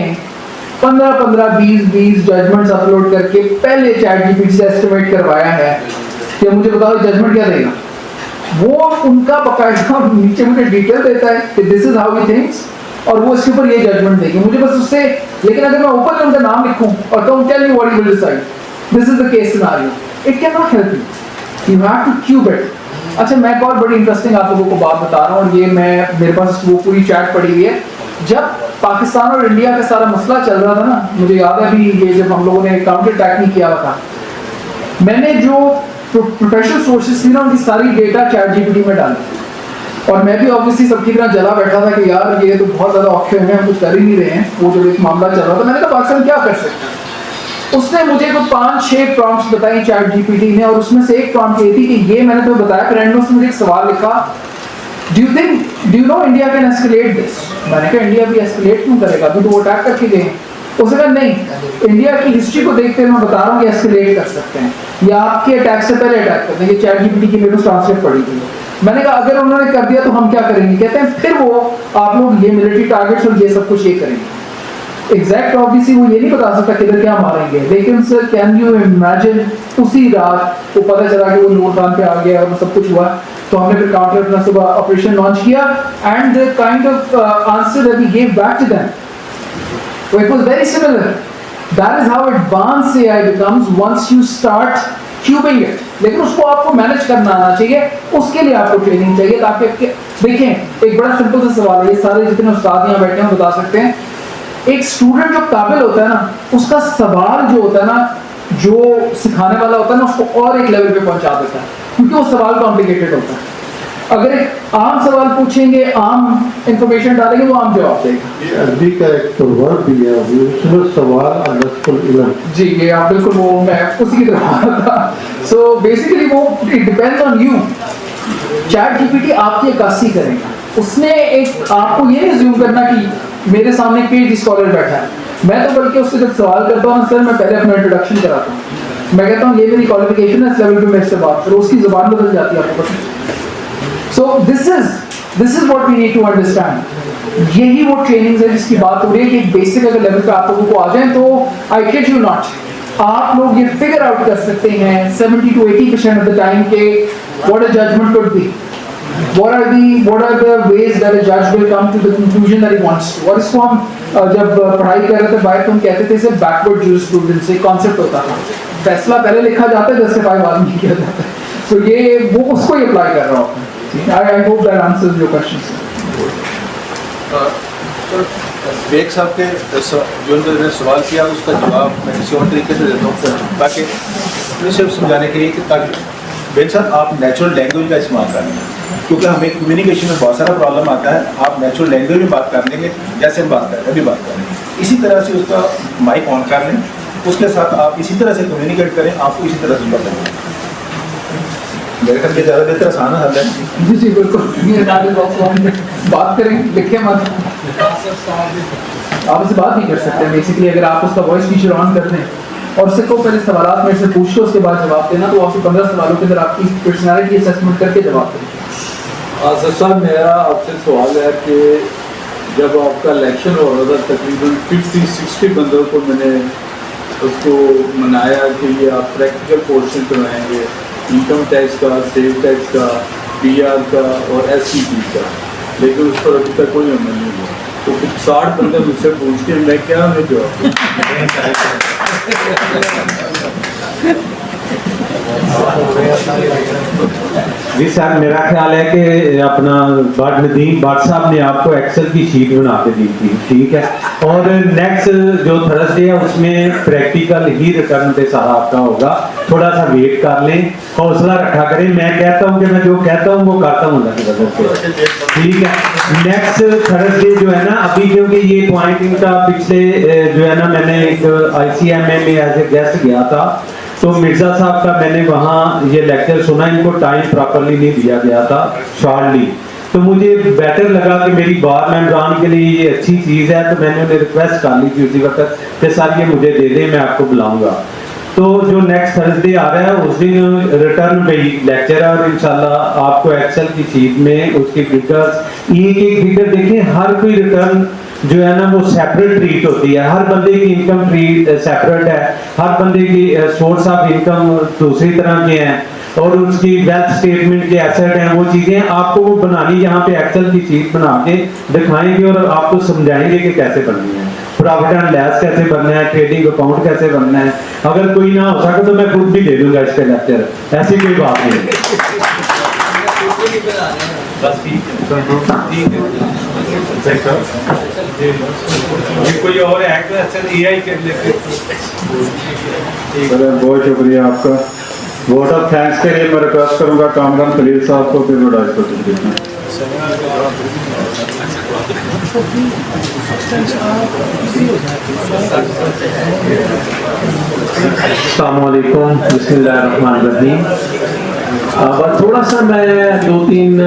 15 20 जजमेंट्स अपलोड करके पहले ChatGPT से एस्टिमेट करवाया है कि मुझे बताओ जजमेंट क्या देगा। वो उनका बकायदा नीचे मुझे डिटेल देता है कि this is how he thinks, और वो इसके ऊपर ये जजमेंट देगी मुझे बस उससे। लेकिन अगर मैं ऊपर उनका नाम लिखूं और कहूं tell me what you will decide, this is the case scenario, it can not help you have to cube it. अच्छा, मैं एक और बड़ी इंटरेस्टिंग आप लोगों को बात बता रहा हूँ, और ये मैं मेरे पास वो पूरी चैट पड़ी हुई है। जब पाकिस्तान और इंडिया का सारा मसला चल रहा था ना, मुझे याद है अभी ये जब हम लोगों ने काउंटर अटैक नहीं किया था, मैंने जो प्रोफेशनल सोर्सेज थी ना उनकी सारी डेटा ChatGPT में डाली, और मैं भी ऑब्वियसली सबकी तरह जला बैठा था कि यार ये तो बहुत ज़्यादा औखे हुए हैं, हम कुछ कर ही नहीं रहे हैं। वो जब एक मामला चल रहा था, मैंने कहा पाकिस्तान क्या कर सकता है। उसने मुझे को 5-6 प्रॉम्प्ट्स बताई ChatGPT ने, और उसमें से एक प्रॉम्प्ट ये थी कि ये मैंने तो बताया, फ्रेंड ने मुझे एक सवाल लिखा, do you know India can escalate this. मैंने कहा इंडिया भी एस्केलेट क्यों करेगा, अभी तो वो अटैक करके गए। उसने कहा नहीं, इंडिया की हिस्ट्री को देखते हुए मैं बता रहा हूँ कि एस्केलेट कर सकते हैं, या आपके अटैक से पहले अटैक करते हैं। चैट जीपीटी की मेरे को ट्रांसलेट पड़ी थी। मैंने कहा अगर उन्होंने कर दिया तो हम क्या करेंगे? कहते हैं फिर वो आप लोग ये मिलिट्री टारगेट्स और ये सब कुछ ये करेंगे। एग्जैक्ट ऑब्वियसली वो ये नहीं बता सकता किधर क्या मारेंगे, लेकिन सर कैन यू इमेजिन उसी रात वो पता चला कि वो नूरखान पे आ गया और सब कुछ हुआ, तो हमने फिर काउंटर अपना सुबह ऑपरेशन लॉन्च किया and the kind of answer that we gave back to them, so it was very similar. That is how advanced AI becomes once you start cubing it. लेकिन उसको आपको मैनेज करना आना चाहिए, उसके लिए आपको ट्रेनिंग चाहिए ताकि देखें एक बड़ा सिंपल सा सवाल है, ये सारे जितने उस्ताद यहाँ बैठे हैं बता सकते हैं। एक स्टूडेंट जो काबिल होता है ना, उसका सवाल जो होता है ना, जो सिखाने वाला होता है ना, उसको और एक लेवल पे पहुंचा देता है, क्योंकि वो सवाल कॉम्प्लिकेटेड होता है। अगर एक आम सवाल पूछेंगे, आम इंफॉर्मेशन डालेंगे, वो आम जवाब देगा। अरबी का एक प्रोवर्ब भी है, सवाल नस्फुल इल्म। जी, ये आप बिल्कुल, वो मैं उसी की तरफ आ रहा था। सो बेसिकली वो it depends on you. Chat GPT आपकी अक्कासी करेगा, उसने एक आपको ये नहीं अज्यूम करना कि मेरे सामने पीएचडी स्कॉलर बैठा है। मैं तो बल्कि उससे जब सवाल करता हूँ सर, मैं पहले अपना इंट्रोडक्शन कराता हूँ, मैं कहता हूँ ये मेरी क्वालिफिकेशन है, इस लेवल पे मेरे से बात करो, उसकी जुबान बदल जाती है आपको पता। So this is what we need to understand. यही वो ट्रेनिंग है जिसकी बात हो रही है कि एक बेसिक अगर लेवल पे आप लोगों को आ जाए तो I kid you not, आप लोग ये फिगर आउट कर सकते हैं 70 to 80% of the time के what a judgment could be, what are the ways that a judge will come to the conclusion that he wants to। और इसको हम जब पढ़ाई कर रहे थे बाहर तो हम कहते थे इसे बैकवर्ड jurisprudence, एक कॉन्सेप्ट होता था, फैसला पहले लिखा जाता है, जस्टिफाई बाद में किया जाता है। So ये वो उसको ही अप्लाई कर रहा हूँ। I hope that answers your questions. Baig sahab के जो उन्होंने सवाल किया उसका जवाब मैं किसी और तरीके से देता हूँ, ताकि उन्हें सिर्फ समझाने के लिए कि ताकि बेग साहब आप नेचुरल लैंग्वेज का इस्तेमाल करें, क्योंकि हमें कम्युनिकेशन में बहुत सारा प्रॉब्लम आता है। आप नेचुरल लैंग्वेज में बात कर लेंगे, जैसे हम बात कर रहे हैं अभी बात कर रहे हैं, इसी तरह से उसका माइक ऑन कर लें, उसके साथ आप इसी तरह से कम्युनिकेट करें, आपको इसी तरह से पता है। मेरे ख्याल में ज़्यादा बेहतर आसान हल है। जी जी बिल्कुल, बात करें, लिखे मत, आप उससे बात नहीं कर सकते बेसिकली। अगर आप उसका वॉइस फीचर ऑन कर दें और उससे को पहले सवाल मेरे से पूछ लो, उसके बाद जवाब देना, तो आपसे 15 सवालों के अंदर आपकी पर्सनैलिटी असेसमेंट करके जवाब दें। सर साहब, मेरा आपसे सवाल है कि जब आपका इलेक्शन हो रहा था तकरीबन 50-60 बंदों को मैंने उसको मनाया कि ये आप प्रैक्टिकल पोर्शन करवाएंगे, इनकम टैक्स का, सेल टैक्स का, पीआर का और एससीपी का, लेकिन उस पर अभी तक कोई अमल नहीं हुआ। तो कुछ 60 बंदे मुझसे पूछते हैं, मैं क्या हमें जवाब जी सर, मेरा ख्याल है कि अपना नदीम भट्ट साहब ने आपको एक्सेल की शीट बना के दी थी, ठीक है, और नेक्स्ट जो थर्सडे है उसमें प्रैक्टिकल ही रिटर्न पे सारा आपका होगा, थोड़ा सा वेट कर लें, हौसला रखा करें। मैं कहता हूँ कि मैं जो कहता हूँ वो करता हूँ, ठीक है। नेक्स्ट थर्सडे जो है ना, अभी क्योंकि ये पॉइंट इनका पिछले जो है ना, मैंने एक ICMA में एज ए गेस्ट गया था, तो मिर्जा साहब का मैंने वहाँ ये लेक्चर सुना, इनको टाइम प्रॉपरली नहीं दिया गया था शॉर्टली, तो मुझे बेटर लगा कि मेरी बार मेम्बरान के लिए ये अच्छी चीज़ है, तो मैंने उन्हें रिक्वेस्ट कर ली थी उसी वक्त कि सर ये मुझे दे दें, मैं आपको बुलाऊंगा। तो जो नेक्स्ट थर्सडे आ रहा है उस दिन रिटर्न पे ही लेक्चर है, और इंशाल्लाह आपको एक्सेल की शीट में उसकी फिगर्स एक फिगर देखें, हर कोई रिटर्न जो है ना वो सेपरेट ट्रीट होती है, हर बंदे की इनकम ट्रीट सेपरेट है, हर बंदे की सोर्स ऑफ इनकम दूसरी तरह के हैं, और उसकी वेल्थ स्टेटमेंट के एसेट हैं, वो चीज़ें आपको वो बनानी, यहाँ पे एक्सेल की शीट बना के दिखाएंगे और आपको समझाएंगे कि कैसे बननी है, प्रॉफिट एंड लॉस कैसे बनना है, ट्रेडिंग अकाउंट कैसे बनना है। अगर कोई ना हो सके तो मैं खुद भी दे दूंगा इसका लेक्चर, ऐसी कोई बात नहीं। बस ठीक है, कोई और एक्ट AI के लेके। बहुत शुक्रिया आपका। वोट ऑफ थैंक्स के लिए मैं रिक्वेस्ट करूंगा कामरान खलील साहब को फिर एडवाइस को देना। अस्सलाम वालेकुम, बिस्मिल्लाहिर्रहमानिर्रहीम। बस थोड़ा सा मैं 2-3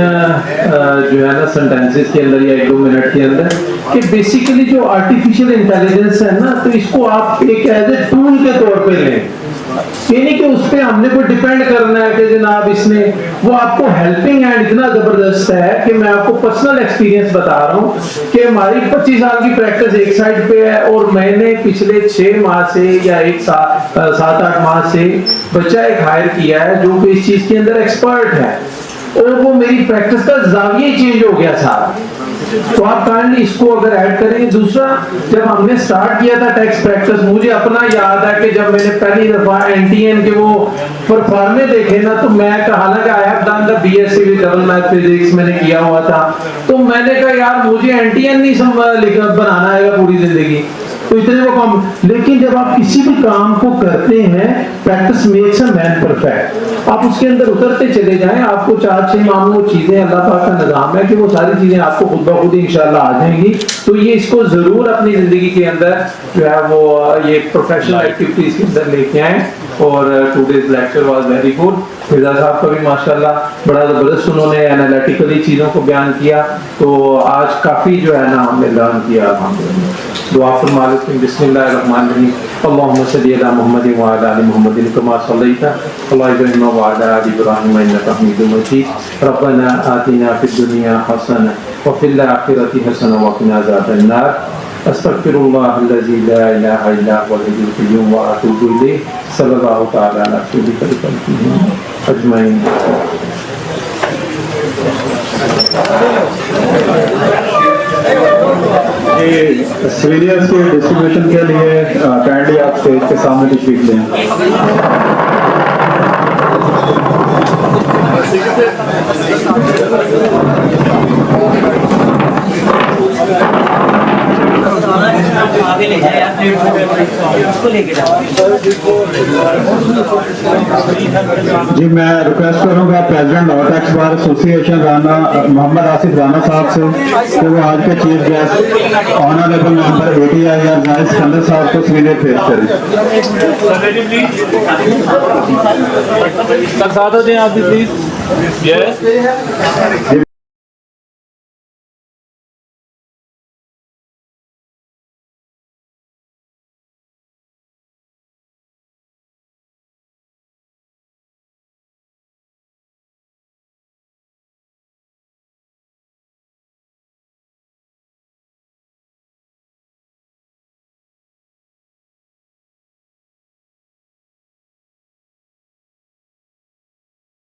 जो है ना सेंटेंसेस के अंदर या 1-2 मिनट के अंदर कि बेसिकली जो आर्टिफिशियल इंटेलिजेंस है ना, तो इसको आप एक एज ए टूल के तौर पे लें। ये नहीं कि उस पर हमने कोई डिपेंड करना है कि जनाब इसने, वो आपको हेल्पिंग हैंड इतना जबरदस्त है कि मैं आपको पर्सनल एक्सपीरियंस बता रहा हूँ कि हमारी 25 साल की प्रैक्टिस एक साइड पे है और मैंने पिछले 6 माह से या 7-8 माह से बच्चा एक हायर किया है जो कि इस चीज के अंदर एक्सपर्ट है, और वो मेरी प्रैक्टिस का जाविया चेंज हो गया सारा। तो आप काइंडली इसको अगर ऐड करेंगे। दूसरा, जब हमने स्टार्ट किया था टैक्स प्रैक्टिस, मुझे अपना याद है कि जब मैंने पहली दफा एनटीएन के वो परफॉर्मे देखे ना, तो मैं हालांकि I have done the BSc with double math physics मैंने किया हुआ था, तो मैंने कहा यार मुझे एनटीएन नहीं बनाना है पूरी जिंदगी, तो इतने वो काम। लेकिन जब आप किसी भी काम को करते हैं, practice makes a man perfect. आप उसके अंदर उतरते चले जाएं, आपको 4-6 माह में वो चीजें, अल्लाह पाक का निजाम है कि वो सारी चीजें आपको खुद ब खुद इंशाल्लाह आ जाएंगी। तो ये इसको जरूर अपनी जिंदगी के अंदर जो है वो ये प्रोफेशनल एक्टिविटीज के अंदर लेके आए। और today's lecture was very good. Fiza साहब का भी माशाल्लाह बड़ा ज़बरदस्त उन्होंने एनालिटिकली चीज़ों को बयान किया, तो आज काफ़ी जो है ना हमने लर्न किया। दुआ फरमा लेते हैं। बिस्मिल्लाहिर्रहमानिर्रहीम। अल्लाहुम्मा सल्ली अला मुहम्मदिन व अला आलि मुहम्मदिन कमा सल्लैता अला इब्राहीम व अला आलि इब्राहीम इन्नका हमीदुम मजीद। रब्बना आतिना फिद दुनिया हसना व फिल आखिरति हसना व क़िना अज़ाबन नार। अस्तग़फिरुल्लाहल्लज़ी ला इलाहा इल्ला हुवल हय्युल क़य्यूम व अतूबु इलैह। सल्लल्लाहु तआला अला रसूलिही अजमईन। सीरियल्स के डिस्ट्रीब्यूशन के लिए काइंडली आप स्टेज के सामने तशरीफ लें। आगे ले जाए उसको लेके जाओ। जी, मैं रिक्वेस्ट करूंगा president law tax bar association Rana Mohammad Asif Rana sahab से कि वो आज के chief guest honourable member ATI Zahid Sikandar sahab को सीनियर पेश करें। सर साथ हो जाए आप भी प्लीज। यस।